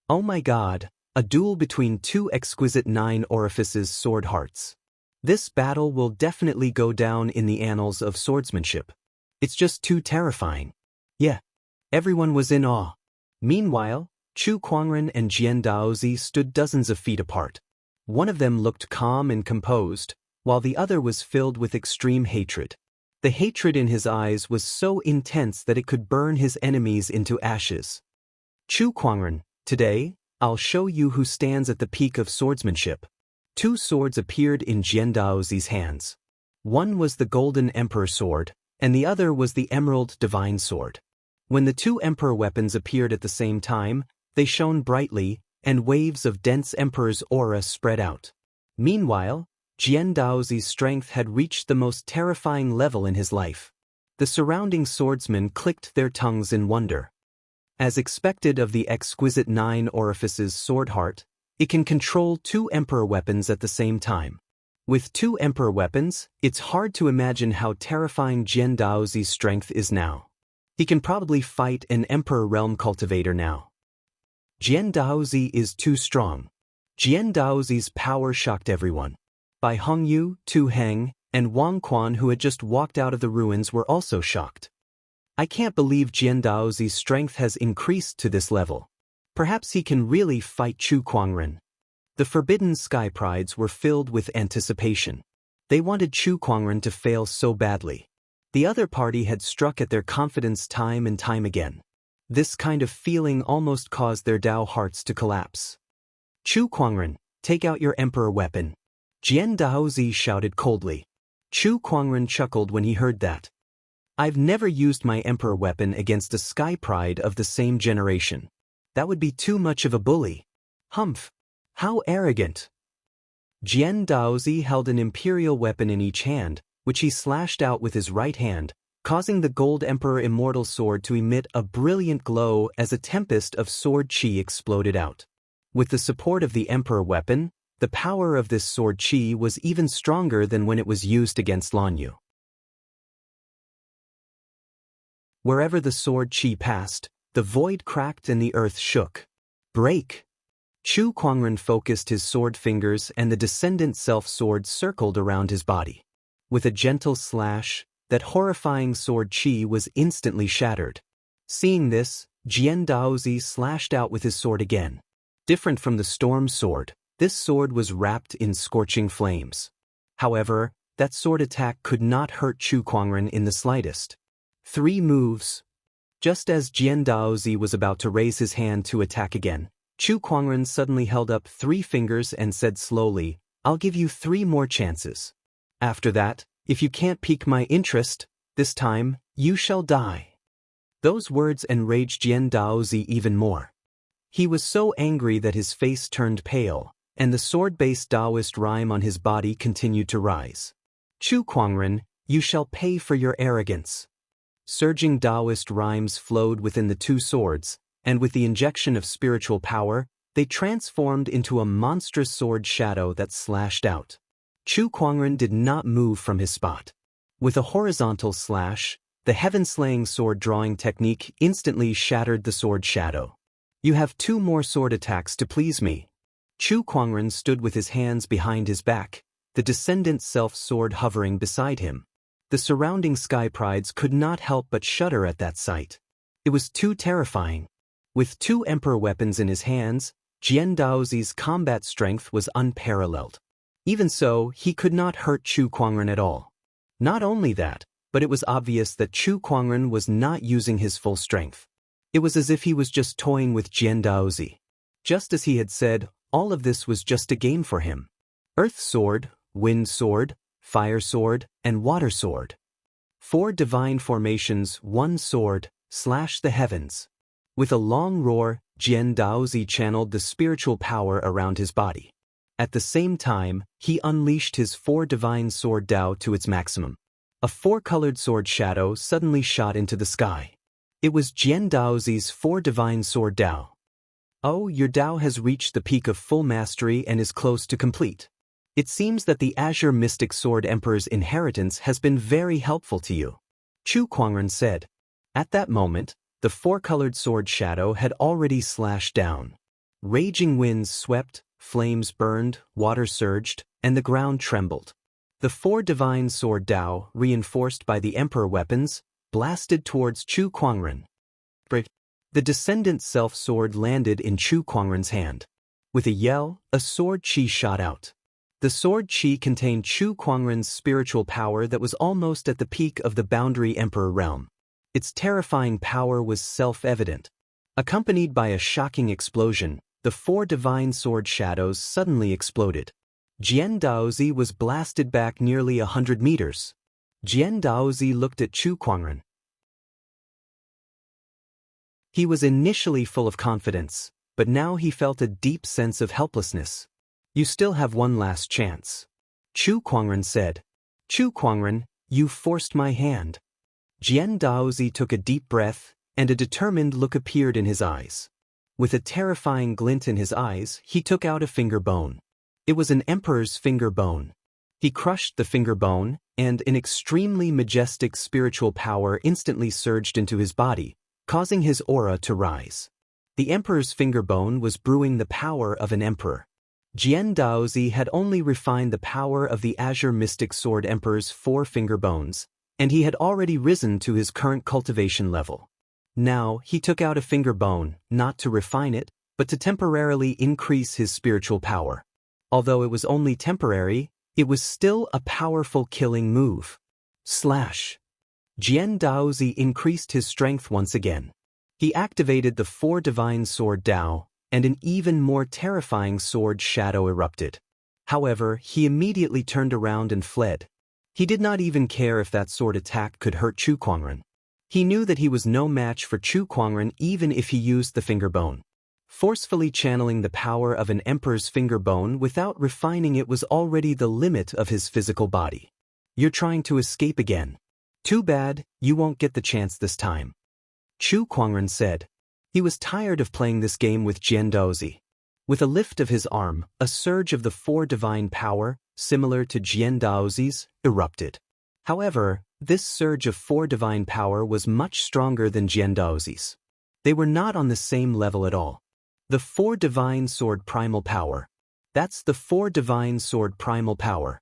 Oh my god, a duel between two exquisite nine orifices sword hearts. This battle will definitely go down in the annals of swordsmanship. It's just too terrifying. Yeah. Everyone was in awe. Meanwhile, Chu Kuangren and Jian Daozi stood dozens of feet apart. One of them looked calm and composed, while the other was filled with extreme hatred. The hatred in his eyes was so intense that it could burn his enemies into ashes. Chu Kuangren, today, I'll show you who stands at the peak of swordsmanship. Two swords appeared in Jian Daozi's hands. One was the Golden Emperor Sword, and the other was the Emerald Divine Sword. When the two Emperor weapons appeared at the same time, they shone brightly, and waves of dense Emperor's aura spread out. Meanwhile, Jian Daozi's strength had reached the most terrifying level in his life. The surrounding swordsmen clicked their tongues in wonder. As expected of the exquisite nine orifices sword heart, it can control two Emperor weapons at the same time. With two Emperor weapons, it's hard to imagine how terrifying Jian Daozi's strength is now. He can probably fight an Emperor Realm Cultivator now. Jian Daozi is too strong. Jian Daozi's power shocked everyone. Bai Hongyu, Tu Heng, and Wang Quan, who had just walked out of the ruins, were also shocked. I can't believe Jian Daozi's strength has increased to this level. Perhaps he can really fight Chu Kuangren. The Forbidden Sky Prides were filled with anticipation. They wanted Chu Kuangren to fail so badly. The other party had struck at their confidence time and time again. This kind of feeling almost caused their Dao hearts to collapse. Chu Kuangren, take out your Emperor weapon. Jian Daozi shouted coldly. Chu Kuangren chuckled when he heard that. I've never used my Emperor weapon against a Sky Pride of the same generation. That would be too much of a bully. Humph. How arrogant. Jian Daozi held an imperial weapon in each hand, which he slashed out with his right hand, causing the Gold Emperor Immortal Sword to emit a brilliant glow as a tempest of sword chi exploded out. With the support of the Emperor weapon, the power of this sword chi was even stronger than when it was used against Lanyu. Wherever the sword chi passed, the void cracked and the earth shook. Break! Chu Kuangren focused his sword fingers and the Descendant Self-Sword circled around his body. With a gentle slash, that horrifying sword chi was instantly shattered. Seeing this, Jian Daozi slashed out with his sword again. Different from the Storm Sword, this sword was wrapped in scorching flames. However, that sword attack could not hurt Chu Kuangren in the slightest. 3 moves. Just as Jian Daozi was about to raise his hand to attack again, Chu Kuangren suddenly held up 3 fingers and said slowly, I'll give you 3 more chances. After that, if you can't pique my interest, this time, you shall die. Those words enraged Jian Daozi even more. He was so angry that his face turned pale, and the sword-based Taoist rhyme on his body continued to rise. Chu Kuangren, you shall pay for your arrogance. Surging Taoist rhymes flowed within the two swords, and with the injection of spiritual power, they transformed into a monstrous sword shadow that slashed out. Chu Kuangren did not move from his spot. With a horizontal slash, the heaven-slaying sword-drawing technique instantly shattered the sword shadow. You have 2 more sword attacks to please me. Chu Kuangren stood with his hands behind his back, the Descendant Self-Sword hovering beside him. The surrounding Sky Prides could not help but shudder at that sight. It was too terrifying. With 2 Emperor weapons in his hands, Jian Daozi's combat strength was unparalleled. Even so, he could not hurt Chu Kuangren at all. Not only that, but it was obvious that Chu Kuangren was not using his full strength. It was as if he was just toying with Jian Daozi. Just as he had said, all of this was just a game for him. Earth Sword, Wind Sword, Fire Sword, and Water Sword. 4 divine formations, 1 sword, slash the heavens. With a long roar, Jian Daozi channeled the spiritual power around his body. At the same time, he unleashed his 4 divine sword Dao to its maximum. A four-colored sword shadow suddenly shot into the sky. It was Jian Daozi's four divine sword Dao. Oh, your Dao has reached the peak of full mastery and is close to complete. It seems that the Azure Mystic Sword Emperor's inheritance has been very helpful to you, Chu Kuangren said. At that moment, the four-colored sword shadow had already slashed down. Raging winds swept, flames burned, water surged, and the ground trembled. The four divine sword Dao, reinforced by the Emperor weapons, blasted towards Chu Kuangren. The Descendant Self-Sword landed in Chu Kuangren's hand. With a yell, a sword chi shot out. The sword chi contained Chu Kuangren's spiritual power that was almost at the peak of the Boundary Emperor realm. Its terrifying power was self-evident. Accompanied by a shocking explosion, the four divine sword shadows suddenly exploded. Jian Daozi was blasted back nearly 100 meters. Jian Daozi looked at Chu Kuangren. He was initially full of confidence, but now he felt a deep sense of helplessness. You still have one last chance, Chu Kuangren said. Chu Kuangren, you forced my hand. Jian Daozi took a deep breath, and a determined look appeared in his eyes. With a terrifying glint in his eyes, he took out a finger bone. It was an emperor's finger bone. He crushed the finger bone, and an extremely majestic spiritual power instantly surged into his body, causing his aura to rise. The emperor's finger bone was brewing the power of an emperor. Jian Daozi had only refined the power of the Azure Mystic Sword Emperor's four finger bones, and he had already risen to his current cultivation level. Now, he took out a finger bone, not to refine it, but to temporarily increase his spiritual power. Although it was only temporary, it was still a powerful killing move. Slash. Jian Daozi increased his strength once again. He activated the four divine sword Dao, and an even more terrifying sword shadow erupted. However, he immediately turned around and fled. He did not even care if that sword attack could hurt Chu Kuangren. He knew that he was no match for Chu Kuangren even if he used the finger bone. Forcefully channeling the power of an emperor's finger bone without refining it was already the limit of his physical body. You're trying to escape again. Too bad, you won't get the chance this time, Chu Kuangren said. He was tired of playing this game with Jian Daozi. With a lift of his arm, a surge of the four divine power, similar to Jian Daozi's, erupted. However, this surge of four divine power was much stronger than Jian Daozi's. They were not on the same level at all. The four divine sword primal power. That's the four divine sword primal power.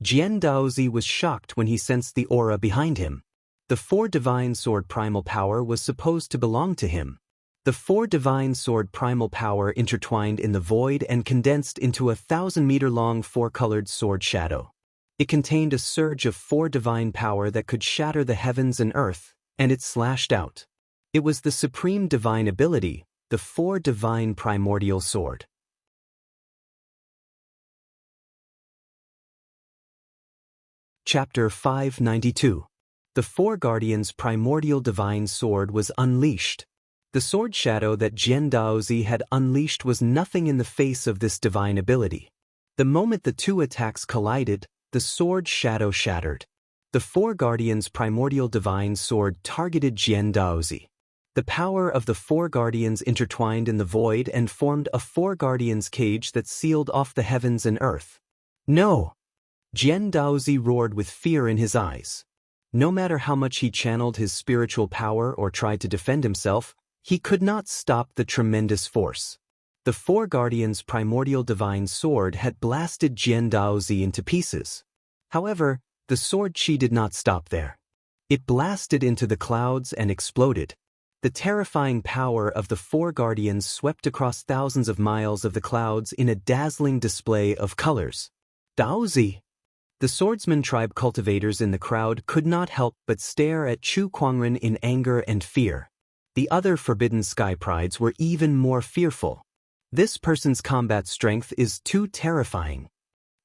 Jian Daozi was shocked when he sensed the aura behind him. The four divine sword primal power was supposed to belong to him. The four divine sword primal power intertwined in the void and condensed into a 1,000-meter-long four-colored sword shadow. It contained a surge of four divine power that could shatter the heavens and earth, and it slashed out. It was the supreme divine ability, the four divine primordial sword. Chapter 592. The Four Guardians' Primordial Divine Sword was unleashed. The sword shadow that Jian Daozi had unleashed was nothing in the face of this divine ability. The moment the two attacks collided, the sword shadow shattered. The Four Guardians' Primordial Divine Sword targeted Jian Daozi. The power of the Four Guardians intertwined in the void and formed a Four Guardians cage that sealed off the heavens and earth. No! Jian Daozi roared with fear in his eyes. No matter how much he channeled his spiritual power or tried to defend himself, he could not stop the tremendous force. The Four Guardians' Primordial Divine Sword had blasted Jian Daozi into pieces. However, the sword chi did not stop there. It blasted into the clouds and exploded. The terrifying power of the Four Guardians swept across thousands of miles of the clouds in a dazzling display of colors. Daozi! The swordsman tribe cultivators in the crowd could not help but stare at Chu Kuangren in anger and fear. The other forbidden sky prides were even more fearful. This person's combat strength is too terrifying.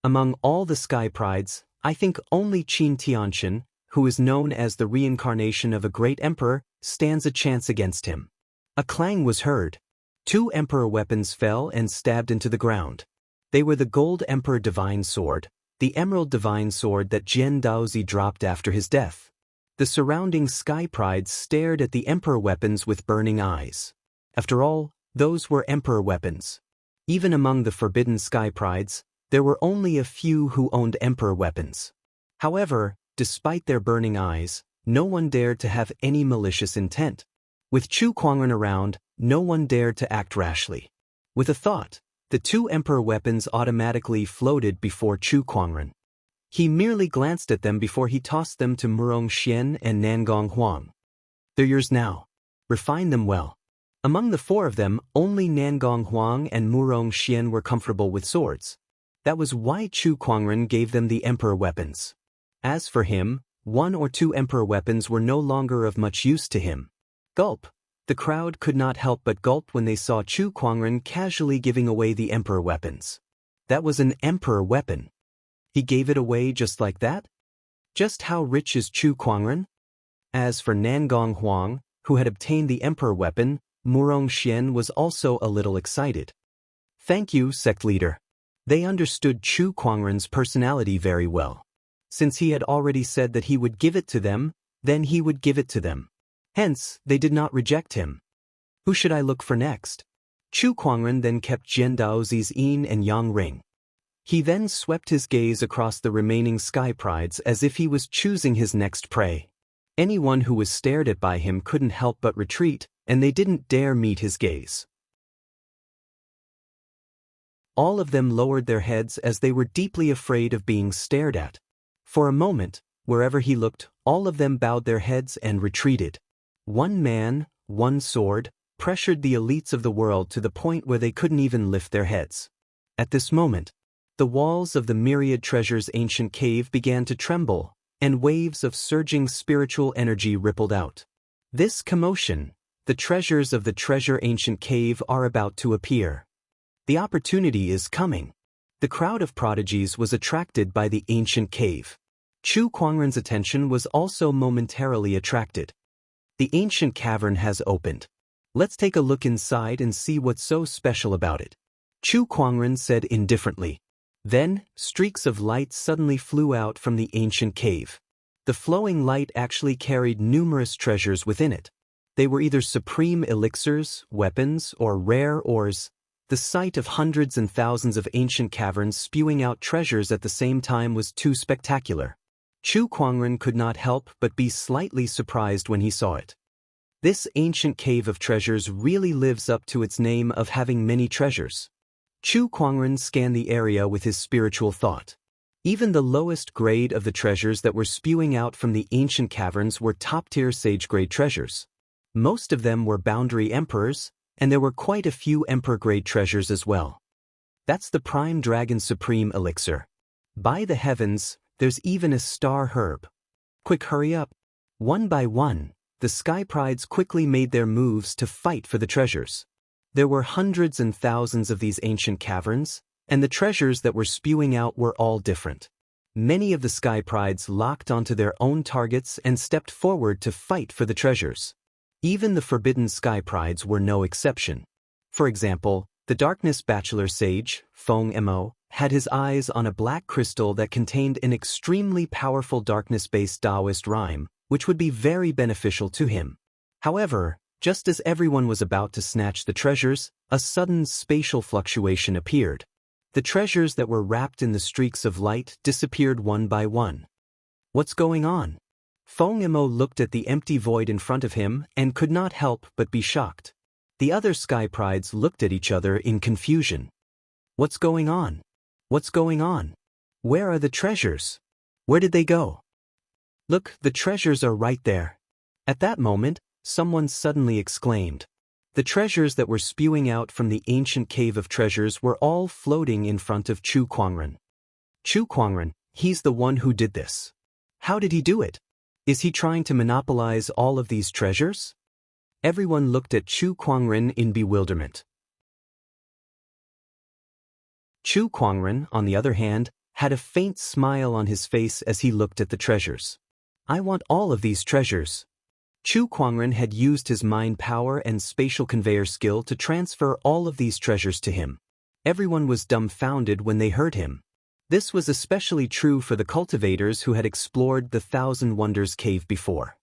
Among all the sky prides, I think only Qin Tianqian, who is known as the reincarnation of a great emperor, stands a chance against him. A clang was heard. Two emperor weapons fell and stabbed into the ground. They were the Gold Emperor Divine Sword, the emerald divine sword that Jian Daozi dropped after his death. The surrounding sky prides stared at the emperor weapons with burning eyes. After all, those were emperor weapons. Even among the forbidden sky prides, there were only a few who owned emperor weapons. However, despite their burning eyes, no one dared to have any malicious intent. With Chu Kuangren around, no one dared to act rashly. With a thought, the two emperor weapons automatically floated before Chu Kuangren. He merely glanced at them before he tossed them to Murong Xian and Nangong Huang. "They're yours now. Refine them well." Among the four of them, only Nangong Huang and Murong Xian were comfortable with swords. That was why Chu Kuangren gave them the emperor weapons. As for him, one or two emperor weapons were no longer of much use to him. Gulp. The crowd could not help but gulp when they saw Chu Kuangren casually giving away the emperor weapons. That was an emperor weapon. He gave it away just like that? Just how rich is Chu Kuangren? As for Nangong Huang, who had obtained the emperor weapon, Murong Xian was also a little excited. "Thank you, sect leader." They understood Chu Kuangren's personality very well. Since he had already said that he would give it to them, then he would give it to them. Hence, they did not reject him. Who should I look for next? Chu Kuangren then kept Jian Daozi's yin and yang ring. He then swept his gaze across the remaining sky prides as if he was choosing his next prey. Anyone who was stared at by him couldn't help but retreat, and they didn't dare meet his gaze. All of them lowered their heads as they were deeply afraid of being stared at. For a moment, wherever he looked, all of them bowed their heads and retreated. One man, one sword, pressured the elites of the world to the point where they couldn't even lift their heads. At this moment, the walls of the myriad treasures' ancient cave began to tremble, and waves of surging spiritual energy rippled out. This commotion, the treasures of the treasure ancient cave are about to appear. The opportunity is coming. The crowd of prodigies was attracted by the ancient cave. Chu Kuangren's attention was also momentarily attracted. The ancient cavern has opened. Let's take a look inside and see what's so special about it. Chu Kuangren said indifferently. Then, streaks of light suddenly flew out from the ancient cave. The flowing light actually carried numerous treasures within it. They were either supreme elixirs, weapons, or rare ores. The sight of hundreds and thousands of ancient caverns spewing out treasures at the same time was too spectacular. Chu Kuangren could not help but be slightly surprised when he saw it. This ancient cave of treasures really lives up to its name of having many treasures. Chu Kuangren scanned the area with his spiritual thought. Even the lowest grade of the treasures that were spewing out from the ancient caverns were top-tier sage-grade treasures. Most of them were boundary emperors, and there were quite a few emperor-grade treasures as well. That's the Prime Dragon Supreme Elixir. By the heavens, there's even a star herb. Quick, hurry up. One by one, the Sky Prides quickly made their moves to fight for the treasures. There were hundreds and thousands of these ancient caverns, and the treasures that were spewing out were all different. Many of the Sky Prides locked onto their own targets and stepped forward to fight for the treasures. Even the forbidden Sky Prides were no exception. For example, the Darkness Bachelor Sage, Feng Mo, had his eyes on a black crystal that contained an extremely powerful darkness-based Taoist rhyme, which would be very beneficial to him. However, just as everyone was about to snatch the treasures, a sudden spatial fluctuation appeared. The treasures that were wrapped in the streaks of light disappeared one by one. What's going on? Feng Mo looked at the empty void in front of him and could not help but be shocked. The other Sky Prides looked at each other in confusion. What's going on? What's going on? Where are the treasures? Where did they go? Look, the treasures are right there. At that moment, someone suddenly exclaimed. The treasures that were spewing out from the ancient cave of treasures were all floating in front of Chu Kuangren. Chu Kuangren, he's the one who did this. How did he do it? Is he trying to monopolize all of these treasures? Everyone looked at Chu Kuangren in bewilderment. Chu Kuangren, on the other hand, had a faint smile on his face as he looked at the treasures. I want all of these treasures. Chu Kuangren had used his mind power and spatial conveyor skill to transfer all of these treasures to him. Everyone was dumbfounded when they heard him. This was especially true for the cultivators who had explored the Thousand Wonders cave before.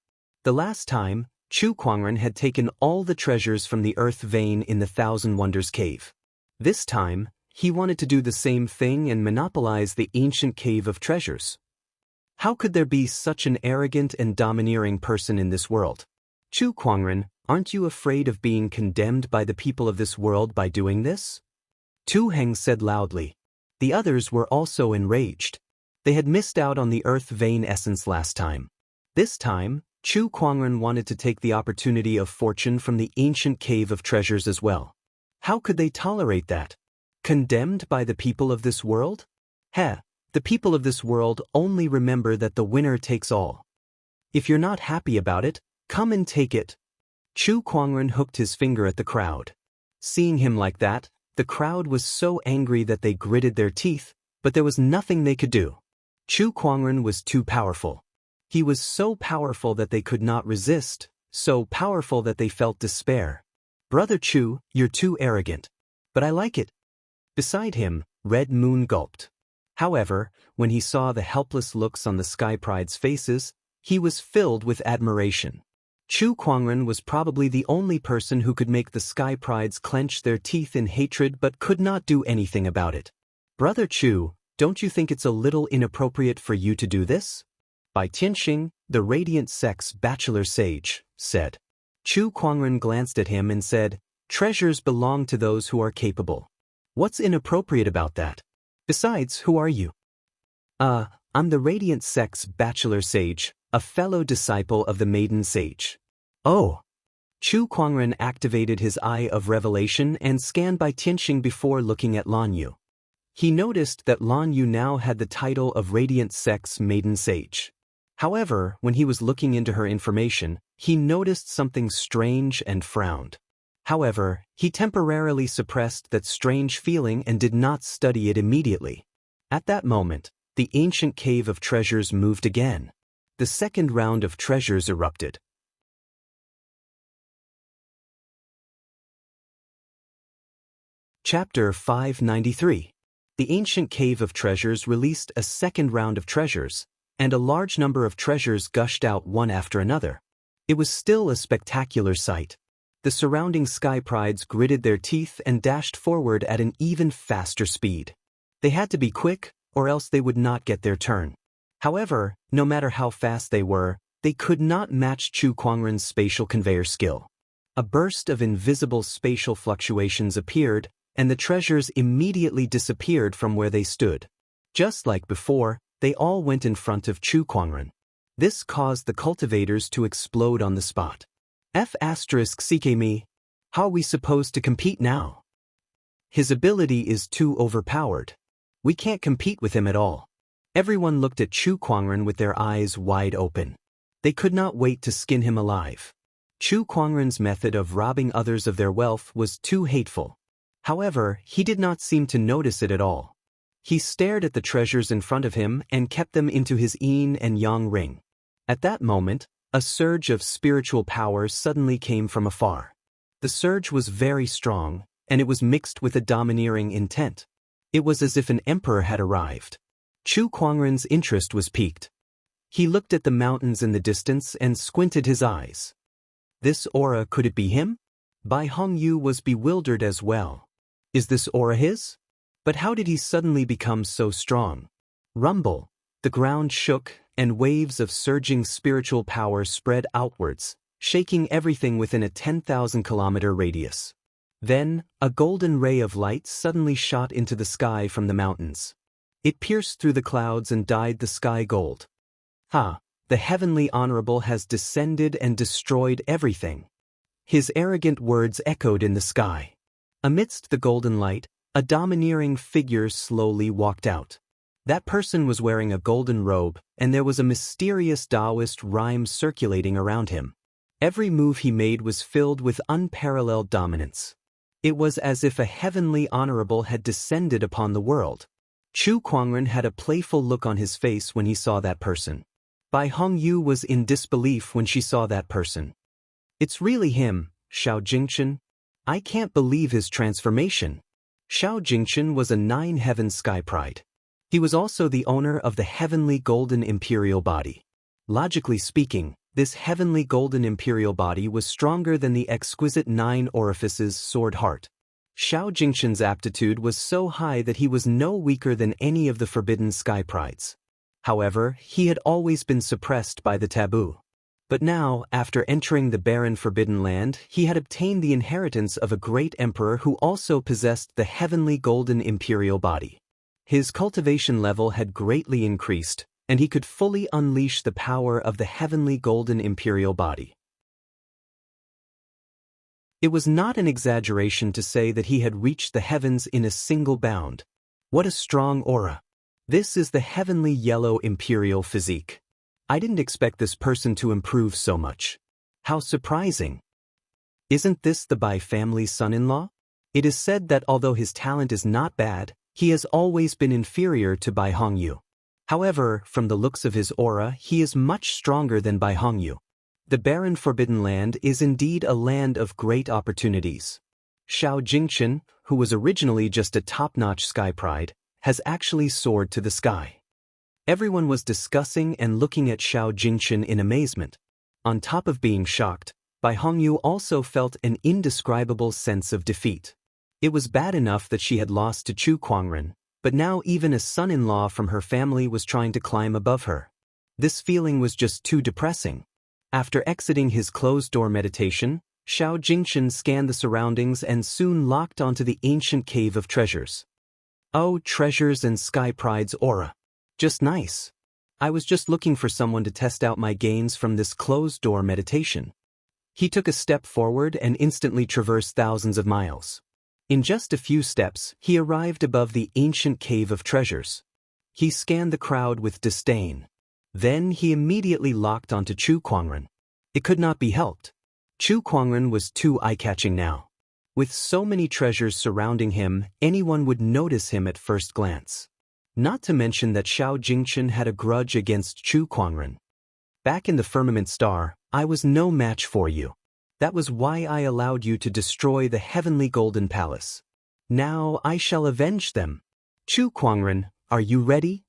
The last time, Chu Kuangren had taken all the treasures from the earth vein in the Thousand Wonders cave. This time, he wanted to do the same thing and monopolize the ancient cave of treasures. How could there be such an arrogant and domineering person in this world? Chu Kuangren, aren't you afraid of being condemned by the people of this world by doing this? Tu Heng said loudly. The others were also enraged. They had missed out on the earth vein essence last time. This time, Chu Kuangren wanted to take the opportunity of fortune from the ancient cave of treasures as well. How could they tolerate that? Condemned by the people of this world? The people of this world only remember that the winner takes all. If you're not happy about it, come and take it. Chu Kuangren hooked his finger at the crowd. Seeing him like that, the crowd was so angry that they gritted their teeth, but there was nothing they could do. Chu Kuangren was too powerful. He was so powerful that they could not resist, so powerful that they felt despair. Brother Chu, you're too arrogant. But I like it. Beside him, Red Moon gulped. However, when he saw the helpless looks on the Sky Pride's faces, he was filled with admiration. Chu Kuangren was probably the only person who could make the Sky Prides clench their teeth in hatred but could not do anything about it. Brother Chu, don't you think it's a little inappropriate for you to do this? Bai Tianxing, the Radiant Sex Bachelor Sage, said. Chu Kuangren glanced at him and said, treasures belong to those who are capable. What's inappropriate about that? Besides, who are you? I'm the Radiant Sex Bachelor Sage, a fellow disciple of the Maiden Sage. Oh. Chu Kuangren activated his Eye of Revelation and scanned Bai Tianxing before looking at Lan Yu. He noticed that Lan Yu now had the title of Radiant Sex Maiden Sage. However, when he was looking into her information, he noticed something strange and frowned. However, he temporarily suppressed that strange feeling and did not study it immediately. At that moment, the ancient cave of treasures moved again. The second round of treasures erupted. Chapter 593. The ancient cave of treasures released a second round of treasures, and a large number of treasures gushed out one after another. It was still a spectacular sight. The surrounding Sky Prides gritted their teeth and dashed forward at an even faster speed. They had to be quick, or else they would not get their turn. However, no matter how fast they could not match Chu Kuangren's spatial conveyor skill. A burst of invisible spatial fluctuations appeared, and the treasures immediately disappeared from where they stood. Just like before, they all went in front of Chu Kuangren. This caused the cultivators to explode on the spot. F***me. How are we supposed to compete now? His ability is too overpowered. We can't compete with him at all. Everyone looked at Chu Kuangren with their eyes wide open. They could not wait to skin him alive. Chu Kuangren's method of robbing others of their wealth was too hateful. However, he did not seem to notice it at all. He stared at the treasures in front of him and kept them into his yin and yang ring. At that moment, a surge of spiritual power suddenly came from afar. The surge was very strong, and it was mixed with a domineering intent. It was as if an emperor had arrived. Chu Kuangren's interest was piqued. He looked at the mountains in the distance and squinted his eyes. This aura, could it be him? Bai Hongyu was bewildered as well. Is this aura his? But how did he suddenly become so strong? Rumble. The ground shook, and waves of surging spiritual power spread outwards, shaking everything within a 10,000-kilometer radius. Then, a golden ray of light suddenly shot into the sky from the mountains. It pierced through the clouds and dyed the sky gold. The heavenly honorable has descended and destroyed everything. His arrogant words echoed in the sky. Amidst the golden light, a domineering figure slowly walked out. That person was wearing a golden robe, and there was a mysterious Taoist rhyme circulating around him. Every move he made was filled with unparalleled dominance. It was as if a heavenly honorable had descended upon the world. Chu Kuangren had a playful look on his face when he saw that person. Bai Hongyu was in disbelief when she saw that person. It's really him, Xiao Jingchen. I can't believe his transformation. Xiao Jingchen was a 9-heaven sky pride. He was also the owner of the heavenly golden imperial body. Logically speaking, this heavenly golden imperial body was stronger than the exquisite 9 orifices sword heart. Xiao Jingquan's aptitude was so high that he was no weaker than any of the forbidden sky prides. However, he had always been suppressed by the taboo. But now, after entering the barren forbidden land, he had obtained the inheritance of a great emperor who also possessed the heavenly golden imperial body. His cultivation level had greatly increased, and he could fully unleash the power of the heavenly golden imperial body. It was not an exaggeration to say that he had reached the heavens in a single bound. What a strong aura! This is the heavenly yellow imperial physique. I didn't expect this person to improve so much. How surprising! Isn't this the Bai family's son-in-law? It is said that although his talent is not bad, he has always been inferior to Bai Hongyu. However, from the looks of his aura, he is much stronger than Bai Hongyu. The barren forbidden land is indeed a land of great opportunities. Xiao Jingquan, who was originally just a top-notch sky pride, has actually soared to the sky. Everyone was discussing and looking at Xiao Jingquan in amazement. On top of being shocked, Bai Hongyu also felt an indescribable sense of defeat. It was bad enough that she had lost to Chu Kuangren, but now even a son-in-law from her family was trying to climb above her. This feeling was just too depressing. After exiting his closed-door meditation, Xiao Jingquan scanned the surroundings and soon locked onto the ancient cave of treasures. Oh, treasures and sky pride's aura. Just nice. I was just looking for someone to test out my gains from this closed-door meditation. He took a step forward and instantly traversed thousands of miles. In just a few steps, he arrived above the ancient cave of treasures. He scanned the crowd with disdain. Then he immediately locked onto Chu Kuangren. It could not be helped. Chu Kuangren was too eye-catching now. With so many treasures surrounding him, anyone would notice him at first glance. Not to mention that Xiao Jingquan had a grudge against Chu Kuangren. Back in the firmament star, I was no match for you. That was why I allowed you to destroy the heavenly golden palace. Now I shall avenge them. Chu Kuangren, are you ready?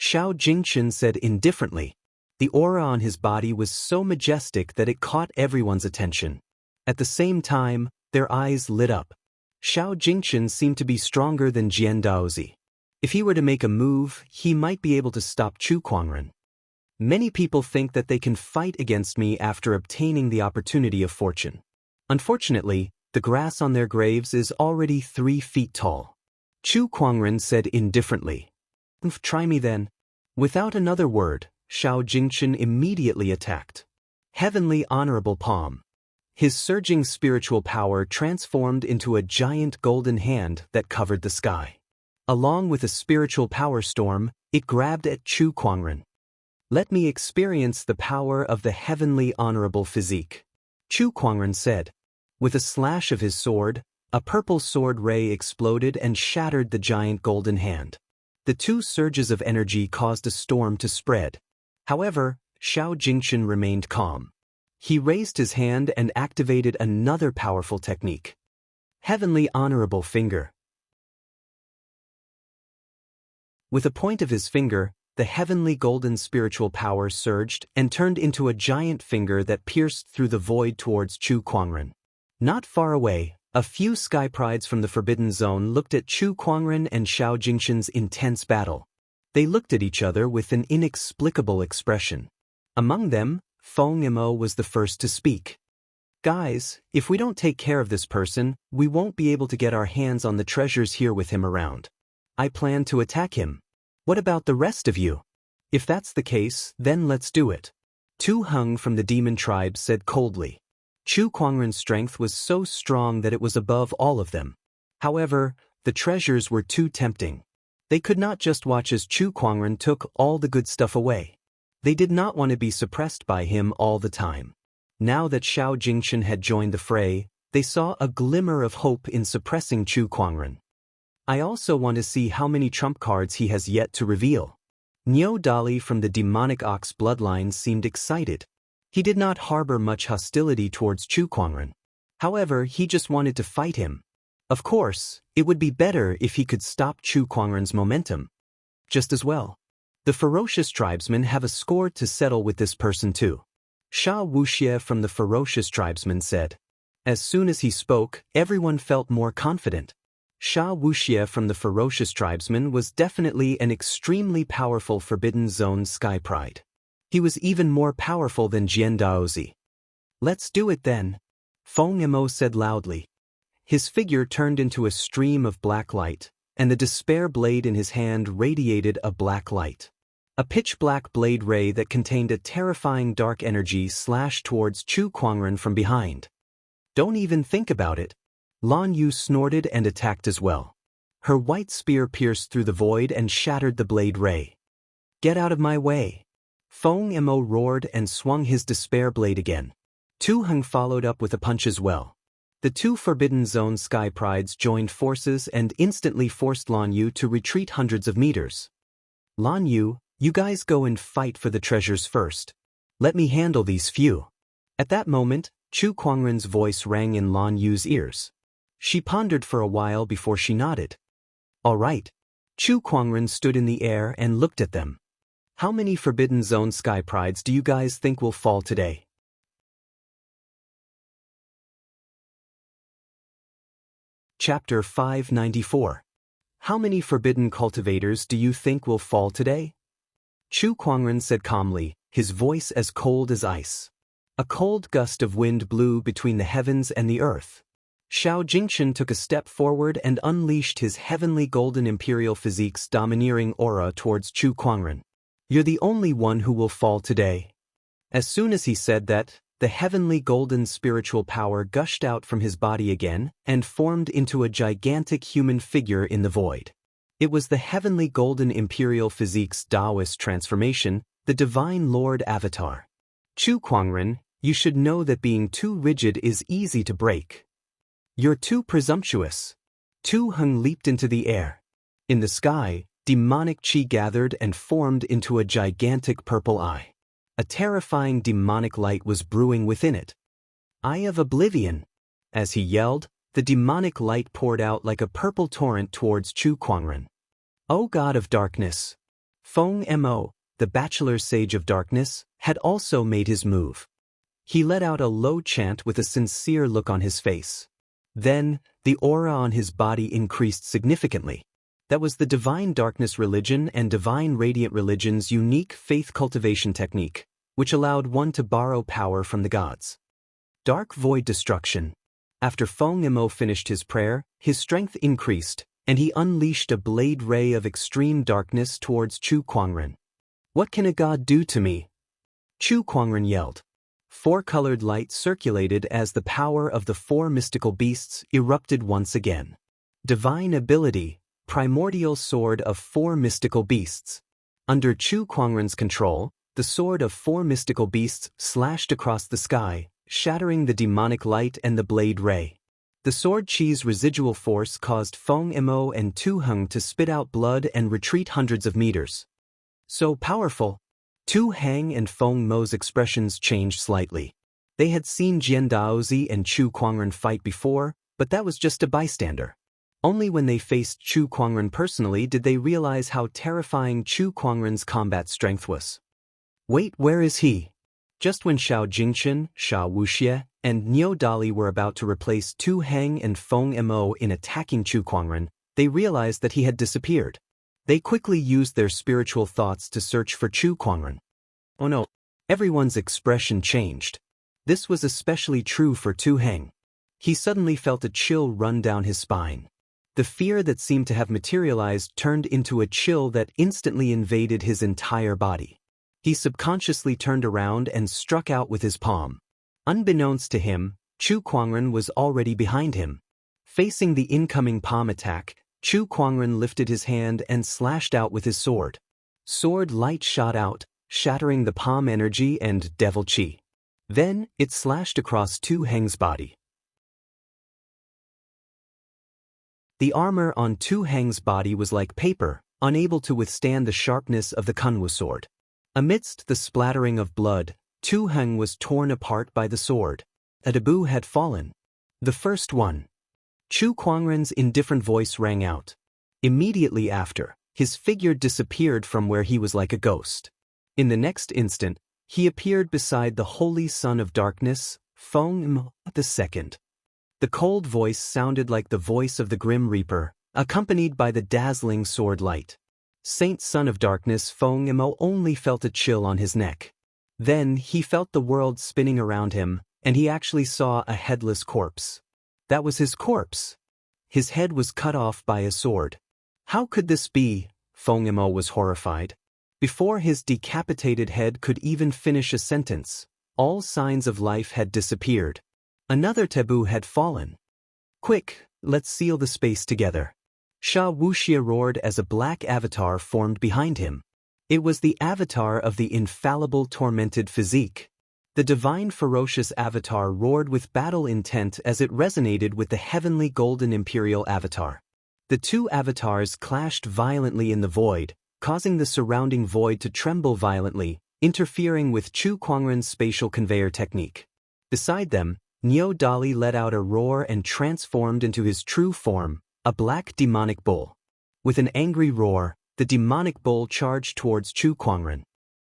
Xiao Jingquan said indifferently. The aura on his body was so majestic that it caught everyone's attention. At the same time, their eyes lit up. Xiao Jingquan seemed to be stronger than Jian Daozi. If he were to make a move, he might be able to stop Chu Kuangren. Many people think that they can fight against me after obtaining the opportunity of fortune. Unfortunately, the grass on their graves is already 3 feet tall. Chu Kuangren said indifferently. Try me then. Without another word, Xiao Jingquan immediately attacked. Heavenly Honorable Palm. His surging spiritual power transformed into a giant golden hand that covered the sky. Along with a spiritual power storm, it grabbed at Chu Kuangren. Let me experience the power of the heavenly honorable physique, Chu Kuangren said. With a slash of his sword, a purple sword ray exploded and shattered the giant golden hand. The 2 surges of energy caused a storm to spread. However, Xiao Jingquan remained calm. He raised his hand and activated another powerful technique. Heavenly Honorable Finger. With a point of his finger, the heavenly golden spiritual power surged and turned into a giant finger that pierced through the void towards Chu Kuangren. Not far away, a few sky prides from the Forbidden Zone looked at Chu Kuangren and Xiao Jingquan's intense battle. They looked at each other with an inexplicable expression. Among them, Feng Imo was the first to speak. Guys, if we don't take care of this person, we won't be able to get our hands on the treasures here with him around. I plan to attack him. What about the rest of you? If that's the case, then let's do it. Tu Heng from the demon tribe said coldly. Chu Kuangren's strength was so strong that it was above all of them. However, the treasures were too tempting. They could not just watch as Chu Kuangren took all the good stuff away. They did not want to be suppressed by him all the time. Now that Xiao Jingquan had joined the fray, they saw a glimmer of hope in suppressing Chu Kuangren. I also want to see how many trump cards he has yet to reveal. Niu Dali from the demonic ox bloodline seemed excited. He did not harbor much hostility towards Chu Kuangren. However, he just wanted to fight him. Of course, it would be better if he could stop Chu Kuangren's momentum. Just as well. The ferocious tribesmen have a score to settle with this person too. Sha Wuxie from the ferocious tribesmen said. As soon as he spoke, everyone felt more confident. Sha Wuxie from the ferocious tribesmen was definitely an extremely powerful Forbidden Zone Sky Pride. He was even more powerful than Jian Daozi. Let's do it then, Feng Mo said loudly. His figure turned into a stream of black light, and the despair blade in his hand radiated a black light. A pitch-black blade ray that contained a terrifying dark energy slashed towards Chu Kuangren from behind. Don't even think about it. Lan Yu snorted and attacked as well. Her white spear pierced through the void and shattered the blade ray. Get out of my way. Feng Mo roared and swung his despair blade again. Tu Heng followed up with a punch as well. The two Forbidden Zone Sky Prides joined forces and instantly forced Lan Yu to retreat hundreds of meters. Lan Yu, you guys go and fight for the treasures first. Let me handle these few. At that moment, Chu Kuangren's voice rang in Lan Yu's ears. She pondered for a while before she nodded. All right. Chu Kuangren stood in the air and looked at them. How many Forbidden Zone Sky Prides do you guys think will fall today? Chapter 594. How many forbidden cultivators do you think will fall today? Chu Kuangren said calmly, his voice as cold as ice. A cold gust of wind blew between the heavens and the earth. Xiao Jingchen took a step forward and unleashed his heavenly golden imperial physique's domineering aura towards Chu Kuangren. You're the only one who will fall today. As soon as he said that, the heavenly golden spiritual power gushed out from his body again and formed into a gigantic human figure in the void. It was the heavenly golden imperial physique's Taoist transformation, the Divine Lord Avatar. Chu Kuangren, you should know that being too rigid is easy to break. You're too presumptuous. Tu Heng leaped into the air. In the sky, demonic qi gathered and formed into a gigantic purple eye. A terrifying demonic light was brewing within it. Eye of Oblivion. As he yelled, the demonic light poured out like a purple torrent towards Chu Kuangren. O God of Darkness! Feng Mo, the bachelor sage of darkness, had also made his move. He let out a low chant with a sincere look on his face. Then, the aura on his body increased significantly. That was the Divine Darkness Religion and Divine Radiant Religion's unique faith cultivation technique, which allowed one to borrow power from the gods. Dark Void Destruction. After Feng Mo finished his prayer, his strength increased, and he unleashed a blade ray of extreme darkness towards Chu Kuangren. What can a god do to me? Chu Kuangren yelled. Four-colored light circulated as the power of the four mystical beasts erupted once again. Divine Ability. Primordial Sword of Four Mystical Beasts. Under Chu Kuangren's control, the sword of four mystical beasts slashed across the sky, shattering the demonic light and the blade ray. The sword qi's residual force caused Feng Mo and Tu Heng to spit out blood and retreat hundreds of meters. So powerful. Tu Heng and Feng Mo's expressions changed slightly. They had seen Jian Daozi and Chu Kuangren fight before, but that was just a bystander. Only when they faced Chu Kuangren personally did they realize how terrifying Chu Kuangren's combat strength was. Wait, where is he? Just when Xiao Jingchen, Sha Wuxie, and Niu Dali were about to replace Tu Heng and Feng Mo in attacking Chu Kuangren, they realized that he had disappeared. They quickly used their spiritual thoughts to search for Chu Kuangren. Oh no! Everyone's expression changed. This was especially true for Tu Heng. He suddenly felt a chill run down his spine. The fear that seemed to have materialized turned into a chill that instantly invaded his entire body. He subconsciously turned around and struck out with his palm. Unbeknownst to him, Chu Kuangren was already behind him. Facing the incoming palm attack, Chu Kuangren lifted his hand and slashed out with his sword. Sword light shot out, shattering the palm energy and devil qi. Then, it slashed across Tu Heng's body. The armor on Tu Heng's body was like paper, unable to withstand the sharpness of the Kunwu sword. Amidst the splattering of blood, Tu Heng was torn apart by the sword. A taboo had fallen. The first one. Chu Kuangren's indifferent voice rang out. Immediately after, His figure disappeared from where he was like a ghost. In the next instant, he appeared beside the holy son of darkness, Feng II. The cold voice sounded like the voice of the Grim Reaper, accompanied by the dazzling sword light. Saint Son of Darkness Feng Mo only felt a chill on his neck. Then he felt the world spinning around him, and he actually saw a headless corpse. That was his corpse. His head was cut off by a sword. How could this be? Feng Mo was horrified. Before his decapitated head could even finish a sentence, all signs of life had disappeared. Another taboo had fallen. Quick, let's seal the space together. Sha Wuxia roared as a black avatar formed behind him. It was the avatar of the infallible tormented physique. The divine ferocious avatar roared with battle intent as it resonated with the heavenly golden imperial avatar. The two avatars clashed violently in the void, causing the surrounding void to tremble violently, interfering with Chu Kuangren's spatial conveyor technique. Beside them, Niu Dali let out a roar and transformed into his true form, a black demonic bull. With an angry roar, the demonic bull charged towards Chu Kuangren.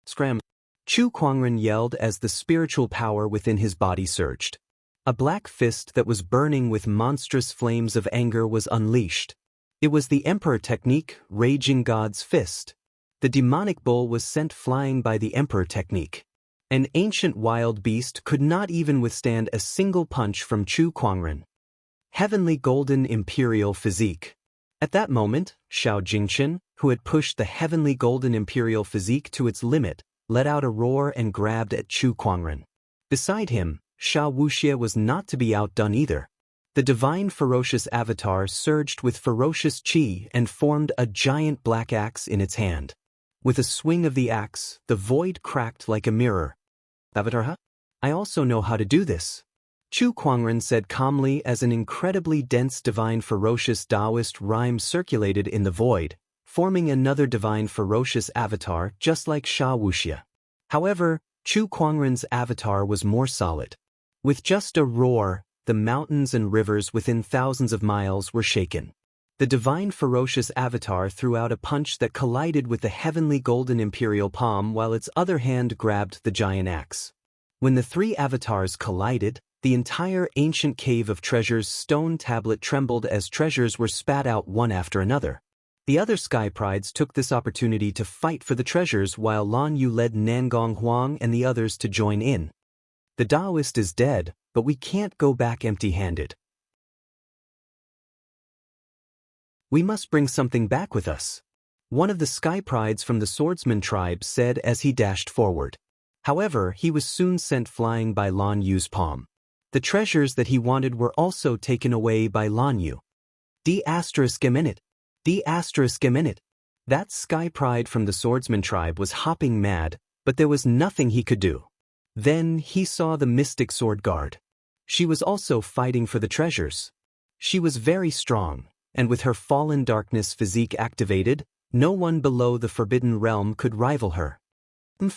Scram! Chu Kuangren yelled as the spiritual power within his body surged. A black fist that was burning with monstrous flames of anger was unleashed. It was the Emperor technique, Raging God's Fist. The demonic bull was sent flying by the Emperor technique. An ancient wild beast could not even withstand a single punch from Chu Kuangren. Heavenly golden imperial physique. At that moment, Xiao Jingchen, who had pushed the heavenly golden imperial physique to its limit, let out a roar and grabbed at Chu Kuangren. Beside him, Sha Wuxia was not to be outdone either. The divine ferocious avatar surged with ferocious qi and formed a giant black axe in its hand. With a swing of the axe, the void cracked like a mirror. Avatar, I also know how to do this. Chu Kuangren said calmly as an incredibly dense divine ferocious Taoist rhyme circulated in the void, forming another divine ferocious avatar just like Sha Wuxia. However, Chu Kuangren's avatar was more solid. With just a roar, the mountains and rivers within thousands of miles were shaken. The divine ferocious avatar threw out a punch that collided with the heavenly golden imperial palm while its other hand grabbed the giant axe. When the three avatars collided, the entire ancient cave of treasures stone tablet trembled as treasures were spat out one after another. The other Sky Prides took this opportunity to fight for the treasures while Lan Yu led Nangong Huang and the others to join in. The Taoist is dead, but we can't go back empty-handed. We must bring something back with us. One of the Sky Prides from the Swordsman tribe said as he dashed forward. However, he was soon sent flying by Lan Yu's palm. The treasures that he wanted were also taken away by Lan Yu. D****. That Sky Pride from the Swordsman tribe was hopping mad, but there was nothing he could do. Then he saw the Mystic Sword Guard. She was also fighting for the treasures. She was very strong, and with her fallen darkness physique activated, no one below the Forbidden Realm could rival her.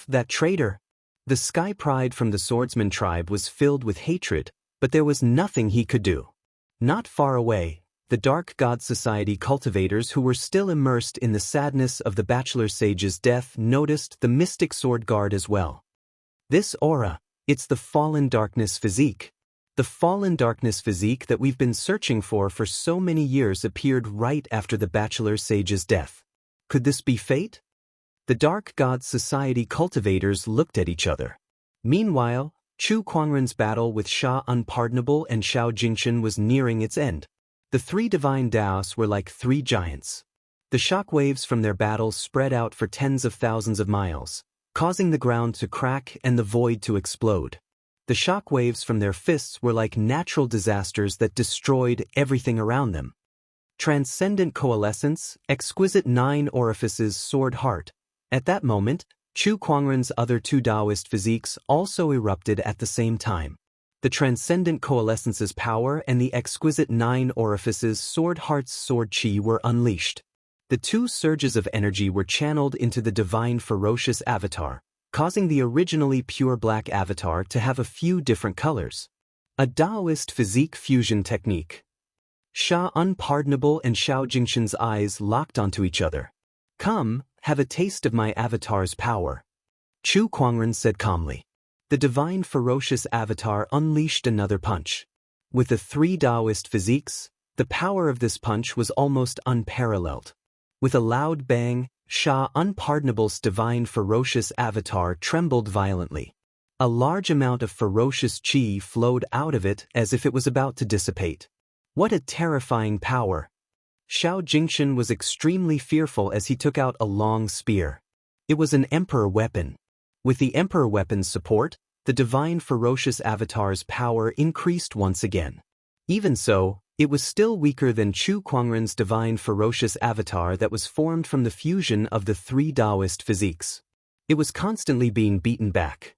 That traitor! The Sky Pride from the Swordsman tribe was filled with hatred, but there was nothing he could do. Not far away, the Dark God Society cultivators who were still immersed in the sadness of the Bachelor Sage's death noticed the Mystic Sword Guard as well. This aura, it's the Fallen Darkness physique. The Fallen Darkness physique that we've been searching for so many years appeared right after the Bachelor Sage's death. Could this be fate? The Dark God Society cultivators looked at each other. Meanwhile, Chu Kuangren's battle with Sha Unpardonable and Xiao Jingchen was nearing its end. The three divine Daos were like three giants. The shockwaves from their battles spread out for tens of thousands of miles, causing the ground to crack and the void to explode. The shockwaves from their fists were like natural disasters that destroyed everything around them. Transcendent coalescence, exquisite nine orifices sword heart. At that moment, Chu Kuangren's other two Taoist physiques also erupted at the same time. The transcendent coalescence's power and the exquisite nine orifices sword heart's sword chi were unleashed. The two surges of energy were channeled into the divine ferocious avatar, causing the originally pure black avatar to have a few different colors. A Taoist physique fusion technique. Sha Unpardonable and Xiao Jingchen's eyes locked onto each other. Come, have a taste of my avatar's power. Chu Kuangren said calmly. The divine ferocious avatar unleashed another punch. With the three Taoist physiques, the power of this punch was almost unparalleled. With a loud bang, Sha Unpardonable's divine ferocious avatar trembled violently. A large amount of ferocious qi flowed out of it as if it was about to dissipate. What a terrifying power! Xiao Jingshan was extremely fearful as he took out a long spear. It was an emperor weapon. With the emperor weapon's support, the divine ferocious avatar's power increased once again. Even so, it was still weaker than Chu Kuangren's divine ferocious avatar that was formed from the fusion of the three Taoist physiques. It was constantly being beaten back.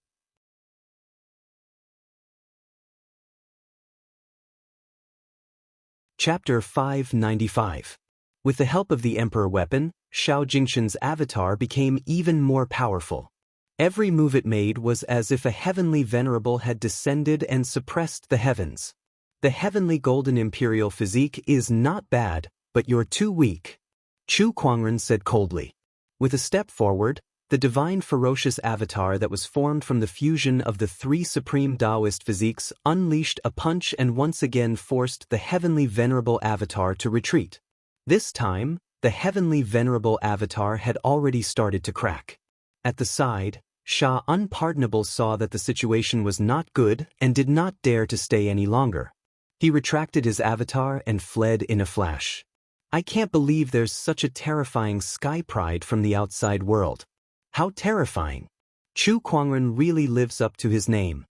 Chapter 595. With the help of the emperor weapon, Xiao Jingshan's avatar became even more powerful. Every move it made was as if a heavenly venerable had descended and suppressed the heavens. The heavenly golden imperial physique is not bad, but you're too weak, Chu Kuangren said coldly. With a step forward, the divine ferocious avatar that was formed from the fusion of the three supreme Taoist physiques unleashed a punch and once again forced the heavenly venerable avatar to retreat. This time, the heavenly venerable avatar had already started to crack. At the side, Sha Unpardonable saw that the situation was not good and did not dare to stay any longer. He retracted his avatar and fled in a flash. I can't believe there's such a terrifying sky pride from the outside world. How terrifying! Chu Kuangren really lives up to his name.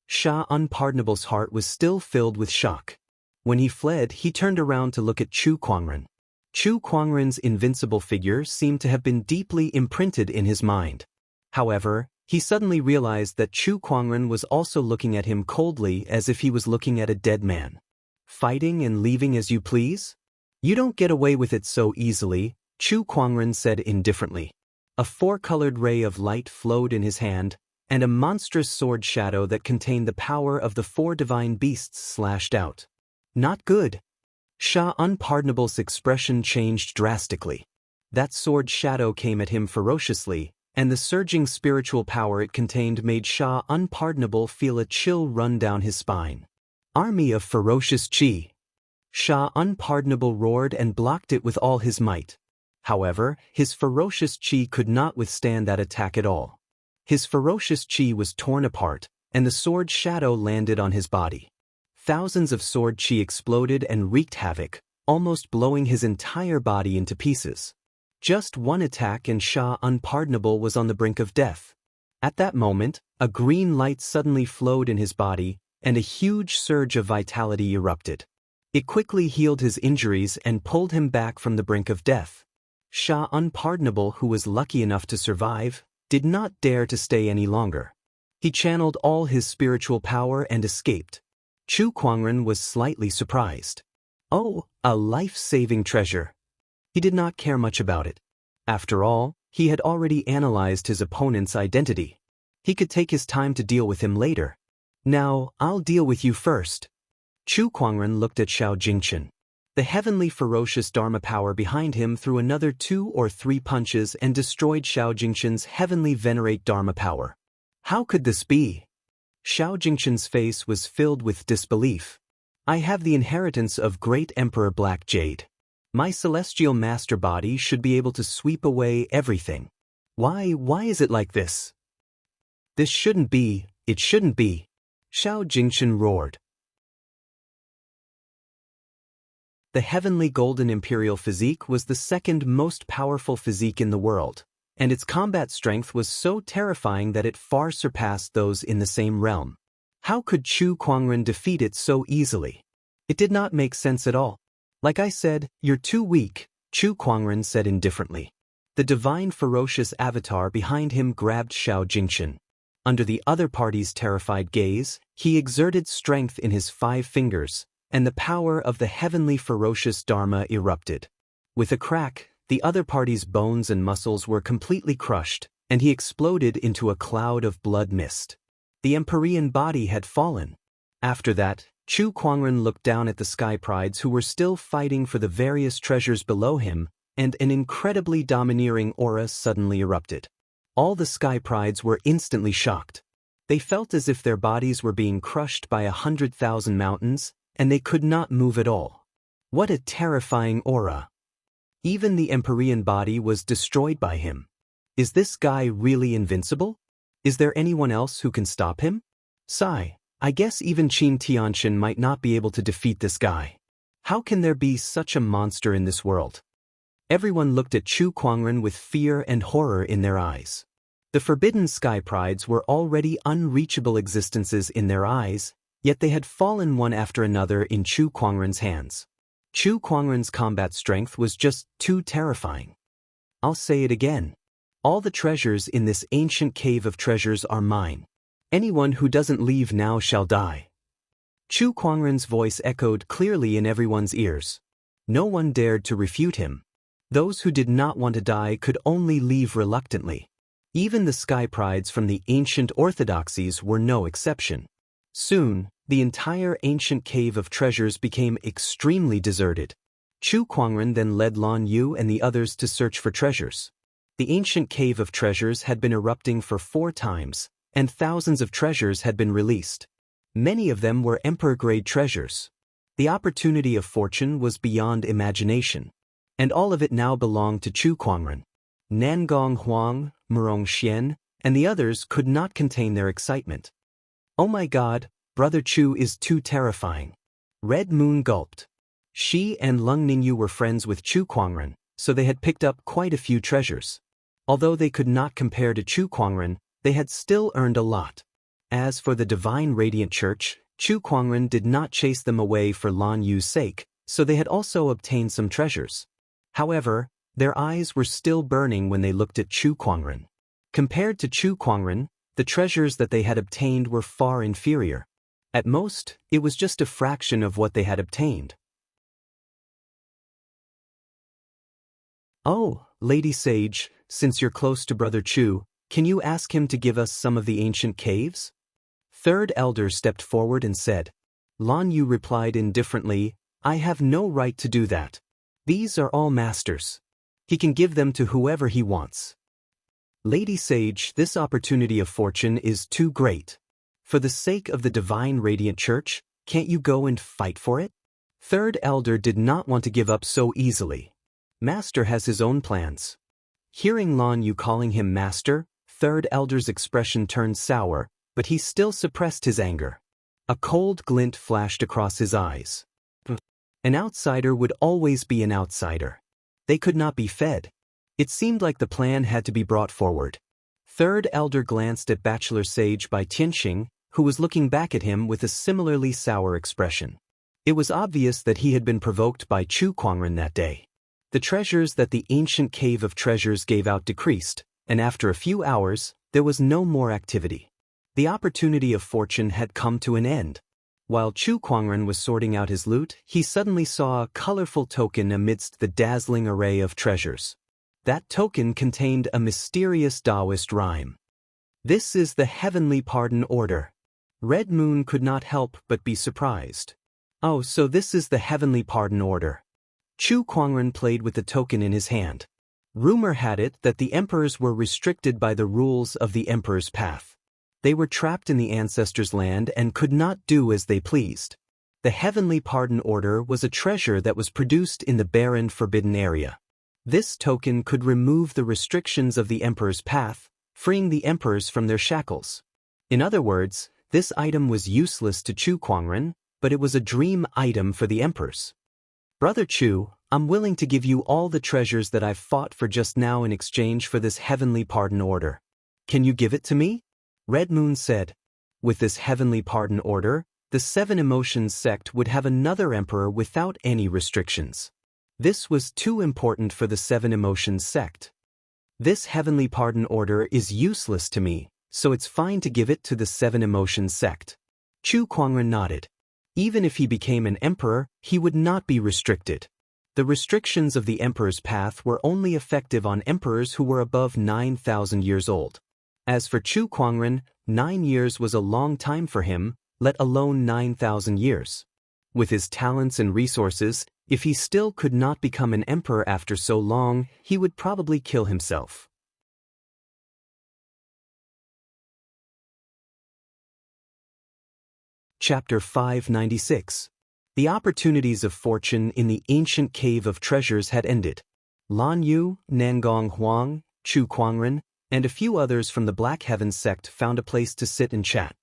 Sha Unpardonable's heart was still filled with shock. When he fled, he turned around to look at Chu Kuangren. Chu Kuangren's invincible figure seemed to have been deeply imprinted in his mind. However, he suddenly realized that Chu Kuangren was also looking at him coldly as if he was looking at a dead man. Fighting and leaving as you please? You don't get away with it so easily, Chu Kuangren said indifferently. A four-colored ray of light flowed in his hand, and a monstrous sword shadow that contained the power of the four divine beasts slashed out. Not good. Sha Unpardonable's expression changed drastically. That sword shadow came at him ferociously, and the surging spiritual power it contained made Sha Unpardonable feel a chill run down his spine. Army of ferocious qi. Sha Unpardonable roared and blocked it with all his might. However, his ferocious qi could not withstand that attack at all. His ferocious qi was torn apart, and the sword shadow landed on his body. Thousands of sword qi exploded and wreaked havoc, almost blowing his entire body into pieces. Just one attack and Sha Unpardonable was on the brink of death. At that moment, a green light suddenly flowed in his body, and a huge surge of vitality erupted. It quickly healed his injuries and pulled him back from the brink of death. Sha Unpardonable, who was lucky enough to survive, did not dare to stay any longer. He channeled all his spiritual power and escaped. Chu Kuangren was slightly surprised. Oh, a life-saving treasure. He did not care much about it. After all, he had already analyzed his opponent's identity. He could take his time to deal with him later. Now, I'll deal with you first. Chu Kuangren looked at Xiao Jingshan. The heavenly ferocious Dharma power behind him threw another 2 or 3 punches and destroyed Xiao Jingshan's heavenly venerate Dharma power. How could this be? Xiao Jingshan's face was filled with disbelief. I have the inheritance of Great Emperor Black Jade. My celestial master body should be able to sweep away everything. Why is it like this? This shouldn't be, it shouldn't be. Xiao Jingshan roared. The heavenly golden imperial physique was the second most powerful physique in the world, and its combat strength was so terrifying that it far surpassed those in the same realm. How could Chu Kuangren defeat it so easily? It did not make sense at all. Like I said, you're too weak, Chu Kuangren said indifferently. The divine ferocious avatar behind him grabbed Xiao Jingshan. Under the other party's terrified gaze, he exerted strength in his 5 fingers, and the power of the heavenly ferocious Dharma erupted. With a crack, the other party's bones and muscles were completely crushed, and he exploded into a cloud of blood mist. The Empyrean body had fallen. After that, Chu Kuangren looked down at the sky prides who were still fighting for the various treasures below him, and an incredibly domineering aura suddenly erupted. All the sky prides were instantly shocked. They felt as if their bodies were being crushed by 100,000 mountains, and they could not move at all. What a terrifying aura! Even the Empyrean body was destroyed by him. Is this guy really invincible? Is there anyone else who can stop him? Sigh, I guess even Qin Tianxian might not be able to defeat this guy. How can there be such a monster in this world? Everyone looked at Chu Kuangren with fear and horror in their eyes. The forbidden sky prides were already unreachable existences in their eyes, yet they had fallen one after another in Chu Kuangren's hands. Chu Kuangren's combat strength was just too terrifying. I'll say it again. All the treasures in this ancient cave of treasures are mine. Anyone who doesn't leave now shall die. Chu Kuangren's voice echoed clearly in everyone's ears. No one dared to refute him. Those who did not want to die could only leave reluctantly. Even the sky prides from the ancient orthodoxies were no exception. Soon, the entire ancient cave of treasures became extremely deserted. Chu Kuangren then led Lan Yu and the others to search for treasures. The ancient cave of treasures had been erupting for 4 times, and thousands of treasures had been released. Many of them were emperor-grade treasures. The opportunity of fortune was beyond imagination. And all of it now belonged to Chu Kuangren. Nangong Huang, Murong Xian, and the others could not contain their excitement. Oh my God, Brother Chu is too terrifying. Red Moon gulped. She and Lung Ningyu were friends with Chu Kuangren, so they had picked up quite a few treasures. Although they could not compare to Chu Kuangren, they had still earned a lot. As for the Divine Radiant Church, Chu Kuangren did not chase them away for Lan Yu's sake, so they had also obtained some treasures. However, their eyes were still burning when they looked at Chu Kuangren. Compared to Chu Kuangren, the treasures that they had obtained were far inferior. At most, it was just a fraction of what they had obtained. Oh, Lady Sage, since you're close to Brother Chu, can you ask him to give us some of the ancient caves? Third Elder stepped forward and said. Lan Yu replied indifferently, I have no right to do that. These are all masters. He can give them to whoever he wants. Lady Sage, this opportunity of fortune is too great. For the sake of the Divine Radiant Church, can't you go and fight for it? Third Elder did not want to give up so easily. Master has his own plans. Hearing Lan Yu calling him Master, Third Elder's expression turned sour, but he still suppressed his anger. A cold glint flashed across his eyes. An outsider would always be an outsider. They could not be fed. It seemed like the plan had to be brought forward. Third Elder glanced at Bachelor Sage by Tianxing, who was looking back at him with a similarly sour expression. It was obvious that he had been provoked by Chu Kuangren that day. The treasures that the ancient cave of treasures gave out decreased, and after a few hours, there was no more activity. The opportunity of fortune had come to an end. While Chu Kuangren was sorting out his loot, he suddenly saw a colorful token amidst the dazzling array of treasures. That token contained a mysterious Taoist rhyme. This is the Heavenly Pardon Order. Red Moon could not help but be surprised. Oh, so this is the Heavenly Pardon Order. Chu Kuangren played with the token in his hand. Rumor had it that the emperors were restricted by the rules of the Emperor's Path. They were trapped in the ancestors' land and could not do as they pleased. The Heavenly Pardon Order was a treasure that was produced in the barren forbidden area. This token could remove the restrictions of the Emperor's Path, freeing the emperors from their shackles. In other words, this item was useless to Chu Kuangren, but it was a dream item for the emperors. Brother Chu, I'm willing to give you all the treasures that I've fought for just now in exchange for this Heavenly Pardon Order. Can you give it to me? Red Moon said. With this Heavenly Pardon Order, the Seven Emotions sect would have another emperor without any restrictions. This was too important for the Seven Emotions sect. This Heavenly Pardon Order is useless to me, so it's fine to give it to the Seven Emotions sect. Chu Kuangren nodded. Even if he became an emperor, he would not be restricted. The restrictions of the Emperor's Path were only effective on emperors who were above 9,000 years old. As for Chu Kuangren, 9 years was a long time for him, let alone 9,000 years. With his talents and resources, If he still could not become an emperor after so long, he would probably kill himself. Chapter 596. The opportunities of fortune in the ancient cave of treasures had ended. Lan Yu, Nangong Huang, Chu Kuangren, and a few others from the Black Heaven sect found a place to sit and chat.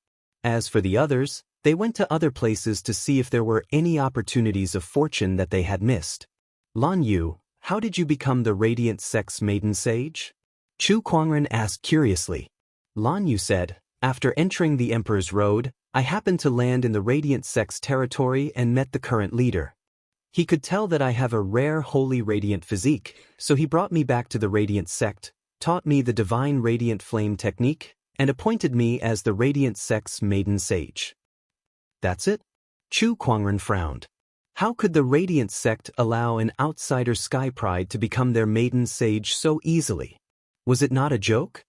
As for the others, they went to other places to see if there were any opportunities of fortune that they had missed. Lan Yu, how did you become the Radiant Sect's maiden sage? Chu Kuangren asked curiously. Lan Yu said, after entering the Emperor's Road, I happened to land in the Radiant Sect's territory and met the current leader. He could tell that I have a rare holy radiant physique, so he brought me back to the Radiant Sect, taught me the divine radiant flame technique, and appointed me as the Radiant Sect's maiden sage. That's it? Chu Kuangren frowned. How could the Radiant Sect allow an outsider Sky Pride to become their maiden sage so easily? Was it not a joke?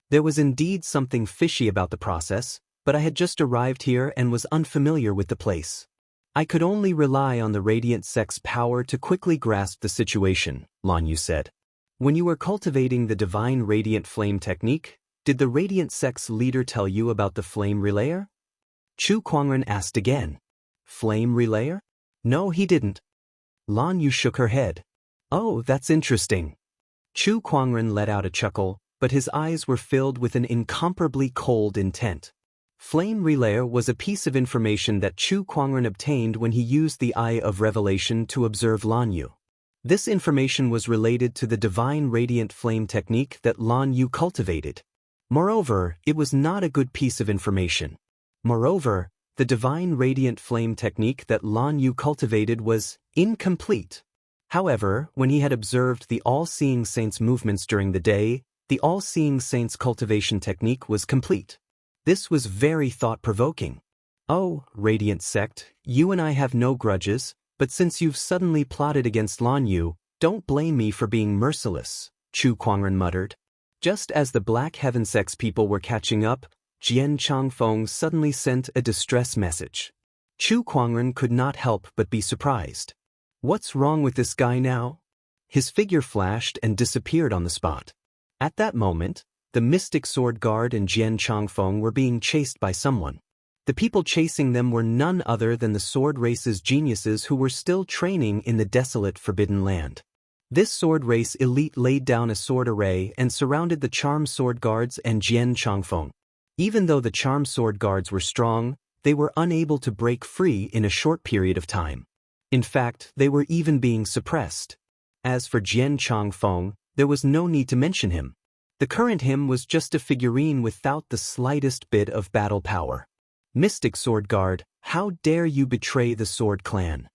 There was indeed something fishy about the process, but I had just arrived here and was unfamiliar with the place. I could only rely on the Radiant Sect's power to quickly grasp the situation, Lan Yu said. When you were cultivating the divine radiant flame technique, did the Radiant Sect's leader tell you about the flame relayer? Chu Kuangren asked again. Flame relayer? No, he didn't. Lan Yu shook her head. Oh, that's interesting. Chu Kuangren let out a chuckle, but his eyes were filled with an incomparably cold intent. Flame relayer was a piece of information that Chu Kuangren obtained when he used the Eye of Revelation to observe Lan Yu. This information was related to the divine radiant flame technique that Lan Yu cultivated. Moreover, it was not a good piece of information. Moreover, the divine radiant flame technique that Lan Yu cultivated was incomplete. However, when he had observed the all-seeing saint's movements during the day, the all-seeing saint's cultivation technique was complete. This was very thought-provoking. Oh, Radiant Sect, you and I have no grudges, but since you've suddenly plotted against Lan Yu, don't blame me for being merciless, Chu Kuangren muttered. Just as the Black Heaven Sect's people were catching up, Jian Changfeng suddenly sent a distress message. Chu Kuangren could not help but be surprised. What's wrong with this guy now? His figure flashed and disappeared on the spot. At that moment, the Mystic Sword Guard and Jian Changfeng were being chased by someone. The people chasing them were none other than the sword race's geniuses who were still training in the desolate Forbidden Land. This sword race elite laid down a sword array and surrounded the Charm Sword Guards and Jian Changfeng. Even though the Charm Sword Guards were strong, they were unable to break free in a short period of time. In fact, they were even being suppressed. As for Jian Changfeng, there was no need to mention him. The current him was just a figurine without the slightest bit of battle power. Mystic Sword Guard, how dare you betray the Sword Clan?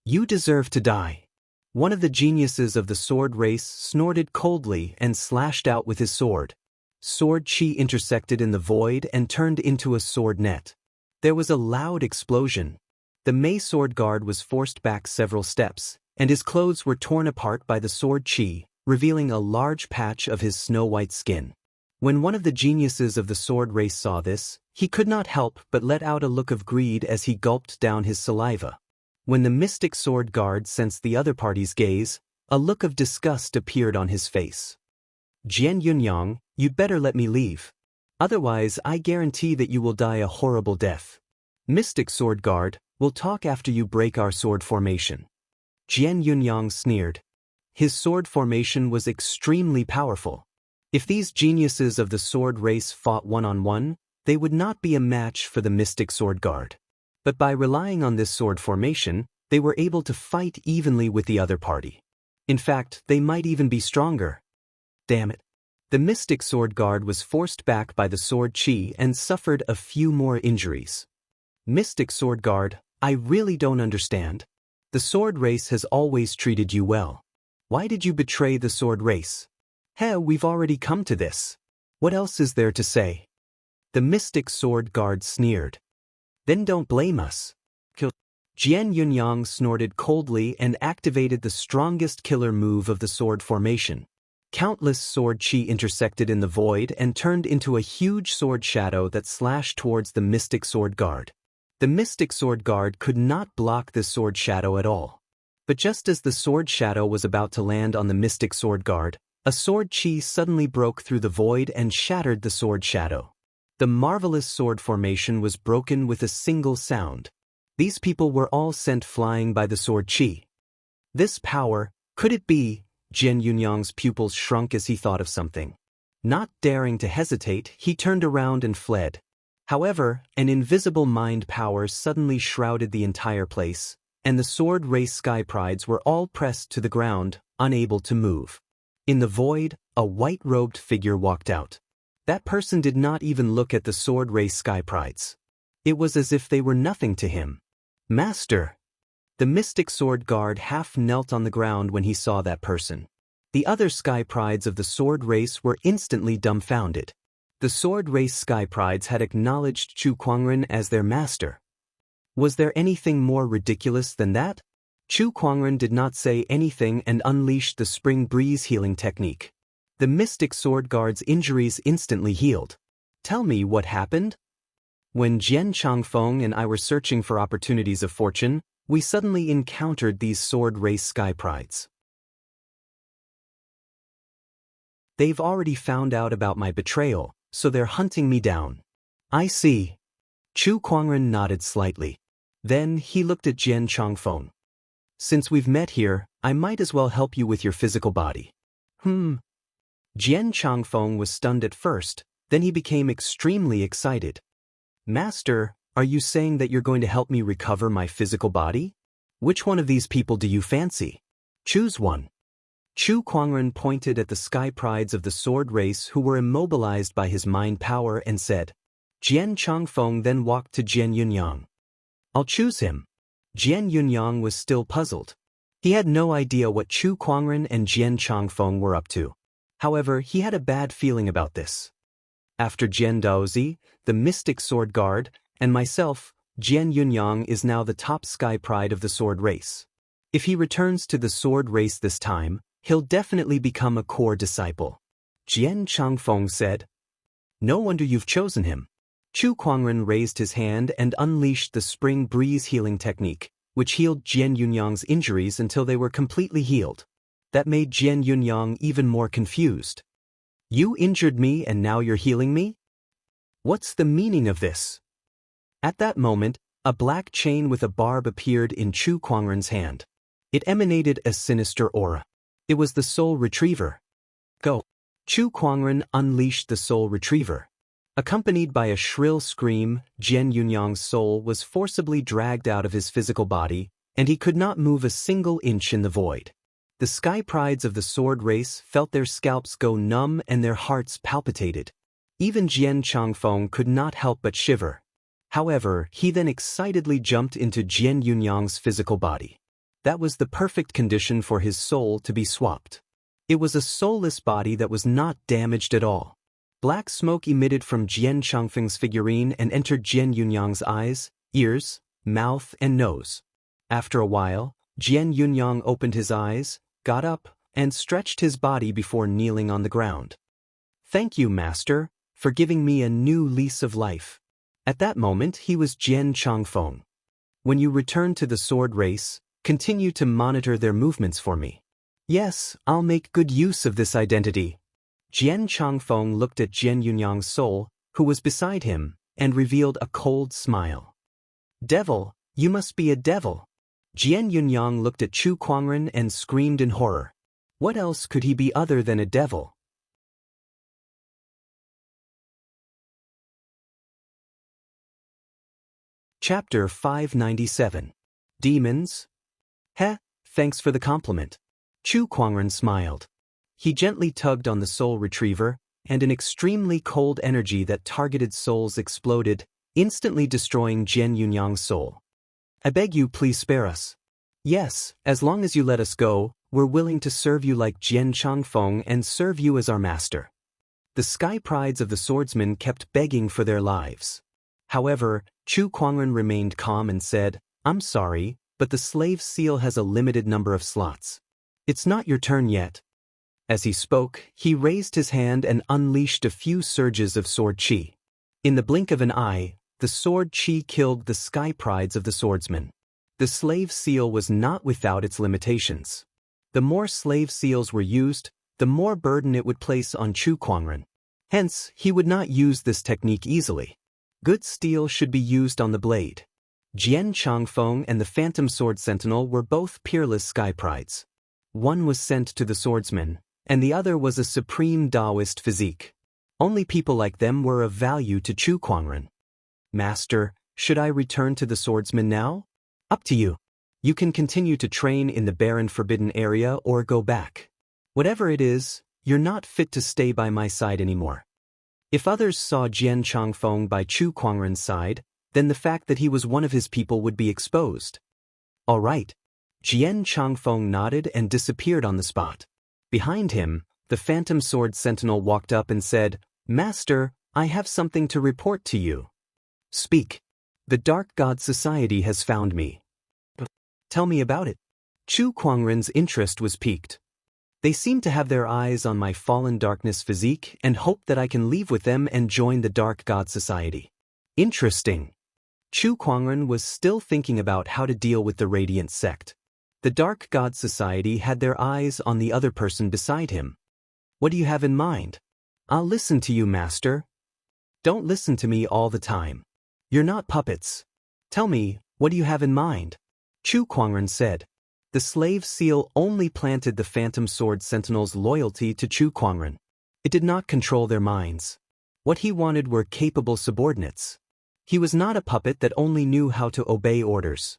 You deserve to die. One of the geniuses of the sword race snorted coldly and slashed out with his sword. Sword chi intersected in the void and turned into a sword net. There was a loud explosion. The Mei Sword Guard was forced back several steps, and his clothes were torn apart by the sword chi, revealing a large patch of his snow-white skin. When one of the geniuses of the sword race saw this, he could not help but let out a look of greed as he gulped down his saliva. When the Mystic Sword Guard sensed the other party's gaze, a look of disgust appeared on his face. Jian Yunyang, you'd better let me leave. Otherwise, I guarantee that you will die a horrible death. Mystic Sword Guard, we'll talk after you break our sword formation. Jian Yunyang sneered. His sword formation was extremely powerful. If these geniuses of the sword race fought one-on-one, they would not be a match for the Mystic Sword Guard. But by relying on this sword formation, they were able to fight evenly with the other party. In fact, they might even be stronger. Damn it. The Mystic Sword Guard was forced back by the sword chi and suffered a few more injuries. Mystic Sword Guard, I really don't understand. The sword race has always treated you well. Why did you betray the sword race? We've already come to this. What else is there to say? The Mystic Sword Guard sneered. Then don't blame us. Jian Yunyang snorted coldly and activated the strongest killer move of the sword formation. Countless sword chi intersected in the void and turned into a huge sword shadow that slashed towards the Mystic Sword Guard. The mystic sword guard could not block the sword shadow at all. But just as the sword shadow was about to land on the mystic sword guard, a sword chi suddenly broke through the void and shattered the sword shadow. The marvelous sword formation was broken with a single sound. These people were all sent flying by the sword chi. This power, could it be? Jian Yunyang's pupils shrunk as he thought of something. Not daring to hesitate, he turned around and fled. However, an invisible mind power suddenly shrouded the entire place, and the sword race sky prides were all pressed to the ground, unable to move. In the void, a white-robed figure walked out. That person did not even look at the sword race sky prides. It was as if they were nothing to him. Master! The mystic sword guard half knelt on the ground when he saw that person. The other sky prides of the sword race were instantly dumbfounded. The sword race sky prides had acknowledged Chu Kuangren as their master. Was there anything more ridiculous than that? Chu Kuangren did not say anything and unleashed the spring breeze healing technique. The mystic sword guard's injuries instantly healed. Tell me what happened? When Jian Changfeng and I were searching for opportunities of fortune, we suddenly encountered these sword race sky prides. They've already found out about my betrayal, so they're hunting me down. I see. Chu Kuangren nodded slightly. Then he looked at Jian Changfeng. Since we've met here, I might as well help you with your physical body. Jian Changfeng was stunned at first, then he became extremely excited. Master, are you saying that you're going to help me recover my physical body? Which one of these people do you fancy? Choose one. Chu Kuangren pointed at the sky prides of the sword race who were immobilized by his mind power and said. Jian Changfeng then walked to Jian Yunyang. I'll choose him. Jian Yunyang was still puzzled. He had no idea what Chu Kuangren and Jian Changfeng were up to. However, he had a bad feeling about this. After Jian Daozi, the mystic sword guard, and myself, Jian Yunyang is now the top sky pride of the sword race. If he returns to the sword race this time, he'll definitely become a core disciple. Jian Changfeng said. No wonder you've chosen him. Chu Kuangren raised his hand and unleashed the spring breeze healing technique, which healed Jian Yunyang's injuries until they were completely healed. That made Jian Yunyang even more confused. You injured me and now you're healing me? What's the meaning of this? At that moment, a black chain with a barb appeared in Chu Kuangren's hand. It emanated a sinister aura. It was the Soul Retriever. Go! Chu Kuangren unleashed the Soul Retriever. Accompanied by a shrill scream, Jian Yunyang's soul was forcibly dragged out of his physical body, and he could not move a single inch in the void. The sky prides of the sword race felt their scalps go numb and their hearts palpitated. Even Jian Changfeng could not help but shiver. However, he then excitedly jumped into Jian Yunyang's physical body. That was the perfect condition for his soul to be swapped. It was a soulless body that was not damaged at all. Black smoke emitted from Jian Changfeng's figurine and entered Jian Yunyang's eyes, ears, mouth, and nose. After a while, Jian Yunyang opened his eyes, got up, and stretched his body before kneeling on the ground. Thank you, Master, for giving me a new lease of life. At that moment, he was Jian Changfeng. When you return to the sword race, continue to monitor their movements for me. Yes, I'll make good use of this identity. Jian Changfeng looked at Jian Yunyang's soul, who was beside him, and revealed a cold smile. Devil, you must be a devil. Jian Yunyang looked at Chu Kuangren and screamed in horror. What else could he be other than a devil? Chapter 597. Demons? Heh, thanks for the compliment. Chu Kuangren smiled. He gently tugged on the soul retriever, and an extremely cold energy that targeted souls exploded, instantly destroying Jian Yunyang's soul. I beg you, please spare us. Yes, as long as you let us go, we're willing to serve you like Jian Changfeng and serve you as our master. The sky prides of the swordsmen kept begging for their lives. However, Chu Kuangren remained calm and said, I'm sorry, but the slave seal has a limited number of slots. It's not your turn yet. As he spoke, he raised his hand and unleashed a few surges of sword chi. In the blink of an eye, the sword chi killed the sky prides of the swordsman. The slave seal was not without its limitations. The more slave seals were used, the more burden it would place on Chu Kuangren. Hence, he would not use this technique easily. Good steel should be used on the blade. Jian Changfeng and the Phantom Sword Sentinel were both peerless sky prides. One was sent to the swordsman, and the other was a supreme Taoist physique. Only people like them were of value to Chu Kuangren. Master, should I return to the swordsman now? Up to you. You can continue to train in the barren forbidden area or go back. Whatever it is, you're not fit to stay by my side anymore. If others saw Jian Changfeng by Chu Kuangren's side, then the fact that he was one of his people would be exposed. All right. Jian Changfeng nodded and disappeared on the spot. Behind him, the Phantom Sword Sentinel walked up and said, Master, I have something to report to you. Speak. The Dark God Society has found me. Tell me about it. Chu Kuangren's interest was piqued. They seem to have their eyes on my fallen darkness physique and hope that I can leave with them and join the Dark God Society. Interesting. Chu Kuangren was still thinking about how to deal with the Radiant sect. The Dark God Society had their eyes on the other person beside him. What do you have in mind? I'll listen to you, Master. Don't listen to me all the time. You're not puppets. Tell me, what do you have in mind? Chu Kuangren said. The slave seal only planted the Phantom Sword Sentinel's loyalty to Chu Kuangren. It did not control their minds. What he wanted were capable subordinates. He was not a puppet that only knew how to obey orders.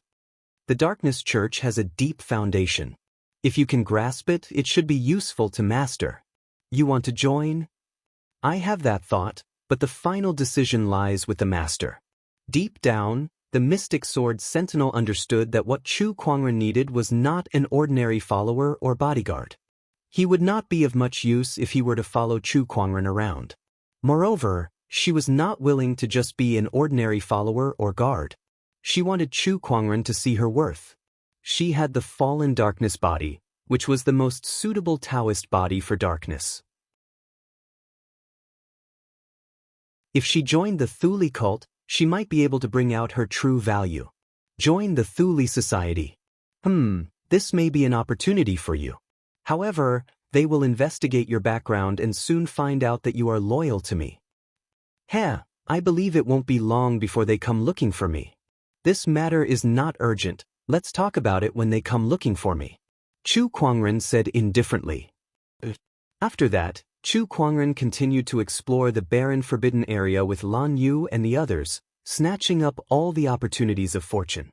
The Darkness Church has a deep foundation. If you can grasp it, it should be useful to master. You want to join? I have that thought, but the final decision lies with the master. Deep down, the Mystic Sword Sentinel understood that what Chu Kuangren needed was not an ordinary follower or bodyguard. He would not be of much use if he were to follow Chu Kuangren around. Moreover, she was not willing to just be an ordinary follower or guard. She wanted Chu Kuangren to see her worth. She had the fallen darkness body, which was the most suitable Taoist body for darkness. If she joined the Thuli cult, she might be able to bring out her true value. Join the Thuli Society. This may be an opportunity for you. However, they will investigate your background and soon find out that you are loyal to me. I believe it won't be long before they come looking for me. This matter is not urgent. Let's talk about it when they come looking for me. Chu Kuangren said indifferently. After that, Chu Kuangren continued to explore the barren forbidden area with Lan Yu and the others, snatching up all the opportunities of fortune.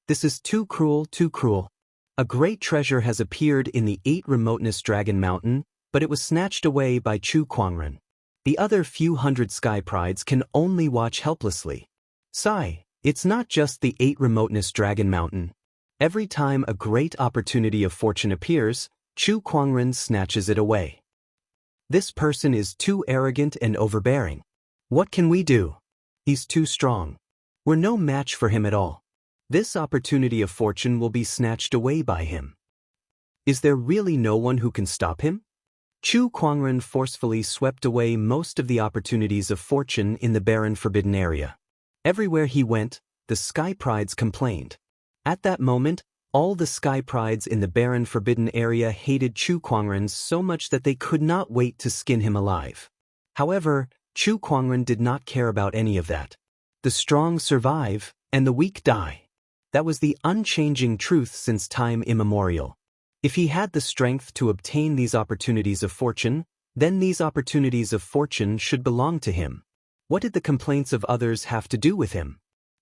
This is too cruel, too cruel. A great treasure has appeared in the 8 remoteness Dragon Mountain, but it was snatched away by Chu Kuangren. The other few hundred sky prides can only watch helplessly. Sigh, it's not just the 8 remoteness Dragon Mountain. Every time a great opportunity of fortune appears, Chu Kuangren snatches it away. This person is too arrogant and overbearing. What can we do? He's too strong. We're no match for him at all. This opportunity of fortune will be snatched away by him. Is there really no one who can stop him? Chu Kuangren forcefully swept away most of the opportunities of fortune in the barren forbidden area. Everywhere he went, the sky prides complained. At that moment, all the sky prides in the barren forbidden area hated Chu Kuangren so much that they could not wait to skin him alive. However, Chu Kuangren did not care about any of that. The strong survive, and the weak die. That was the unchanging truth since time immemorial. If he had the strength to obtain these opportunities of fortune, then these opportunities of fortune should belong to him. What did the complaints of others have to do with him?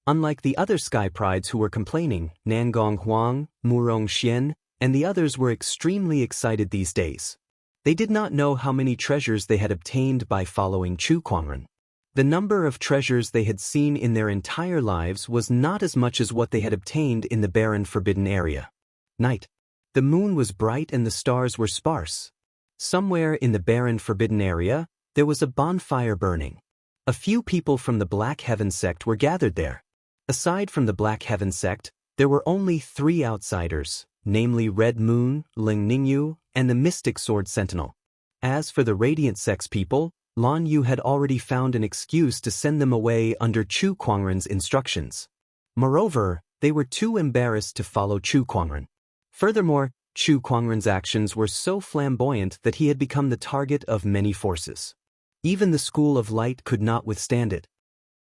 Unlike the other sky prides who were complaining, Nangong Huang, Murong Xian, and the others were extremely excited these days. They did not know how many treasures they had obtained by following Chu Kuangren. The number of treasures they had seen in their entire lives was not as much as what they had obtained in the barren forbidden area. Night. The moon was bright and the stars were sparse. Somewhere in the barren forbidden area, there was a bonfire burning. A few people from the Black Heaven sect were gathered there. Aside from the Black Heaven sect, there were only 3 outsiders, namely Red Moon, Ling Ningyu, and the Mystic Sword Sentinel. As for the Radiant sect's people, Lan Yu had already found an excuse to send them away under Chu Kuangren's instructions. Moreover, they were too embarrassed to follow Chu Kuangren. Furthermore, Chu Kuangren's actions were so flamboyant that he had become the target of many forces. Even the School of Light could not withstand it.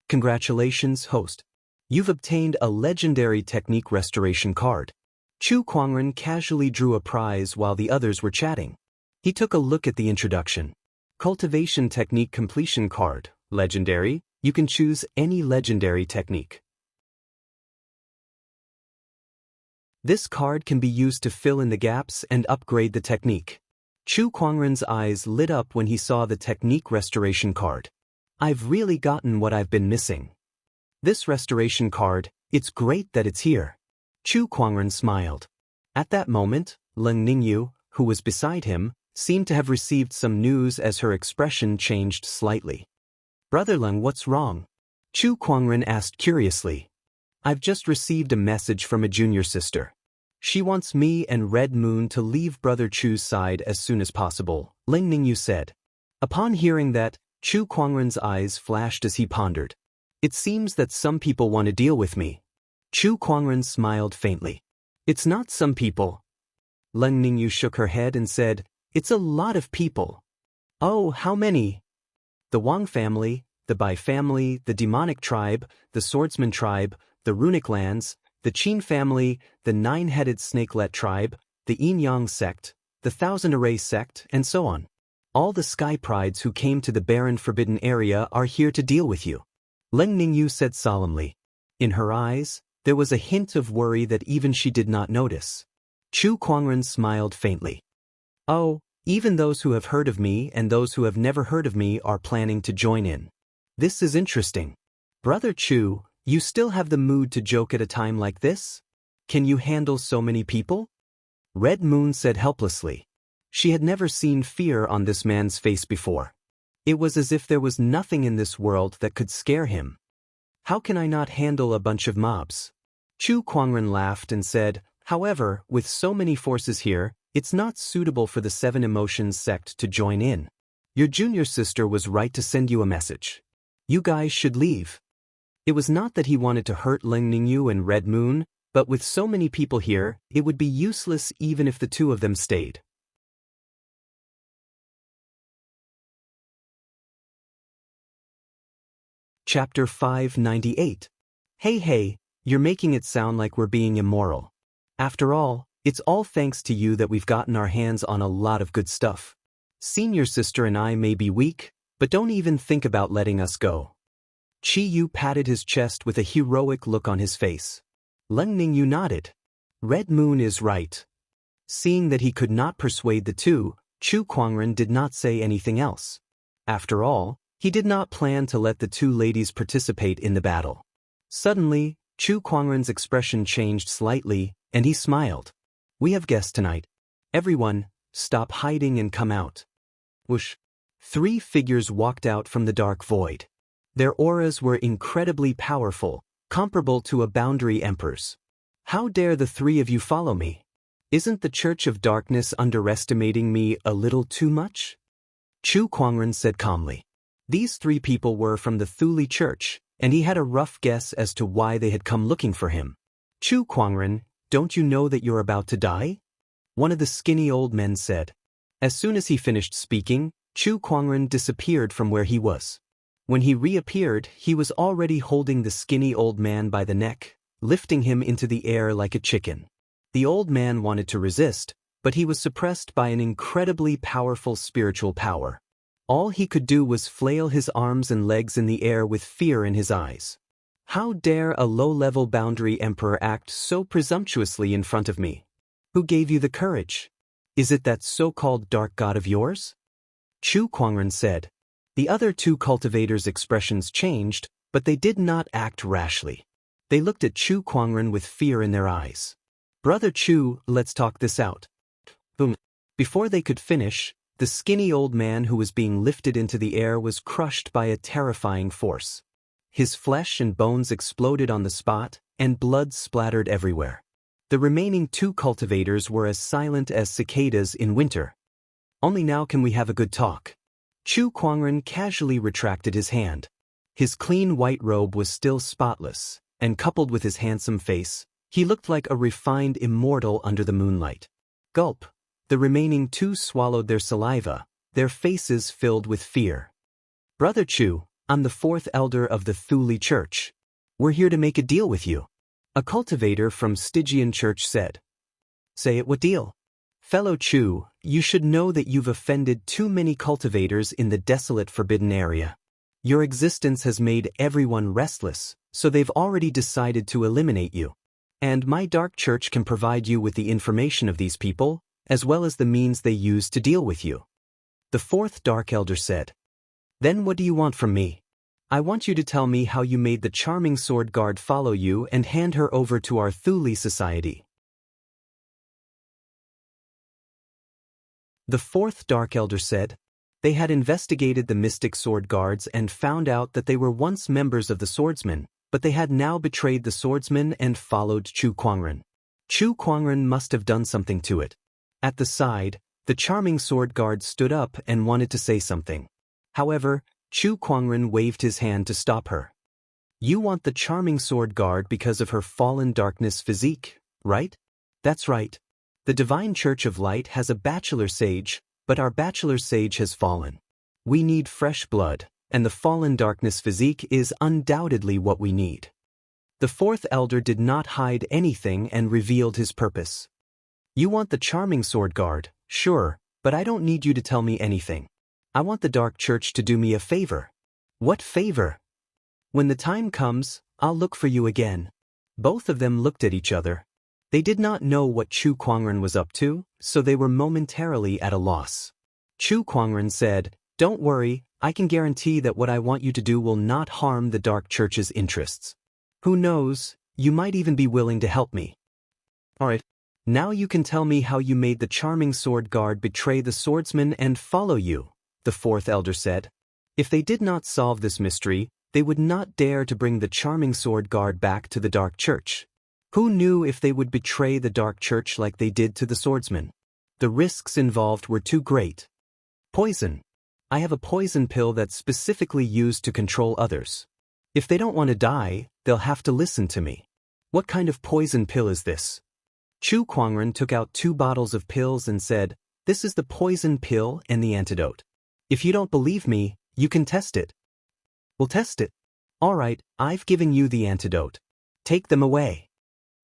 Congratulations, host. You've obtained a legendary technique restoration card. Chu Kuangren casually drew a prize while the others were chatting. He took a look at the introduction. Cultivation technique completion card, legendary. You can choose any legendary technique. This card can be used to fill in the gaps and upgrade the technique. Chu Kuangren's eyes lit up when he saw the technique restoration card. I've really gotten what I've been missing. This restoration card, it's great that it's here. Chu Kuangren smiled. At that moment, Leng Ningyu, who was beside him, seemed to have received some news as her expression changed slightly. Brother Leng, what's wrong? Chu Kuangren asked curiously. I've just received a message from a junior sister. She wants me and Red Moon to leave Brother Chu's side as soon as possible, Leng Ningyu said. Upon hearing that, Chu Kuangren's eyes flashed as he pondered. It seems that some people want to deal with me. Chu Kuangren smiled faintly. It's not some people. Leng Ningyu shook her head and said, it's a lot of people. Oh, how many? The Wang family, the Bai family, the demonic tribe, the swordsman tribe, the runic lands, the Qin family, the nine-headed snakelet tribe, the Yin-Yang sect, the Thousand Array sect, and so on. All the sky prides who came to the barren forbidden area are here to deal with you. Leng Ningyu said solemnly. In her eyes, there was a hint of worry that even she did not notice. Chu Kuangren smiled faintly. Oh, even those who have heard of me and those who have never heard of me are planning to join in. This is interesting. Brother Chu, you still have the mood to joke at a time like this? Can you handle so many people? Red Moon said helplessly. She had never seen fear on this man's face before. It was as if there was nothing in this world that could scare him. How can I not handle a bunch of mobs? Chu Kuangren laughed and said, however, with so many forces here, it's not suitable for the Seven Emotions sect to join in. Your junior sister was right to send you a message. You guys should leave. It was not that he wanted to hurt Leng Ningyu and Red Moon, but with so many people here, it would be useless even if the two of them stayed. Chapter 598. Hey, you're making it sound like we're being immoral. After all, it's all thanks to you that we've gotten our hands on a lot of good stuff. Senior sister and I may be weak, but don't even think about letting us go. Chi Yu patted his chest with a heroic look on his face. Leng Ningyu nodded. Red Moon is right. Seeing that he could not persuade the two, Chu Kuangren did not say anything else. After all, he did not plan to let the two ladies participate in the battle. Suddenly, Chu Kuangren's expression changed slightly, and he smiled. We have guests tonight. Everyone, stop hiding and come out. Whoosh. 3 figures walked out from the dark void. Their auras were incredibly powerful, comparable to a boundary emperor's. How dare the 3 of you follow me? Isn't the Church of Darkness underestimating me a little too much? Chu Kuangren said calmly. These 3 people were from the Thuli Church, and he had a rough guess as to why they had come looking for him. Chu Kuangren, don't you know that you're about to die? One of the skinny old men said. As soon as he finished speaking, Chu Kuangren disappeared from where he was. When he reappeared, he was already holding the skinny old man by the neck, lifting him into the air like a chicken. The old man wanted to resist, but he was suppressed by an incredibly powerful spiritual power. All he could do was flail his arms and legs in the air with fear in his eyes. How dare a low-level boundary emperor act so presumptuously in front of me? Who gave you the courage? Is it that so-called dark god of yours? Chu Kuangren said. The other 2 cultivators' expressions changed, but they did not act rashly. They looked at Chu Kuangren with fear in their eyes. Brother Chu, let's talk this out. Boom. Before they could finish, the skinny old man who was being lifted into the air was crushed by a terrifying force. His flesh and bones exploded on the spot, and blood splattered everywhere. The remaining 2 cultivators were as silent as cicadas in winter. Only now can we have a good talk. Chu Kuangren casually retracted his hand. His clean white robe was still spotless, and coupled with his handsome face, he looked like a refined immortal under the moonlight. Gulp. The remaining two swallowed their saliva, their faces filled with fear. Brother Chu, I'm the fourth elder of the Thuli Church. We're here to make a deal with you. A cultivator from Stygian Church said. Say it, what deal? Fellow Chu, you should know that you've offended too many cultivators in the desolate forbidden area. Your existence has made everyone restless, so they've already decided to eliminate you. And my dark church can provide you with the information of these people, as well as the means they use to deal with you. The fourth dark elder said. Then what do you want from me? I want you to tell me how you made the charming sword guard follow you and hand her over to our Thuli society. The fourth dark elder said. They had investigated the mystic sword guards and found out that they were once members of the swordsmen, but they had now betrayed the swordsmen and followed Chu Kuangren. Chu Kuangren must have done something to it. At the side, the charming sword guard stood up and wanted to say something. However, Chu Kuangren waved his hand to stop her. You want the charming sword guard because of her fallen darkness physique, right? That's right. The Divine Church of Light has a bachelor sage, but our bachelor sage has fallen. We need fresh blood, and the fallen darkness physique is undoubtedly what we need. The fourth elder did not hide anything and revealed his purpose. You want the charming sword guard, sure, but I don't need you to tell me anything. I want the Dark Church to do me a favor. What favor? When the time comes, I'll look for you again. Both of them looked at each other. They did not know what Chu Kuangren was up to, so they were momentarily at a loss. Chu Kuangren said, Don't worry, I can guarantee that what I want you to do will not harm the Dark Church's interests. Who knows, you might even be willing to help me. Alright, now you can tell me how you made the charming sword guard betray the swordsman and follow you, the fourth elder said. If they did not solve this mystery, they would not dare to bring the charming sword guard back to the Dark Church. Who knew if they would betray the Dark Church like they did to the swordsman? The risks involved were too great. Poison. I have a poison pill that's specifically used to control others. If they don't want to die, they'll have to listen to me. What kind of poison pill is this? Chu Kuangren took out 2 bottles of pills and said, This is the poison pill and the antidote. If you don't believe me, you can test it. We'll test it. Alright, I've given you the antidote. Take them away.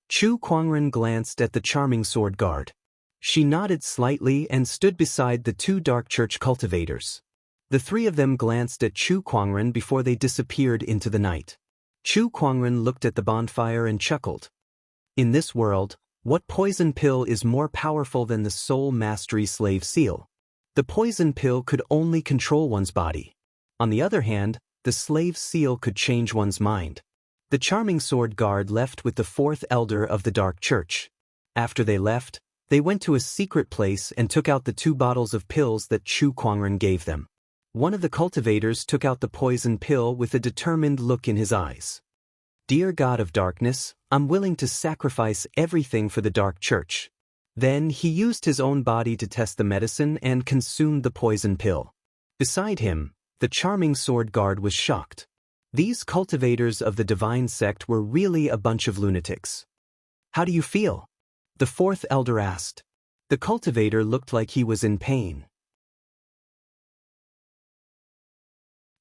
Chu Kuangren glanced at the charming sword guard. She nodded slightly and stood beside the 2 Dark Church cultivators. The 3 of them glanced at Chu Kuangren before they disappeared into the night. Chu Kuangren looked at the bonfire and chuckled. In this world, what poison pill is more powerful than the soul mastery slave seal? The poison pill could only control one's body. On the other hand, the slave seal could change one's mind. The charming sword guard left with the 4th elder of the Dark Church. After they left, they went to a secret place and took out the 2 bottles of pills that Chu Kuangren gave them. One of the cultivators took out the poison pill with a determined look in his eyes. Dear God of Darkness, I'm willing to sacrifice everything for the Dark Church. Then he used his own body to test the medicine and consumed the poison pill. Beside him, the charming sword guard was shocked. These cultivators of the divine sect were really a bunch of lunatics. How do you feel? The 4th elder asked. The cultivator looked like he was in pain.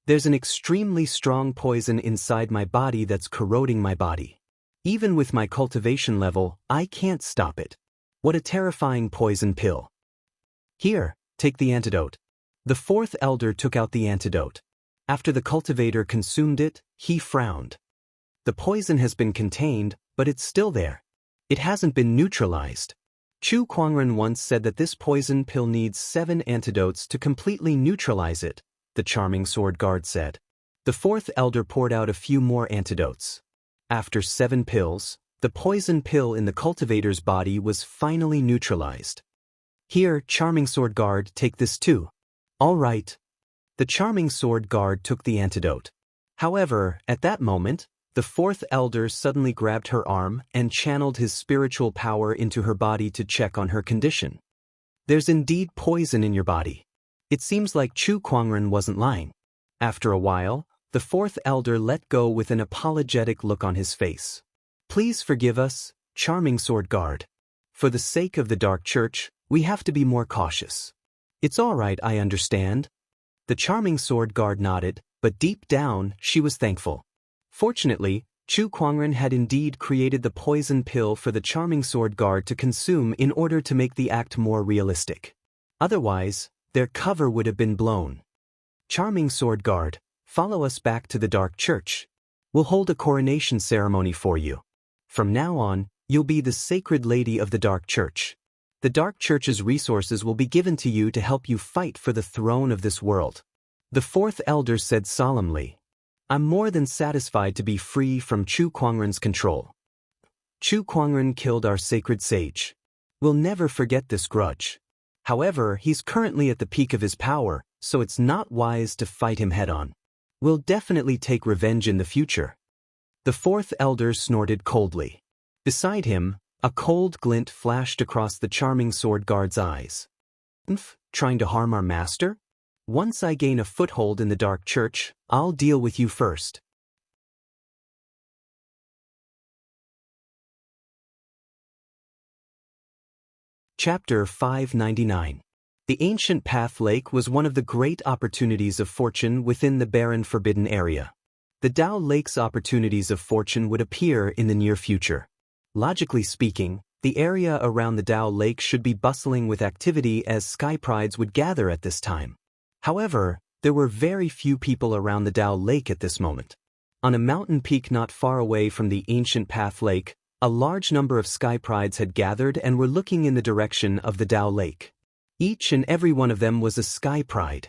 There's an extremely strong poison inside my body that's corroding my body. Even with my cultivation level, I can't stop it. What a terrifying poison pill. Here, take the antidote. The 4th elder took out the antidote. After the cultivator consumed it, he frowned. The poison has been contained, but it's still there. It hasn't been neutralized. Chu Kuangren once said that this poison pill needs 7 antidotes to completely neutralize it, the charming sword guard said. The 4th elder poured out a few more antidotes. After 7 pills, the poison pill in the cultivator's body was finally neutralized. Here, charming sword guard, take this too. All right. The charming sword guard took the antidote. However, at that moment, the 4th elder suddenly grabbed her arm and channeled his spiritual power into her body to check on her condition. There's indeed poison in your body. It seems like Chu Kuangren wasn't lying. After a while, the fourth elder let go with an apologetic look on his face. Please forgive us, charming sword guard. For the sake of the Dark Church, we have to be more cautious. It's all right, I understand. The charming sword guard nodded, but deep down, she was thankful. Fortunately, Chu Kuangren had indeed created the poison pill for the charming sword guard to consume in order to make the act more realistic. Otherwise, their cover would have been blown. Charming sword guard, follow us back to the Dark Church. We'll hold a coronation ceremony for you. From now on, you'll be the sacred lady of the Dark Church. The Dark Church's resources will be given to you to help you fight for the throne of this world. The fourth elder said solemnly, I'm more than satisfied to be free from Chu Kuangren's control. Chu Kuangren killed our sacred sage. We'll never forget this grudge. However, he's currently at the peak of his power, so it's not wise to fight him head-on. We'll definitely take revenge in the future. The fourth elder snorted coldly. Beside him, a cold glint flashed across the charming sword guard's eyes. Trying to harm our master? Once I gain a foothold in the Dark Church, I'll deal with you first. Chapter 599. The ancient Path Lake was one of the great opportunities of fortune within the barren Forbidden area. The Dao Lake's opportunities of fortune would appear in the near future. Logically speaking, the area around the Dao Lake should be bustling with activity as sky prides would gather at this time. However, there were very few people around the Dao Lake at this moment. On a mountain peak not far away from the ancient Path Lake, a large number of sky prides had gathered and were looking in the direction of the Dao Lake. Each and every one of them was a sky pride.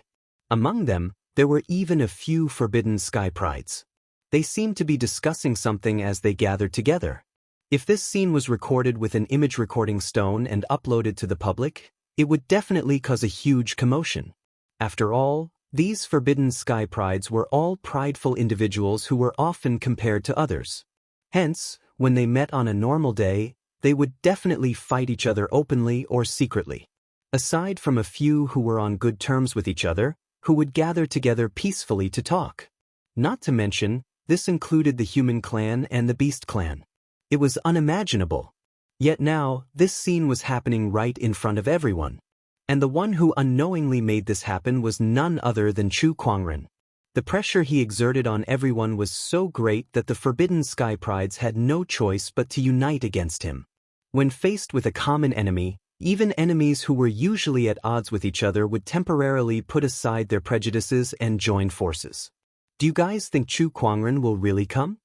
Among them, there were even a few forbidden sky prides. They seemed to be discussing something as they gathered together. If this scene was recorded with an image recording stone and uploaded to the public, it would definitely cause a huge commotion. After all, these forbidden sky prides were all prideful individuals who were often compared to others. Hence, when they met on a normal day, they would definitely fight each other openly or secretly. Aside from a few who were on good terms with each other, who would gather together peacefully to talk. Not to mention, this included the human clan and the beast clan. It was unimaginable. Yet now, this scene was happening right in front of everyone. And the one who unknowingly made this happen was none other than Chu Kuangren. The pressure he exerted on everyone was so great that the forbidden sky prides had no choice but to unite against him. When faced with a common enemy, even enemies who were usually at odds with each other would temporarily put aside their prejudices and join forces. Do you guys think Chu Kuangren will really come?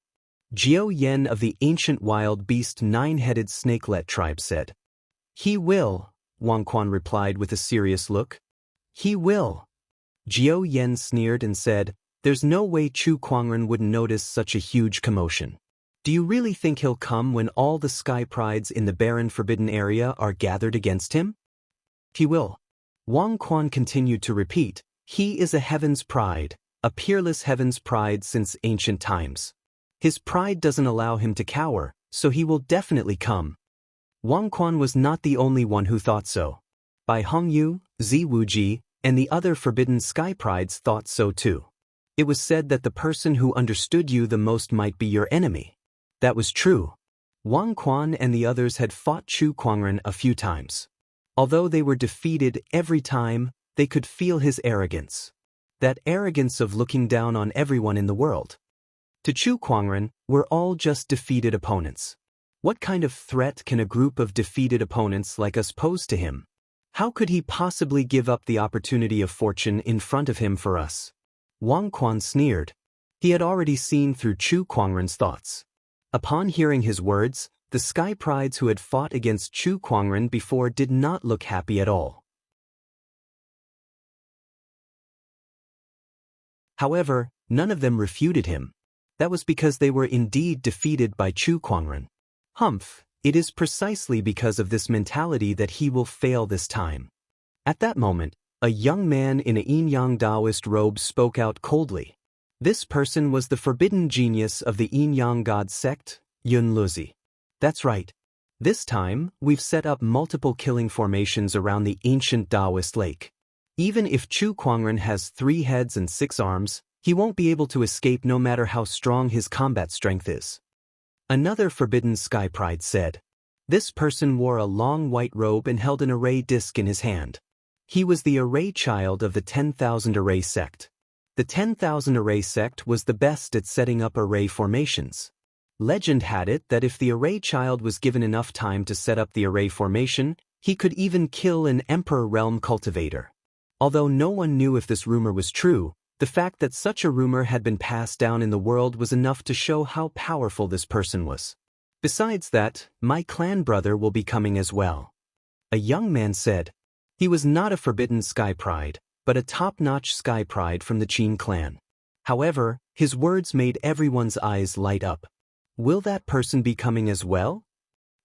Jiao Yen of the ancient wild beast nine-headed snakelet tribe said. He will, Wang Quan replied with a serious look. He will. Jiao Yen sneered and said, there's no way Chu Kuangren wouldn't notice such a huge commotion. Do you really think he'll come when all the sky prides in the barren forbidden area are gathered against him? He will. Wang Quan continued to repeat, he is a heaven's pride, a peerless heaven's pride since ancient times. His pride doesn't allow him to cower, so he will definitely come. Wang Quan was not the only one who thought so. Bai Hongyu, Zi Wuji, and the other forbidden sky prides thought so too. It was said that the person who understood you the most might be your enemy. That was true. Wang Quan and the others had fought Chu Kuangren a few times. Although they were defeated every time, they could feel his arrogance. That arrogance of looking down on everyone in the world. To Chu Kuangren, we're all just defeated opponents. What kind of threat can a group of defeated opponents like us pose to him? How could he possibly give up the opportunity of fortune in front of him for us? Wang Quan sneered. He had already seen through Chu Kuangren's thoughts. Upon hearing his words, the sky prides who had fought against Chu Kuangren before did not look happy at all. However, none of them refuted him. That was because they were indeed defeated by Chu Kuangren. Humph, it is precisely because of this mentality that he will fail this time. At that moment, a young man in a yin-yang Taoist robe spoke out coldly. This person was the forbidden genius of the yin-yang god sect, Yun Luzi. That's right. This time, we've set up multiple killing formations around the ancient Taoist lake. Even if Chu Kuangren has 3 heads and 6 arms, he won't be able to escape no matter how strong his combat strength is. Another forbidden sky pride said. This person wore a long white robe and held an array disc in his hand. He was the array child of the 10,000 array sect. The 10,000 array sect was the best at setting up array formations. Legend had it that if the array child was given enough time to set up the array formation, he could even kill an emperor realm cultivator. Although no one knew if this rumor was true, the fact that such a rumor had been passed down in the world was enough to show how powerful this person was. Besides that, my clan brother will be coming as well. A young man said. He was not a forbidden sky pride, but a top-notch sky pride from the Qin clan. However, his words made everyone's eyes light up. Will that person be coming as well?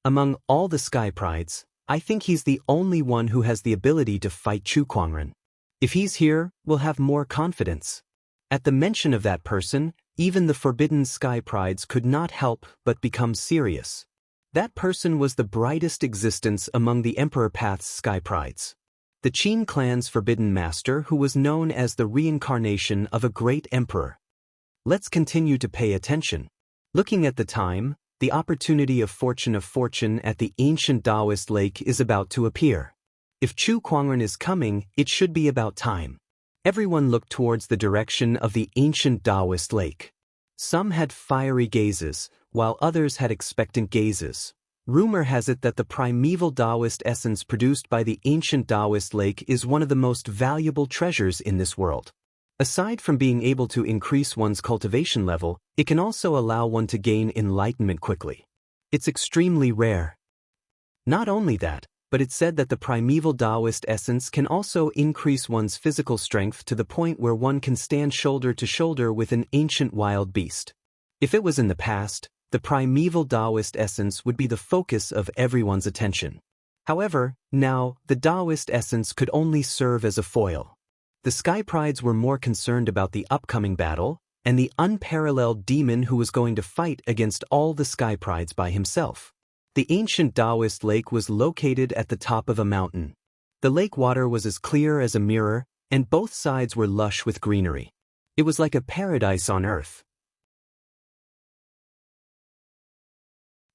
Among all the sky prides, I think he's the only one who has the ability to fight Chu Kuangren. If he's here, we'll have more confidence. At the mention of that person, even the forbidden sky prides could not help but become serious. That person was the brightest existence among the Emperor Path's sky prides. The Qin clan's forbidden master who was known as the reincarnation of a great emperor. Let's continue to pay attention. Looking at the time, the opportunity of fortune at the ancient Taoist lake is about to appear. If Chu Kuangren is coming, it should be about time. Everyone looked towards the direction of the ancient Taoist lake. Some had fiery gazes, while others had expectant gazes. Rumor has it that the primeval Taoist essence produced by the ancient Taoist lake is one of the most valuable treasures in this world. Aside from being able to increase one's cultivation level, it can also allow one to gain enlightenment quickly. It's extremely rare. Not only that, but it's said that the primeval Taoist essence can also increase one's physical strength to the point where one can stand shoulder to shoulder with an ancient wild beast. If it was in the past, the primeval Taoist essence would be the focus of everyone's attention. However, now, the Taoist essence could only serve as a foil. The Sky Prides were more concerned about the upcoming battle, and the unparalleled demon who was going to fight against all the Sky Prides by himself. The ancient Taoist lake was located at the top of a mountain. The lake water was as clear as a mirror, and both sides were lush with greenery. It was like a paradise on earth.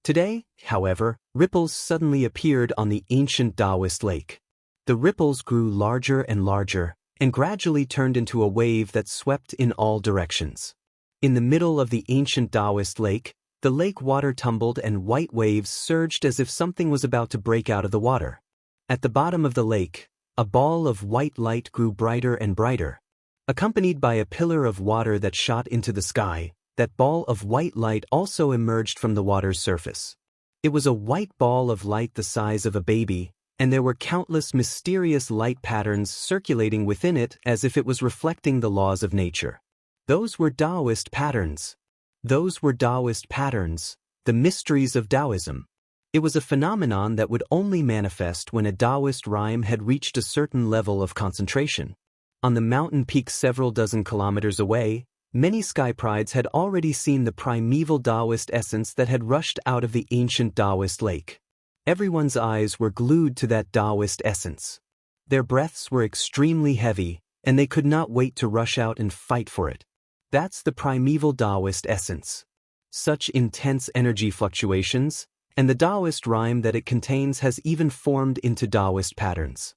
Today, however, ripples suddenly appeared on the ancient Taoist lake. The ripples grew larger and larger, and gradually turned into a wave that swept in all directions. In the middle of the ancient Taoist lake, the lake water tumbled and white waves surged as if something was about to break out of the water. At the bottom of the lake, a ball of white light grew brighter and brighter. Accompanied by a pillar of water that shot into the sky, that ball of white light also emerged from the water's surface. It was a white ball of light the size of a baby, and there were countless mysterious light patterns circulating within it as if it was reflecting the laws of nature. Those were Taoist patterns. Those were Taoist patterns, the mysteries of Taoism. It was a phenomenon that would only manifest when a Taoist rhyme had reached a certain level of concentration. On the mountain peak several dozen kilometers away, many sky prides had already seen the primeval Taoist essence that had rushed out of the ancient Taoist lake. Everyone's eyes were glued to that Taoist essence. Their breaths were extremely heavy, and they could not wait to rush out and fight for it. That's the primeval Taoist essence. Such intense energy fluctuations, and the Taoist rhyme that it contains has even formed into Taoist patterns.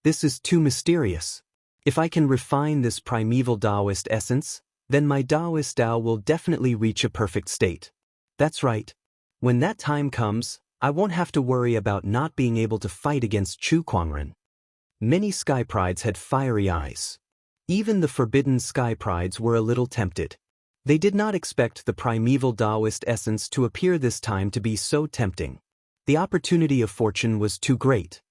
This is too mysterious. If I can refine this primeval Taoist essence, then my Taoist Tao will definitely reach a perfect state. That's right. When that time comes, I won't have to worry about not being able to fight against Chu Kuangren. Many sky prides had fiery eyes. Even the forbidden sky prides were a little tempted. They did not expect the primeval Taoist essence to appear this time to be so tempting. The opportunity of fortune was too great.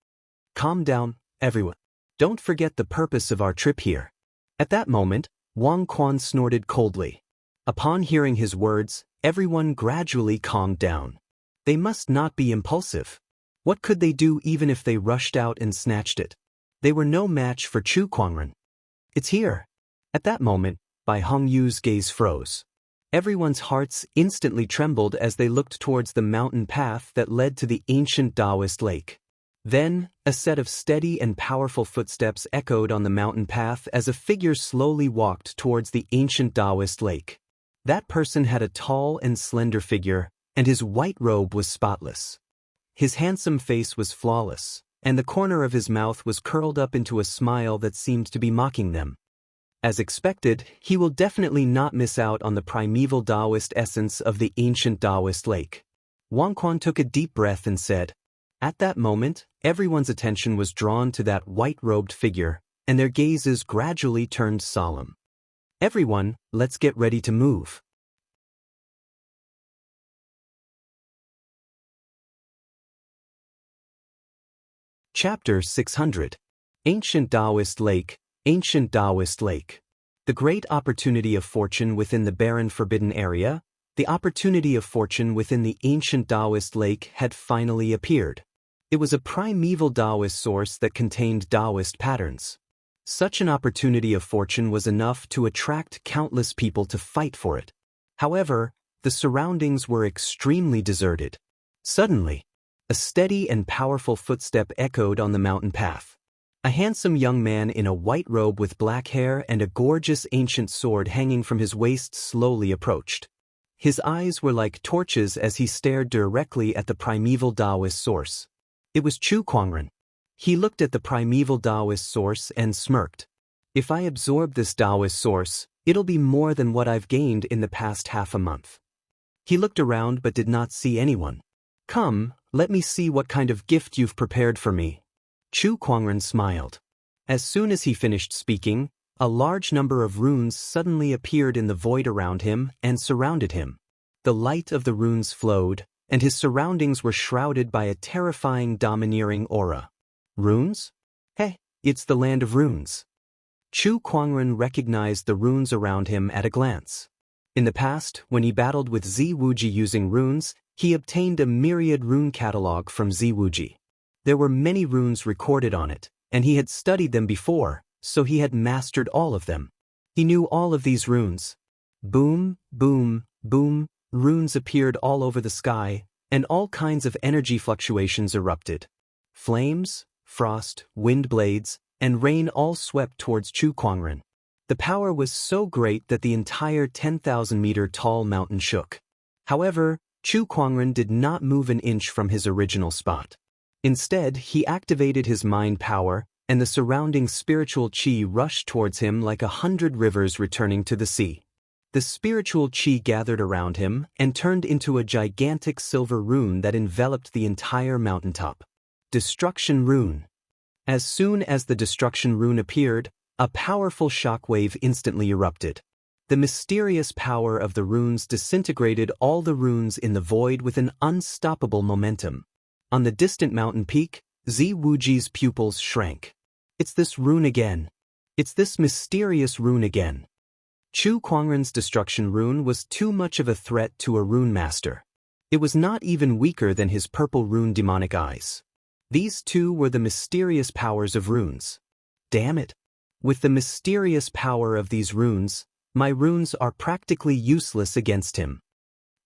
Calm down, everyone. Don't forget the purpose of our trip here. At that moment, Wang Quan snorted coldly. Upon hearing his words, everyone gradually calmed down. They must not be impulsive. What could they do even if they rushed out and snatched it? They were no match for Chu Kuangren. It's here. At that moment, Bai Hongyu's gaze froze. Everyone's hearts instantly trembled as they looked towards the mountain path that led to the ancient Taoist lake. Then, a set of steady and powerful footsteps echoed on the mountain path as a figure slowly walked towards the ancient Taoist lake. That person had a tall and slender figure, and his white robe was spotless. His handsome face was flawless, and the corner of his mouth was curled up into a smile that seemed to be mocking them. As expected, he will definitely not miss out on the primeval Taoist essence of the ancient Taoist lake. Wang Quan took a deep breath and said, at that moment, everyone's attention was drawn to that white-robed figure, and their gazes gradually turned solemn. Everyone, let's get ready to move. Chapter 600. Ancient Taoist Lake, Ancient Taoist Lake. The great opportunity of fortune within the barren forbidden area, the opportunity of fortune within the ancient Taoist lake had finally appeared. It was a primeval Taoist source that contained Taoist patterns. Such an opportunity of fortune was enough to attract countless people to fight for it. However, the surroundings were extremely deserted. Suddenly, a steady and powerful footstep echoed on the mountain path. A handsome young man in a white robe with black hair and a gorgeous ancient sword hanging from his waist slowly approached. His eyes were like torches as he stared directly at the primeval Taoist source. It was Chu Kuangren. He looked at the primeval Taoist source and smirked. If I absorb this Taoist source, it'll be more than what I've gained in the past half a month. He looked around but did not see anyone. Come, let me see what kind of gift you've prepared for me. Chu Kuangren smiled. As soon as he finished speaking, a large number of runes suddenly appeared in the void around him and surrounded him. The light of the runes flowed, and his surroundings were shrouded by a terrifying domineering aura. Runes? Hey, it's the land of runes. Chu Kuangren recognized the runes around him at a glance. In the past, when he battled with Zi Wuji using runes, he obtained a myriad rune catalog from Zi Wuji. There were many runes recorded on it, and he had studied them before, so he had mastered all of them. He knew all of these runes. Boom, boom, boom. Runes appeared all over the sky, and all kinds of energy fluctuations erupted. Flames, frost, wind blades, and rain all swept towards Chu Kuangren. The power was so great that the entire 10,000-meter tall mountain shook. However, Chu Kuangren did not move an inch from his original spot. Instead, he activated his mind power, and the surrounding spiritual qi rushed towards him like 100 rivers returning to the sea. The spiritual qi gathered around him and turned into a gigantic silver rune that enveloped the entire mountaintop. Destruction Rune. As soon as the Destruction Rune appeared, a powerful shockwave instantly erupted. The mysterious power of the runes disintegrated all the runes in the void with an unstoppable momentum. On the distant mountain peak, Zi Wuji's pupils shrank. It's this rune again. It's this mysterious rune again. Chu Kuangren's Destruction Rune was too much of a threat to a rune master. It was not even weaker than his purple rune demonic eyes. These two were the mysterious powers of runes. Damn it! With the mysterious power of these runes, my runes are practically useless against him.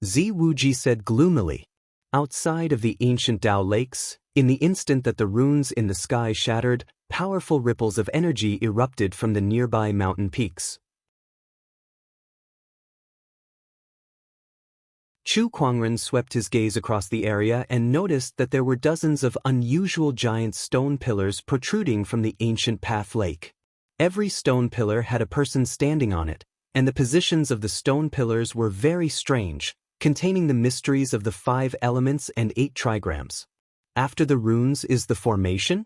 Zi Wuji said gloomily. Outside of the ancient Tao lakes, in the instant that the runes in the sky shattered, powerful ripples of energy erupted from the nearby mountain peaks. Chu Kuangren swept his gaze across the area and noticed that there were dozens of unusual giant stone pillars protruding from the ancient path lake. Every stone pillar had a person standing on it, and the positions of the stone pillars were very strange, containing the mysteries of the 5 elements and 8 trigrams. After the runes is the formation?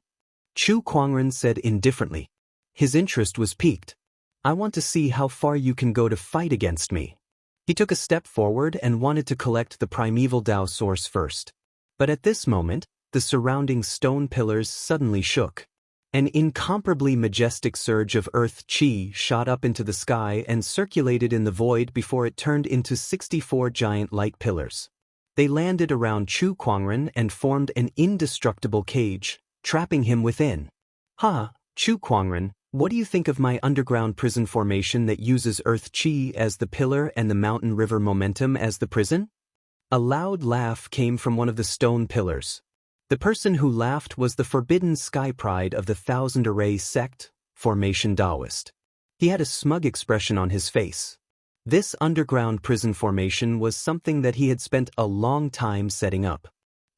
Chu Kuangren said indifferently. His interest was piqued. I want to see how far you can go to fight against me. He took a step forward and wanted to collect the primeval Tao source first. But at this moment, the surrounding stone pillars suddenly shook. An incomparably majestic surge of earth qi shot up into the sky and circulated in the void before it turned into 64 giant light pillars. They landed around Chu Kuangren and formed an indestructible cage, trapping him within. Ha, Chu Kuangren, what do you think of my underground prison formation that uses earth qi as the pillar and the mountain river momentum as the prison? A loud laugh came from one of the stone pillars. The person who laughed was the forbidden sky pride of the Thousand Array sect, Formation Taoist. He had a smug expression on his face. This underground prison formation was something that he had spent a long time setting up.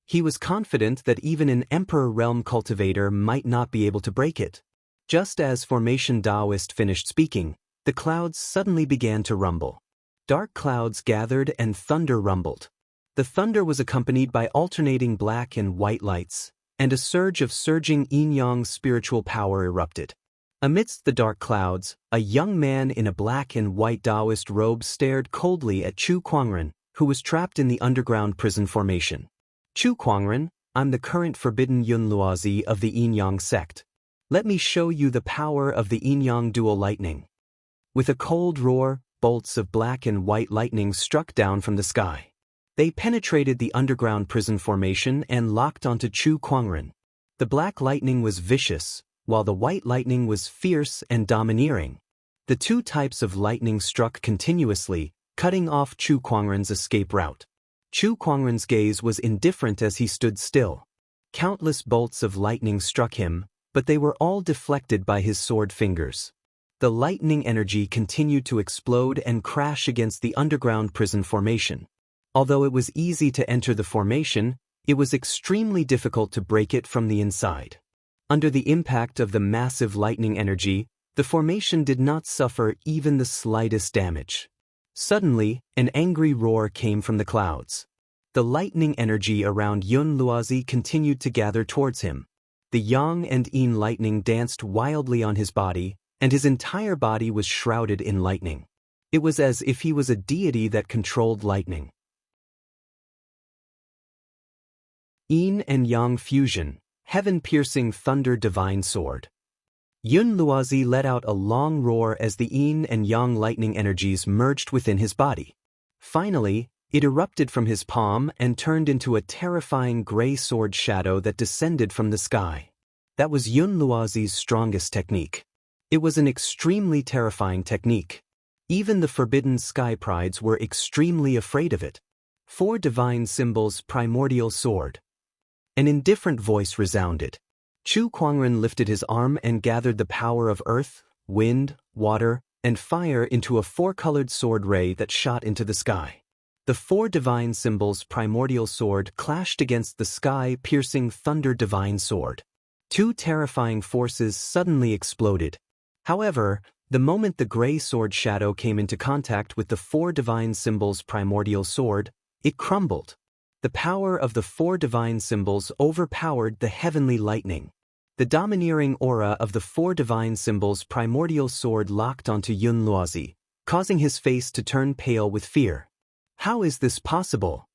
He was confident that even an Emperor Realm cultivator might not be able to break it. Just as Formation Taoist finished speaking, the clouds suddenly began to rumble. Dark clouds gathered and thunder rumbled. The thunder was accompanied by alternating black and white lights, and a surge of surging yin-yang spiritual power erupted. Amidst the dark clouds, a young man in a black and white Taoist robe stared coldly at Chu Kuangren, who was trapped in the underground prison formation. Chu Kuangren, I'm the current forbidden Yun Luozi of the yin-yang sect. Let me show you the power of the yin-yang dual lightning. With a cold roar, bolts of black and white lightning struck down from the sky. They penetrated the underground prison formation and locked onto Chu Kuangren. The black lightning was vicious, while the white lightning was fierce and domineering. The two types of lightning struck continuously, cutting off Chu Kuangren's escape route. Chu Kuangren's gaze was indifferent as he stood still. Countless bolts of lightning struck him, but they were all deflected by his sword fingers. The lightning energy continued to explode and crash against the underground prison formation. Although it was easy to enter the formation, it was extremely difficult to break it from the inside. Under the impact of the massive lightning energy, the formation did not suffer even the slightest damage. Suddenly, an angry roar came from the clouds. The lightning energy around Yun Luozi continued to gather towards him. The yang and yin lightning danced wildly on his body, and his entire body was shrouded in lightning. It was as if he was a deity that controlled lightning. Yin and Yang Fusion, Heaven-Piercing Thunder Divine Sword. Yun Luozi let out a long roar as the yin and yang lightning energies merged within his body. Finally, it erupted from his palm and turned into a terrifying gray sword shadow that descended from the sky. That was Yun Luozi's strongest technique. It was an extremely terrifying technique. Even the forbidden sky prides were extremely afraid of it. 4 divine symbols primordial sword. An indifferent voice resounded. Chu Kuangren lifted his arm and gathered the power of earth, wind, water, and fire into a 4-colored sword ray that shot into the sky. The 4 divine symbols primordial sword clashed against the sky-piercing thunder divine sword. 2 terrifying forces suddenly exploded. However, the moment the gray sword shadow came into contact with the 4 divine symbols primordial sword, it crumbled. The power of the 4 divine symbols overpowered the heavenly lightning. The domineering aura of the 4 divine symbols primordial sword locked onto Yun Luozi, causing his face to turn pale with fear. How is this possible?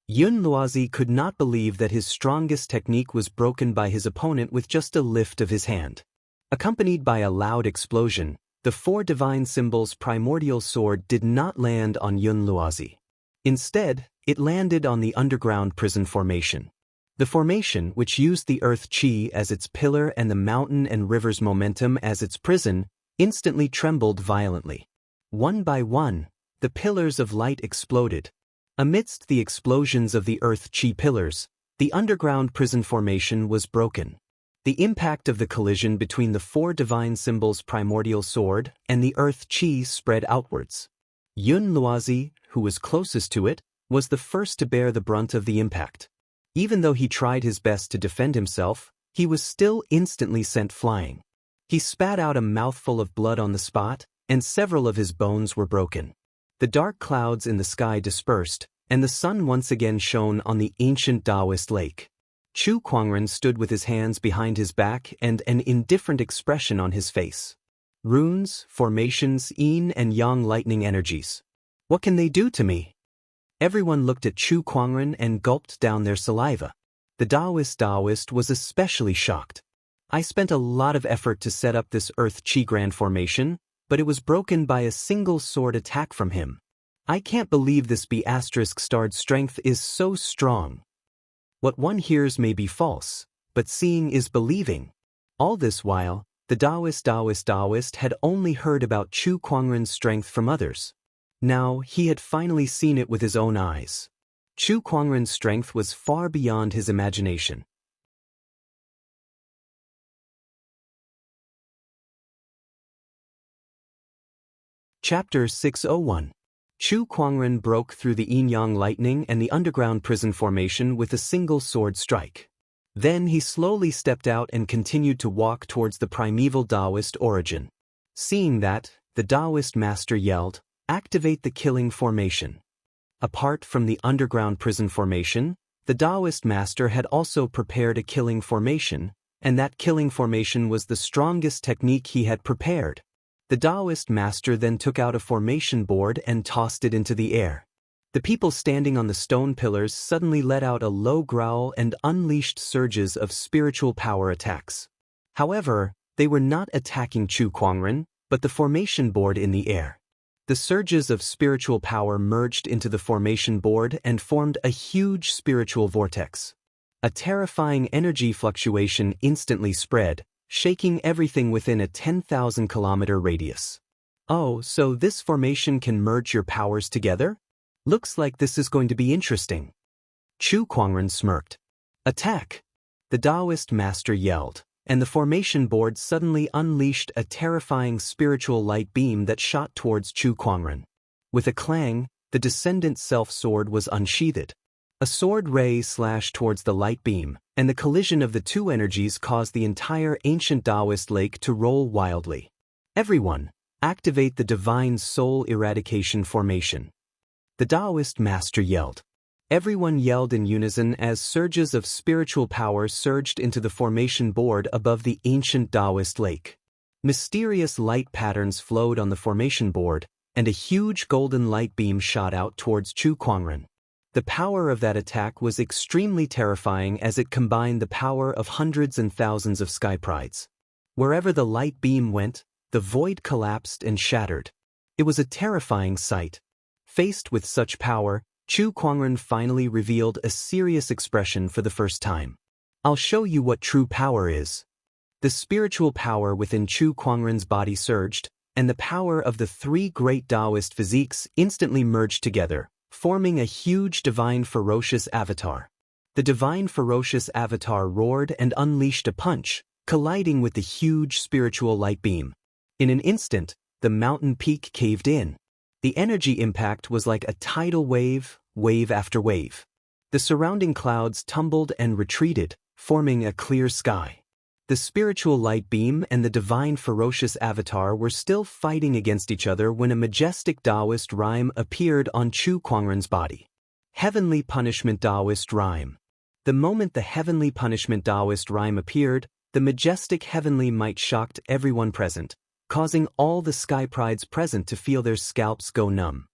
Yun Luozi could not believe that his strongest technique was broken by his opponent with just a lift of his hand. Accompanied by a loud explosion, the 4 divine symbols primordial sword did not land on Yun Luozi. Instead, it landed on the underground prison formation. The formation, which used the earth chi as its pillar and the mountain and river's momentum as its prison, instantly trembled violently. One by one, the pillars of light exploded. Amidst the explosions of the earth chi pillars, the underground prison formation was broken. The impact of the collision between the 4 divine symbols primordial sword and the earth chi spread outwards. Yun Luozi, who was closest to it, was the first to bear the brunt of the impact. Even though he tried his best to defend himself, he was still instantly sent flying. He spat out a mouthful of blood on the spot, and several of his bones were broken. The dark clouds in the sky dispersed, and the sun once again shone on the ancient Taoist lake. Chu Kuangren stood with his hands behind his back and an indifferent expression on his face. Runes, formations, yin and yang lightning energies. What can they do to me? Everyone looked at Chu Kuangren and gulped down their saliva. The Taoist was especially shocked. I spent a lot of effort to set up this Earth Chi Grand Formation, but it was broken by a single sword attack from him. I can't believe this B****-starred strength is so strong. What one hears may be false, but seeing is believing. All this while, the Taoist had only heard about Chu Kuangren's strength from others. Now, he had finally seen it with his own eyes. Chu Kuangren's strength was far beyond his imagination. Chapter 601. Chu Kuangren broke through the yin-yang lightning and the underground prison formation with a single sword strike. Then he slowly stepped out and continued to walk towards the primeval Taoist origin. Seeing that, the Taoist master yelled, "Activate the killing formation." Apart from the underground prison formation, the Taoist master had also prepared a killing formation, and that killing formation was the strongest technique he had prepared. The Taoist master then took out a formation board and tossed it into the air. The people standing on the stone pillars suddenly let out a low growl and unleashed surges of spiritual power attacks. However, they were not attacking Chu Kuangren, but the formation board in the air. The surges of spiritual power merged into the formation board and formed a huge spiritual vortex. A terrifying energy fluctuation instantly spread, shaking everything within a 10,000-kilometer radius. Oh, so this formation can merge your powers together? Looks like this is going to be interesting. Chu Kuangren smirked. Attack! The Taoist master yelled, and the formation board suddenly unleashed a terrifying spiritual light beam that shot towards Chu Kuangren. With a clang, the descendant self-sword was unsheathed. A sword ray slashed towards the light beam, and the collision of the two energies caused the entire ancient Taoist lake to roll wildly. Everyone, activate the divine soul eradication formation. The Taoist master yelled. Everyone yelled in unison as surges of spiritual power surged into the formation board above the ancient Taoist lake. Mysterious light patterns flowed on the formation board, and a huge golden light beam shot out towards Chu Kuangren. The power of that attack was extremely terrifying as it combined the power of hundreds and thousands of sky prides. Wherever the light beam went, the void collapsed and shattered. It was a terrifying sight. Faced with such power, Chu Kuangren finally revealed a serious expression for the first time. I'll show you what true power is. The spiritual power within Chu Kuangren's body surged, and the power of the three great Taoist physiques instantly merged together, forming a huge divine ferocious avatar. The divine ferocious avatar roared and unleashed a punch, colliding with the huge spiritual light beam. In an instant, the mountain peak caved in. The energy impact was like a tidal wave, wave after wave. The surrounding clouds tumbled and retreated, forming a clear sky. The spiritual light beam and the divine ferocious avatar were still fighting against each other when a majestic Taoist rhyme appeared on Chu Kuangren's body. Heavenly Punishment Taoist Rhyme. The moment the Heavenly Punishment Taoist rhyme appeared, the majestic heavenly might shocked everyone present, causing all the sky prides present to feel their scalps go numb.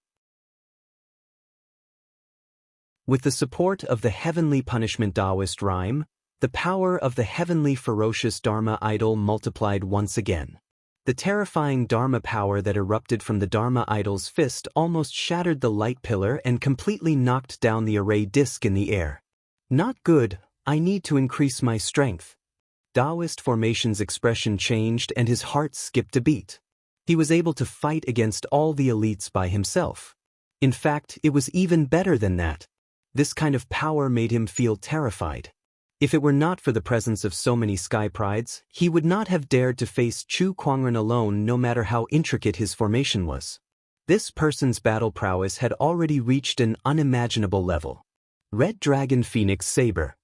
With the support of the Heavenly Punishment Taoist rhyme, the power of the heavenly ferocious Dharma idol multiplied once again. The terrifying Dharma power that erupted from the Dharma idol's fist almost shattered the light pillar and completely knocked down the array disc in the air. Not good, I need to increase my strength. Taoist formation's expression changed and his heart skipped a beat. He was able to fight against all the elites by himself. In fact, it was even better than that. This kind of power made him feel terrified. If it were not for the presence of so many sky prides, he would not have dared to face Chu Kuangren alone no matter how intricate his formation was. This person's battle prowess had already reached an unimaginable level. Red Dragon Phoenix Saber.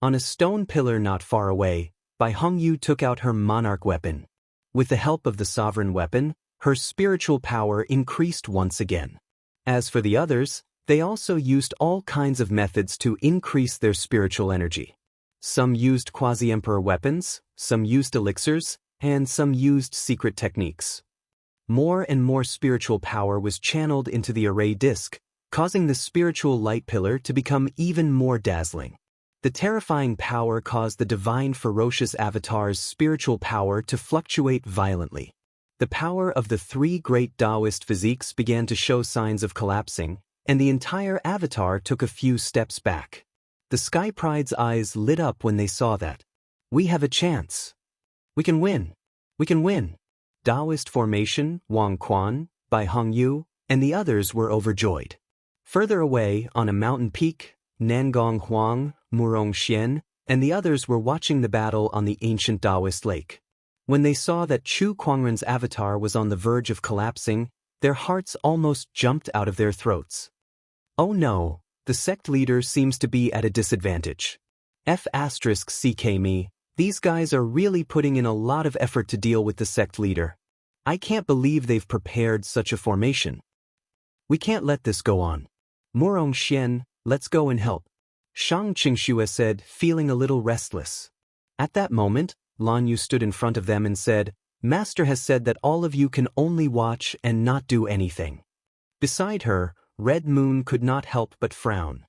On a stone pillar not far away, Bai Hongyu took out her monarch weapon. With the help of the sovereign weapon, her spiritual power increased once again. As for the others, they also used all kinds of methods to increase their spiritual energy. Some used quasi-emperor weapons, some used elixirs, and some used secret techniques. More and more spiritual power was channeled into the array disc, causing the spiritual light pillar to become even more dazzling. The terrifying power caused the divine ferocious avatar's spiritual power to fluctuate violently. The power of the three great Taoist physiques began to show signs of collapsing, and the entire avatar took a few steps back. The Sky Pride's eyes lit up when they saw that. We have a chance. We can win. We can win. Taoist formation, Wang Quan, Bai Hongyu, and the others were overjoyed. Further away, on a mountain peak, Nangong Huang, Murong Xian, and the others were watching the battle on the ancient Taoist lake. When they saw that Chu Kuangren's avatar was on the verge of collapsing, Their hearts almost jumped out of their throats. Oh no, the sect leader seems to be at a disadvantage. F***ck me, these guys are really putting in a lot of effort to deal with the sect leader. I can't believe they've prepared such a formation. We can't let this go on. Morong Xian, let's go and help. Shang Qingxue said, feeling a little restless. At that moment, Lan Yu stood in front of them and said, Master has said that all of you can only watch and not do anything. Beside her, Red Moon could not help but frown.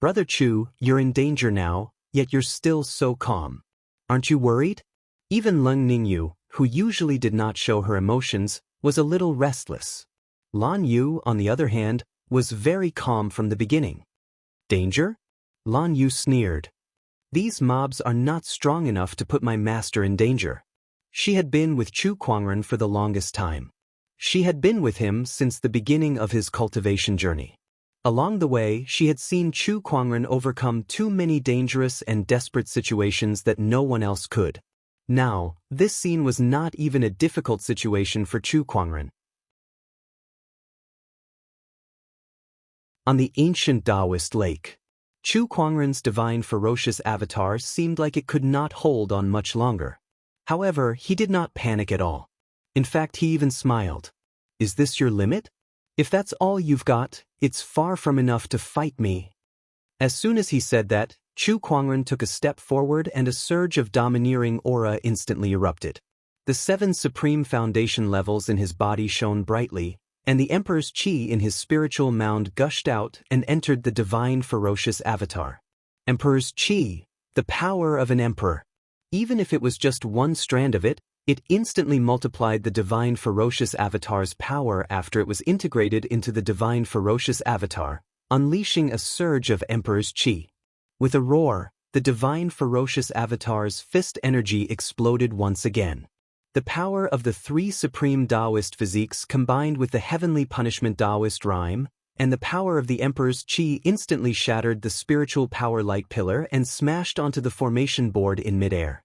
Brother Chu, you're in danger now, yet you're still so calm. Aren't you worried? Even Leng Ningyu, who usually did not show her emotions, was a little restless. Lan Yu, on the other hand, was very calm from the beginning. Danger? Lan Yu sneered. These mobs are not strong enough to put my master in danger. She had been with Chu Kuangren for the longest time. She had been with him since the beginning of his cultivation journey. Along the way, she had seen Chu Kuangren overcome too many dangerous and desperate situations that no one else could. Now, this scene was not even a difficult situation for Chu Kuangren. On the ancient Taoist lake, Chu Kuangren's divine ferocious avatar seemed like it could not hold on much longer. However, he did not panic at all. In fact, he even smiled. Is this your limit? If that's all you've got, it's far from enough to fight me. As soon as he said that, Chu Kuangren took a step forward and a surge of domineering aura instantly erupted. The 7 supreme foundation levels in his body shone brightly, and the Emperor's Qi in his spiritual mound gushed out and entered the divine ferocious avatar. Emperor's Qi, the power of an emperor. Even if it was just one strand of it, it instantly multiplied the divine ferocious avatar's power after it was integrated into the divine ferocious avatar, unleashing a surge of Emperor's Qi. With a roar, the divine ferocious avatar's fist energy exploded once again. The power of the 3 supreme Taoist physiques combined with the heavenly punishment Taoist rhyme, and the power of the Emperor's Qi instantly shattered the spiritual power light pillar and smashed onto the formation board in midair.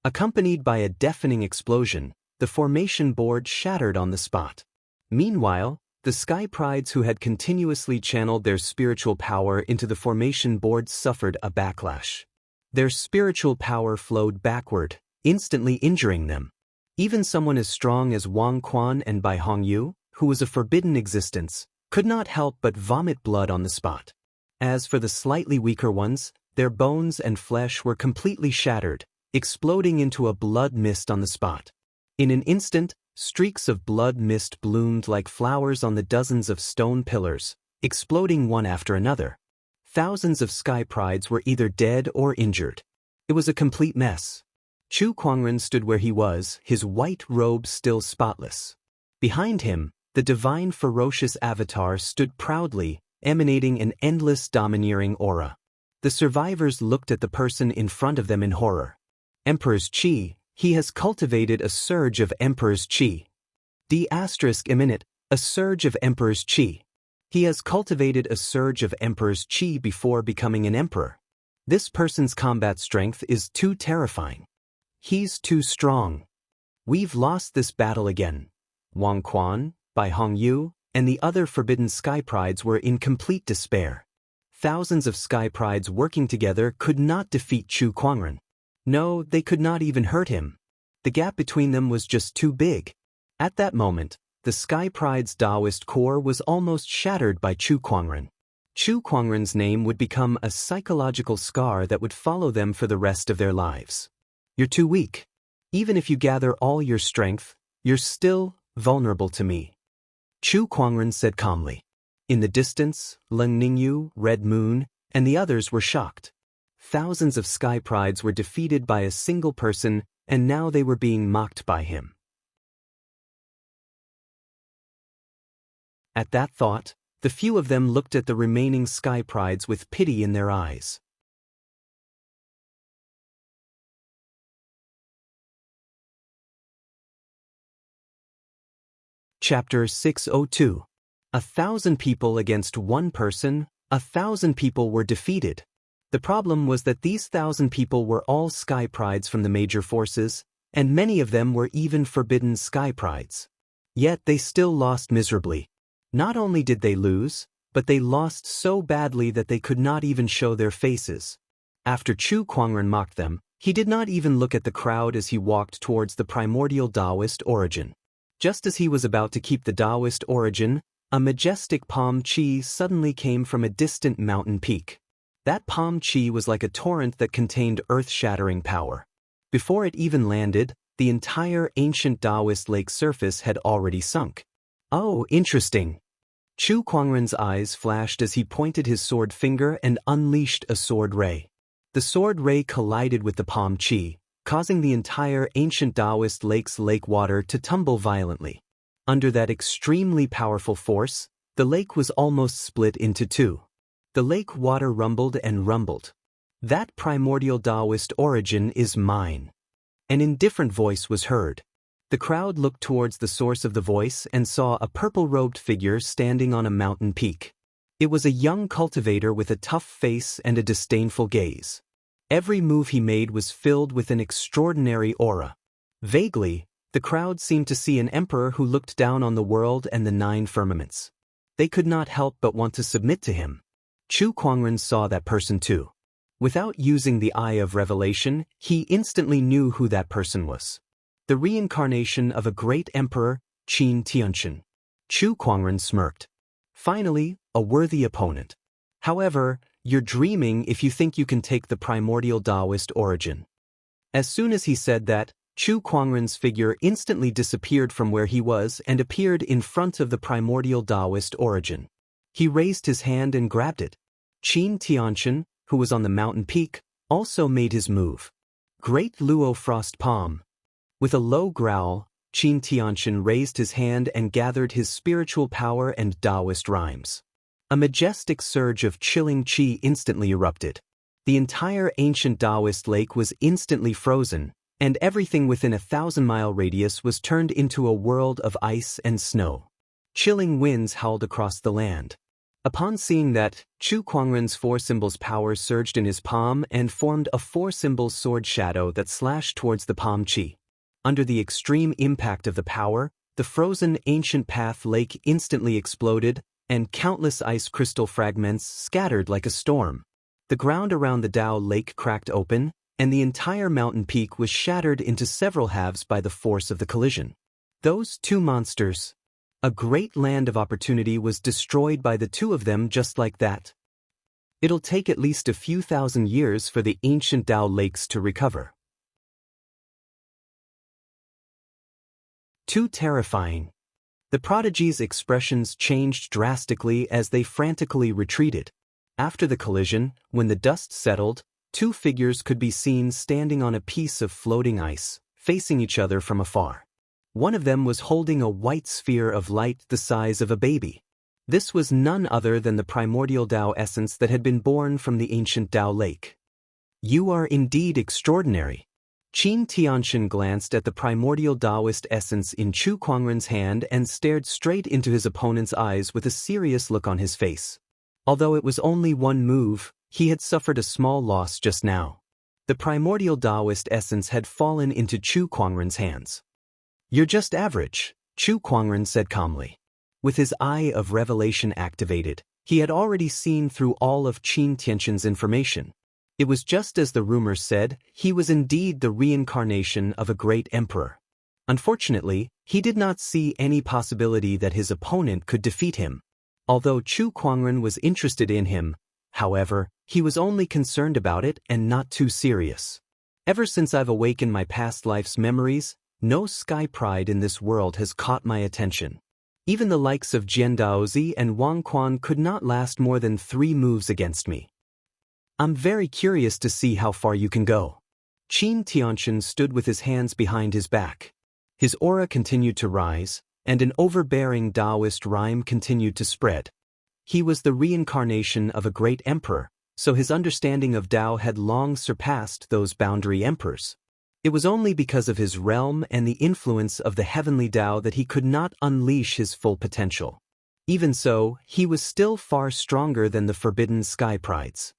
Accompanied by a deafening explosion, the formation board shattered on the spot. Meanwhile, the Sky Prides who had continuously channeled their spiritual power into the formation board suffered a backlash. Their spiritual power flowed backward, instantly injuring them. Even someone as strong as Wang Quan and Bai Hongyu, who was a forbidden existence, could not help but vomit blood on the spot. As for the slightly weaker ones, their bones and flesh were completely shattered, exploding into a blood mist on the spot. In an instant, streaks of blood mist bloomed like flowers on the dozens of stone pillars, exploding one after another. Thousands of Sky Prides were either dead or injured. It was a complete mess. Chu Kuangren stood where he was, his white robe still spotless. Behind him, the divine ferocious avatar stood proudly, emanating an endless domineering aura. The survivors looked at the person in front of them in horror. Emperor's Qi, he has cultivated a surge of Emperor's Qi. ***, a surge of Emperor's Qi. He has cultivated a surge of Emperor's Qi before becoming an emperor. This person's combat strength is too terrifying. He's too strong. We've lost this battle again. Wang Quan, Bai Hongyu, and the other forbidden Sky Prides were in complete despair. Thousands of Sky Prides working together could not defeat Chu Kuangren. No, they could not even hurt him. The gap between them was just too big. At that moment, the Sky Pride's Taoist core was almost shattered by Chu Kuangren. Chu Kuangren's name would become a psychological scar that would follow them for the rest of their lives. You're too weak. Even if you gather all your strength, you're still vulnerable to me. Chu Kuangren said calmly. In the distance, Leng Ningyu, Red Moon, and the others were shocked. Thousands of Sky Prides were defeated by a single person, and now they were being mocked by him. At that thought, the few of them looked at the remaining Sky Prides with pity in their eyes. Chapter 602. 1,000 people against one person, 1,000 people were defeated. The problem was that these 1,000 people were all Sky Prides from the major forces, and many of them were even forbidden Sky Prides. Yet they still lost miserably. Not only did they lose, but they lost so badly that they could not even show their faces. After Chu Kuangren mocked them, he did not even look at the crowd as he walked towards the primordial Taoist origin. Just as he was about to keep the Taoist origin, a majestic palm chi suddenly came from a distant mountain peak. That palm chi was like a torrent that contained earth-shattering power. Before it even landed, the entire ancient Taoist lake surface had already sunk. Oh, interesting. Chu Kuangren's eyes flashed as he pointed his sword finger and unleashed a sword ray. The sword ray collided with the palm chi, causing the entire ancient Taoist lake's lake water to tumble violently. Under that extremely powerful force, the lake was almost split into two. The lake water rumbled and rumbled. That primordial Taoist origin is mine. An indifferent voice was heard. The crowd looked towards the source of the voice and saw a purple-robed figure standing on a mountain peak. It was a young cultivator with a tough face and a disdainful gaze. Every move he made was filled with an extraordinary aura. Vaguely, the crowd seemed to see an emperor who looked down on the world and the 9 firmaments. They could not help but want to submit to him. Chu Kuangren saw that person too. Without using the eye of revelation, he instantly knew who that person was. The reincarnation of a great emperor, Qin Tianqian. Chu Kuangren smirked. Finally, a worthy opponent. However, you're dreaming if you think you can take the primordial Taoist origin. As soon as he said that, Chu Kuangren's figure instantly disappeared from where he was and appeared in front of the primordial Taoist origin. He raised his hand and grabbed it. Qin Tianqian, who was on the mountain peak, also made his move. Great Luo Frost Palm. With a low growl, Qin Tianqian raised his hand and gathered his spiritual power and Taoist rhymes. A majestic surge of chilling qi instantly erupted. The entire ancient Taoist lake was instantly frozen, and everything within a 1,000-mile radius was turned into a world of ice and snow. Chilling winds howled across the land. Upon seeing that, Chu Kuangren's 4 symbols power surged in his palm and formed a 4 symbols sword shadow that slashed towards the palm chi. Under the extreme impact of the power, the frozen ancient path lake instantly exploded, and countless ice crystal fragments scattered like a storm. The ground around the Tao lake cracked open, and the entire mountain peak was shattered into several halves by the force of the collision. Those 2 monsters. A great land of opportunity was destroyed by the 2 of them just like that. It'll take at least a few thousand years for the ancient Tao lakes to recover. Too terrifying. The prodigy's expressions changed drastically as they frantically retreated. After the collision, when the dust settled, 2 figures could be seen standing on a piece of floating ice, facing each other from afar. One of them was holding a white sphere of light the size of a baby. This was none other than the primordial Tao essence that had been born from the ancient Tao lake. You are indeed extraordinary. Qin Tianqian glanced at the primordial Taoist essence in Chu Kuangren's hand and stared straight into his opponent's eyes with a serious look on his face. Although it was only 1 move, he had suffered a small loss just now. The primordial Taoist essence had fallen into Chu Kuangren's hands. You're just average, Chu Kuangren said calmly. With his eye of revelation activated, he had already seen through all of Qin Tianqian's information. It was just as the rumors said, he was indeed the reincarnation of a great emperor. Unfortunately, he did not see any possibility that his opponent could defeat him. Although Chu Kuangren was interested in him, however, he was only concerned about it and not too serious. Ever since I've awakened my past life's memories, no sky pride in this world has caught my attention. Even the likes of Jian Daozi and Wang Quan could not last more than 3 moves against me. I'm very curious to see how far you can go. Qin Tianqian stood with his hands behind his back. His aura continued to rise, and an overbearing Taoist rhyme continued to spread. He was the reincarnation of a great emperor, so his understanding of Tao had long surpassed those boundary emperors. It was only because of his realm and the influence of the heavenly Tao that he could not unleash his full potential. Even so, he was still far stronger than the forbidden sky prides.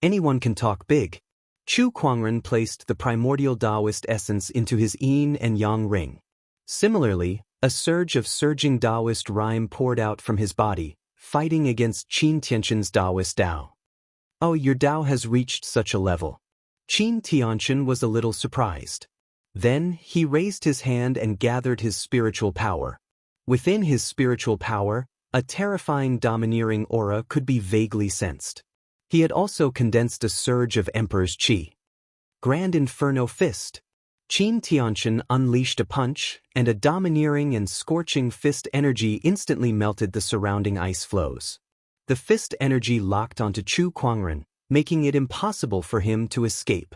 Anyone can talk big. Chu Kuangren placed the primordial Taoist essence into his yin and yang ring. Similarly, A surge of surging Taoist rhyme poured out from his body, fighting against Qin Tianxin's Taoist Tao. Oh, your Tao has reached such a level. Qin Tianxin was a little surprised. Then, he raised his hand and gathered his spiritual power. Within his spiritual power, a terrifying domineering aura could be vaguely sensed. He had also condensed a surge of Emperor's Qi. Grand Inferno Fist. Qin Tianxin unleashed a punch, and a domineering and scorching fist energy instantly melted the surrounding ice flows. The fist energy locked onto Chu Kuangren, making it impossible for him to escape.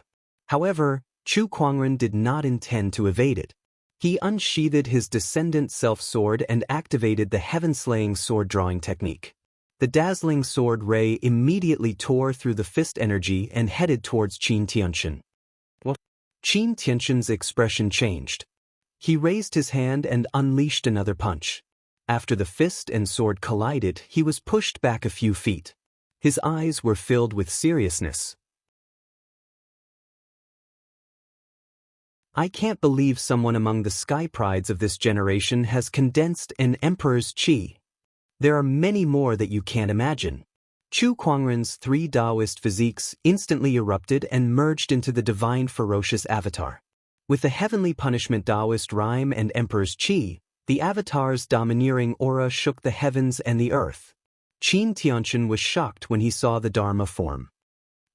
However, Chu Kuangren did not intend to evade it. He unsheathed his descendant self-sword and activated the heaven-slaying sword-drawing technique. The dazzling sword ray immediately tore through the fist energy and headed towards Qin Tianxin. Qin Tianxin's expression changed. He raised his hand and unleashed another punch. After the fist and sword collided, he was pushed back a few feet. His eyes were filled with seriousness. I can't believe someone among the sky prides of this generation has condensed an emperor's qi. There are many more that you can't imagine. Chu Kuangren's three Taoist physiques instantly erupted and merged into the divine ferocious avatar. With the heavenly punishment Taoist rhyme and emperor's qi, the avatar's domineering aura shook the heavens and the earth. Qin Tianxin was shocked when he saw the Dharma form.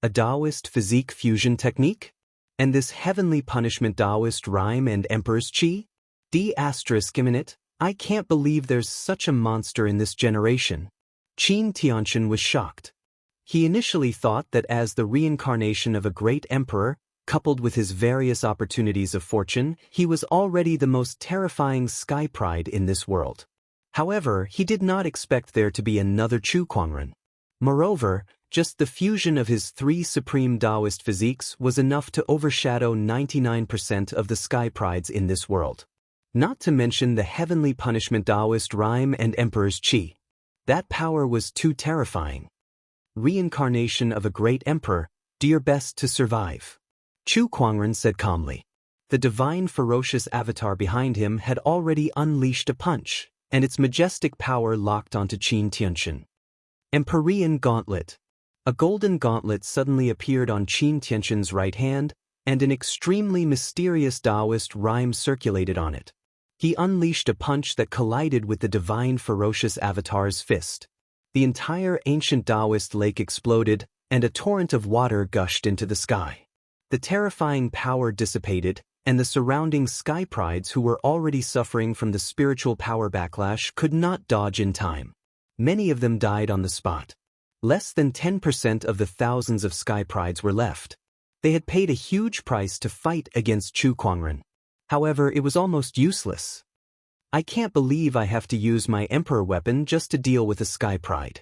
A Taoist physique fusion technique? And this heavenly punishment Taoist rhyme and emperor's qi? D***, I can't believe there's such a monster in this generation. Qin Tianxin was shocked. He initially thought that as the reincarnation of a great emperor, coupled with his various opportunities of fortune, he was already the most terrifying sky pride in this world. However, he did not expect there to be another Chu Kuangren. Moreover, just the fusion of his three supreme Taoist physiques was enough to overshadow 99% of the sky prides in this world. Not to mention the heavenly punishment Taoist rhyme and emperor's qi. That power was too terrifying. Reincarnation of a great emperor, do your best to survive. Chu Kuangren said calmly. The divine ferocious avatar behind him had already unleashed a punch, and its majestic power locked onto Qin Tianxin. Empyrean Gauntlet. A golden gauntlet suddenly appeared on Qin Tianxin's right hand, and an extremely mysterious Taoist rhyme circulated on it. He unleashed a punch that collided with the divine ferocious avatar's fist. The entire ancient Taoist lake exploded, and a torrent of water gushed into the sky. The terrifying power dissipated, and the surrounding sky prides who were already suffering from the spiritual power backlash could not dodge in time. Many of them died on the spot. Less than 10% of the thousands of sky prides were left. They had paid a huge price to fight against Chu Kuangren. However, it was almost useless. I can't believe I have to use my emperor weapon just to deal with a sky pride.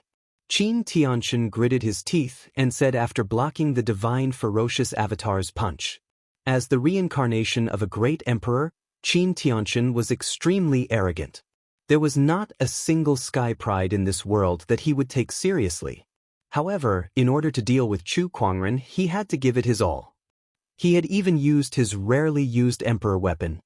Qin Tianxin gritted his teeth and said after blocking the divine ferocious avatar's punch. As the reincarnation of a great emperor, Qin Tianxin was extremely arrogant. There was not a single sky pride in this world that he would take seriously. However, in order to deal with Chu Kuangren, he had to give it his all. He had even used his rarely used emperor weapon.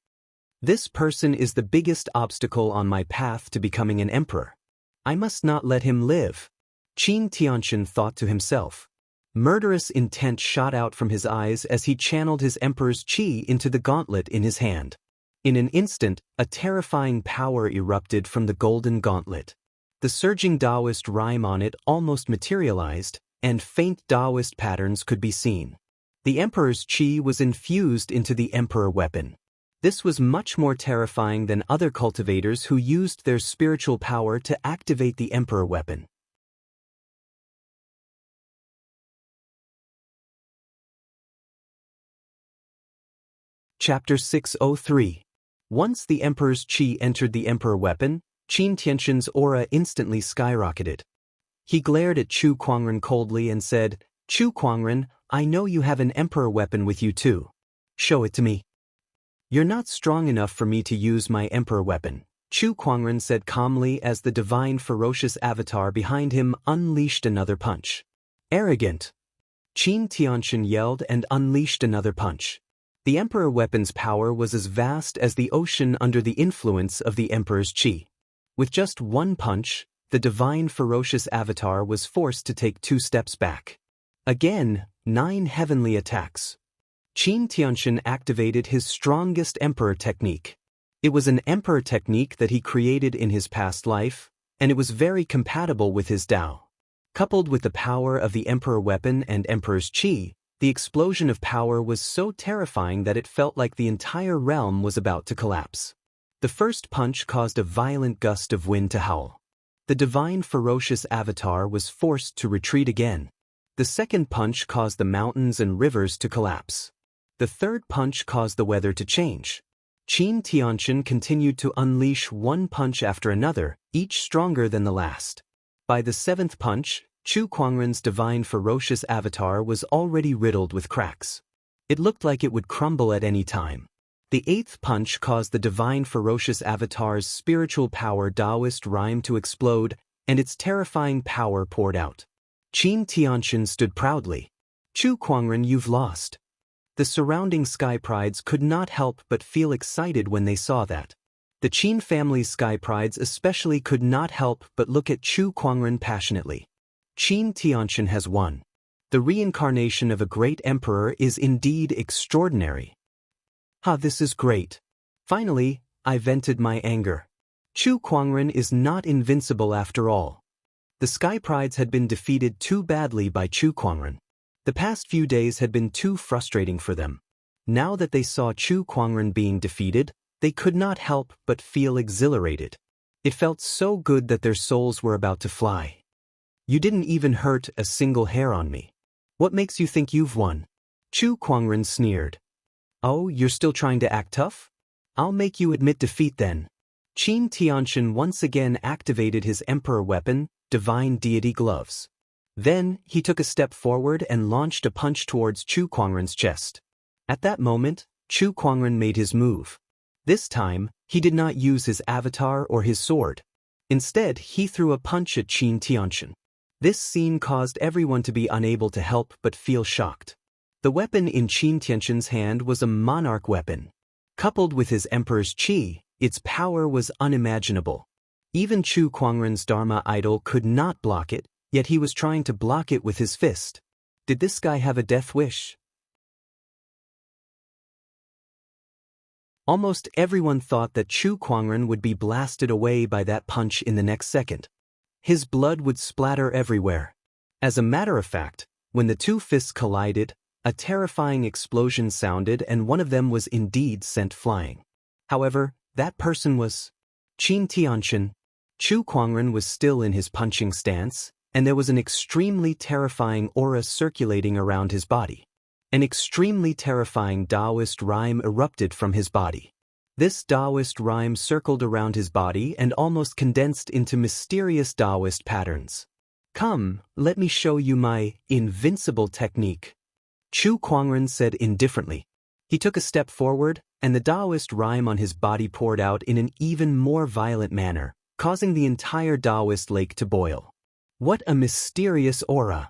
This person is the biggest obstacle on my path to becoming an emperor. I must not let him live. Qin Tianxin thought to himself. Murderous intent shot out from his eyes as he channeled his emperor's qi into the gauntlet in his hand. In an instant, a terrifying power erupted from the golden gauntlet. The surging Taoist rhyme on it almost materialized, and faint Taoist patterns could be seen. The emperor's qi was infused into the emperor weapon. This was much more terrifying than other cultivators who used their spiritual power to activate the emperor weapon. Chapter 603. Once the emperor's qi entered the emperor weapon, Qin Tianxin's aura instantly skyrocketed. He glared at Chu Kuangren coldly and said, Chu Kuangren, I know you have an emperor weapon with you too. Show it to me. You're not strong enough for me to use my emperor weapon, Chu Kuangren said calmly as the divine ferocious avatar behind him unleashed another punch. Arrogant! Qin Tianxin yelled and unleashed another punch. The Emperor weapon's power was as vast as the ocean under the influence of the Emperor's chi. With just one punch, the divine ferocious avatar was forced to take 2 steps back. Again, 9 heavenly attacks. Qin Tianxin activated his strongest Emperor technique. It was an Emperor technique that he created in his past life, and it was very compatible with his Tao. Coupled with the power of the Emperor weapon and Emperor's Qi, the explosion of power was so terrifying that it felt like the entire realm was about to collapse. The first punch caused a violent gust of wind to howl. The divine ferocious avatar was forced to retreat again. The second punch caused the mountains and rivers to collapse. The third punch caused the weather to change. Qin Tianxin continued to unleash one punch after another, each stronger than the last. By the 7th punch, Chu Kuangren's divine ferocious avatar was already riddled with cracks. It looked like it would crumble at any time. The 8th punch caused the divine ferocious avatar's spiritual power Taoist rhyme to explode, and its terrifying power poured out. Qin Tianxin stood proudly. Chu Kuangren, you've lost. The surrounding sky prides could not help but feel excited when they saw that. The Qin family's sky prides especially could not help but look at Chu Kuangren passionately. Qin Tianxin has won. The reincarnation of a great emperor is indeed extraordinary. This is great. Finally, I vented my anger. Chu Kuangren is not invincible after all. The sky prides had been defeated too badly by Chu Kuangren. The past few days had been too frustrating for them. Now that they saw Chu Kuangren being defeated, they could not help but feel exhilarated. It felt so good that their souls were about to fly. You didn't even hurt a single hair on me. What makes you think you've won? Chu Kuangren sneered. Oh, you're still trying to act tough? I'll make you admit defeat then. Qin Tianxin once again activated his Emperor weapon, Divine Deity Gloves. Then, he took a step forward and launched a punch towards Chu Kuangren's chest. At that moment, Chu Kuangren made his move. This time, he did not use his avatar or his sword. Instead, he threw a punch at Qin Tianxin. This scene caused everyone to be unable to help but feel shocked. The weapon in Qin Tianxin's hand was a monarch weapon. Coupled with his emperor's qi, its power was unimaginable. Even Chu Kuangren's Dharma idol could not block it, yet he was trying to block it with his fist. Did this guy have a death wish? Almost everyone thought that Chu Kuangren would be blasted away by that punch in the next second. His blood would splatter everywhere. As a matter of fact, when the two fists collided, a terrifying explosion sounded and one of them was indeed sent flying. However, that person was Qin Tianxin. Chu Kuangren was still in his punching stance, and there was an extremely terrifying aura circulating around his body. An extremely terrifying Taoist rhyme erupted from his body. This Taoist rhyme circled around his body and almost condensed into mysterious Taoist patterns. Come, let me show you my invincible technique. Chu Kuangren said indifferently. He took a step forward, and the Taoist rhyme on his body poured out in an even more violent manner, causing the entire Taoist lake to boil. What a mysterious aura!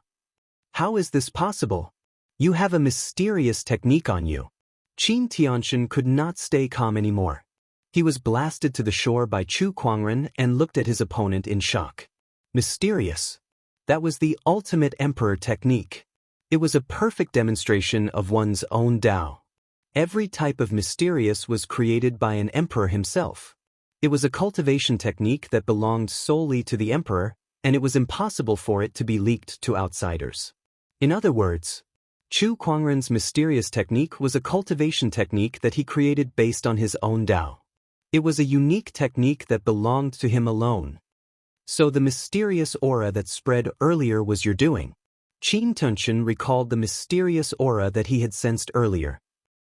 How is this possible? You have a mysterious technique on you. Qin Tianxin could not stay calm anymore. He was blasted to the shore by Chu Kuangren and looked at his opponent in shock. Mysterious. That was the ultimate emperor technique. It was a perfect demonstration of one's own Tao. Every type of mysterious was created by an emperor himself. It was a cultivation technique that belonged solely to the emperor, and it was impossible for it to be leaked to outsiders. In other words, Chu Kuangren's mysterious technique was a cultivation technique that he created based on his own Tao. It was a unique technique that belonged to him alone. So the mysterious aura that spread earlier was your doing. Qin Tianxin recalled the mysterious aura that he had sensed earlier.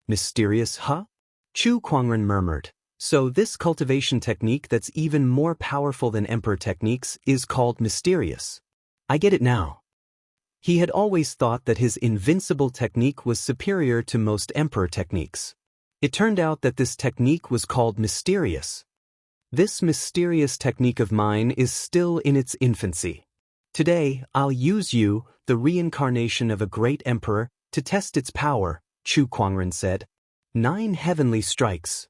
Mysterious, huh? Chu Kuangren murmured. So this cultivation technique that's even more powerful than emperor techniques is called mysterious. I get it now. He had always thought that his invincible technique was superior to most emperor techniques. It turned out that this technique was called mysterious. This mysterious technique of mine is still in its infancy. Today, I'll use you, the reincarnation of a great emperor, to test its power, Chu Kuangren said. 9 heavenly strikes.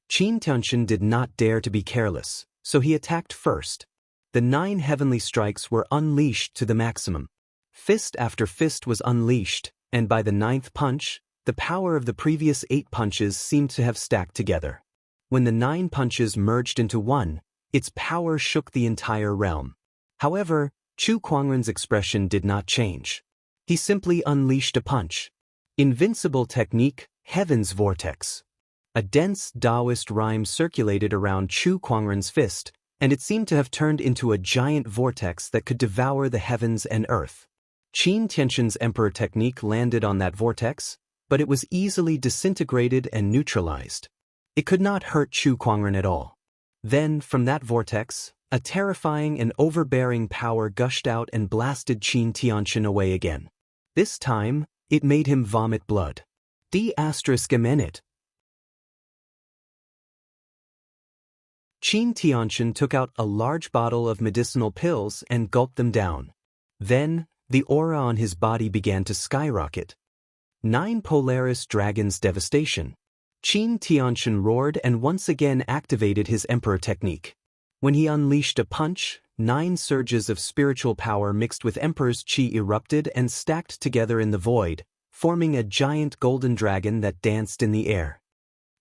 Qin Tianxin did not dare to be careless, so he attacked first. The 9 heavenly strikes were unleashed to the maximum. Fist after fist was unleashed, and by the 9th punch, the power of the previous 8 punches seemed to have stacked together. When the 9 punches merged into one, its power shook the entire realm. However, Chu Kuangren's expression did not change. He simply unleashed a punch. Invincible technique, Heaven's Vortex. A dense Taoist rhyme circulated around Chu Kuangren's fist, and it seemed to have turned into a giant vortex that could devour the heavens and earth. Qin Tianxin's Emperor technique landed on that vortex, but it was easily disintegrated and neutralized. It could not hurt Chu Kuangren at all. Then, from that vortex, a terrifying and overbearing power gushed out and blasted Qin Tianxin away again. This time, it made him vomit blood. Qin Tianxin took out a large bottle of medicinal pills and gulped them down. Then, the aura on his body began to skyrocket. 9 Polaris Dragons Devastation. Qin Tianxin roared and once again activated his Emperor technique. When he unleashed a punch, 9 surges of spiritual power mixed with Emperor's Qi erupted and stacked together in the void, forming a giant golden dragon that danced in the air.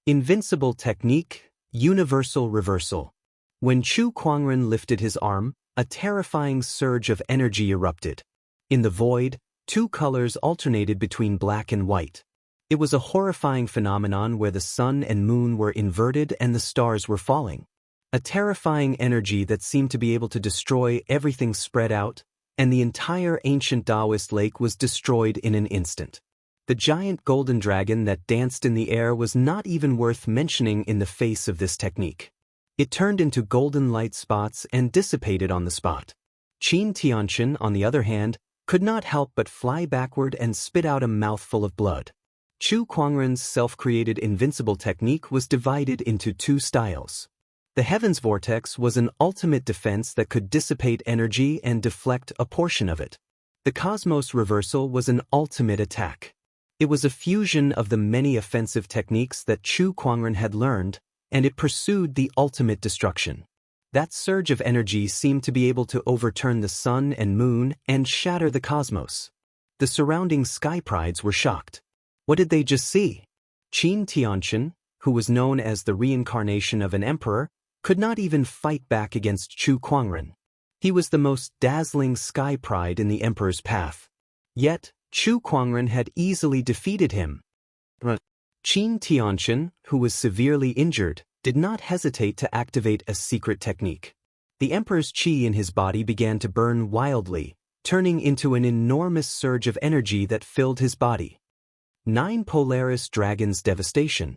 Invincible technique, Universal Reversal. When Chu Kuangren lifted his arm, a terrifying surge of energy erupted. In the void, 2 colors alternated between black and white. It was a horrifying phenomenon where the sun and moon were inverted and the stars were falling. A terrifying energy that seemed to be able to destroy everything spread out, and the entire ancient Taoist lake was destroyed in an instant. The giant golden dragon that danced in the air was not even worth mentioning in the face of this technique. It turned into golden light spots and dissipated on the spot. Qin Tianxin, on the other hand, could not help but fly backward and spit out a mouthful of blood. Chu Kuangren's self-created invincible technique was divided into 2 styles. The Heaven's Vortex was an ultimate defense that could dissipate energy and deflect a portion of it. The Cosmos Reversal was an ultimate attack. It was a fusion of the many offensive techniques that Chu Kuangren had learned, and it pursued the ultimate destruction. That surge of energy seemed to be able to overturn the sun and moon and shatter the cosmos. The surrounding sky prides were shocked. What did they just see? Qin Tianxin, who was known as the reincarnation of an emperor, could not even fight back against Chu Kuangren. He was the most dazzling sky pride in the emperor's path. Yet, Chu Kuangren had easily defeated him. Qin Tianxin, who was severely injured, did not hesitate to activate a secret technique. The emperor's qi in his body began to burn wildly, turning into an enormous surge of energy that filled his body. 9 Polaris Dragons Devastation.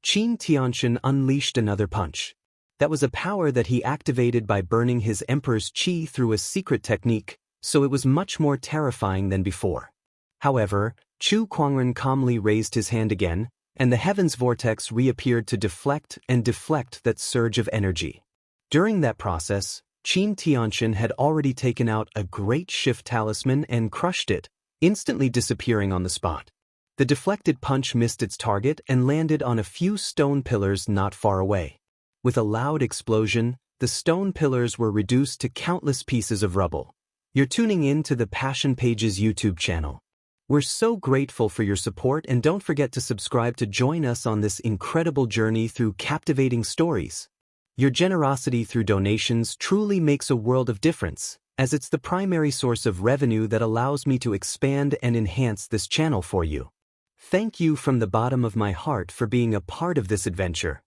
Qin Tianxin unleashed another punch. That was a power that he activated by burning his emperor's qi through a secret technique, so it was much more terrifying than before. However, Chu Kuangren calmly raised his hand again, and the Heaven's Vortex reappeared to deflect that surge of energy. During that process, Qin Tianxin had already taken out a great shift talisman and crushed it, instantly disappearing on the spot. The deflected punch missed its target and landed on a few stone pillars not far away. With a loud explosion, the stone pillars were reduced to countless pieces of rubble. You're tuning in to the Passion Pages YouTube channel. We're so grateful for your support, and don't forget to subscribe to join us on this incredible journey through captivating stories. Your generosity through donations truly makes a world of difference, as it's the primary source of revenue that allows me to expand and enhance this channel for you. Thank you from the bottom of my heart for being a part of this adventure.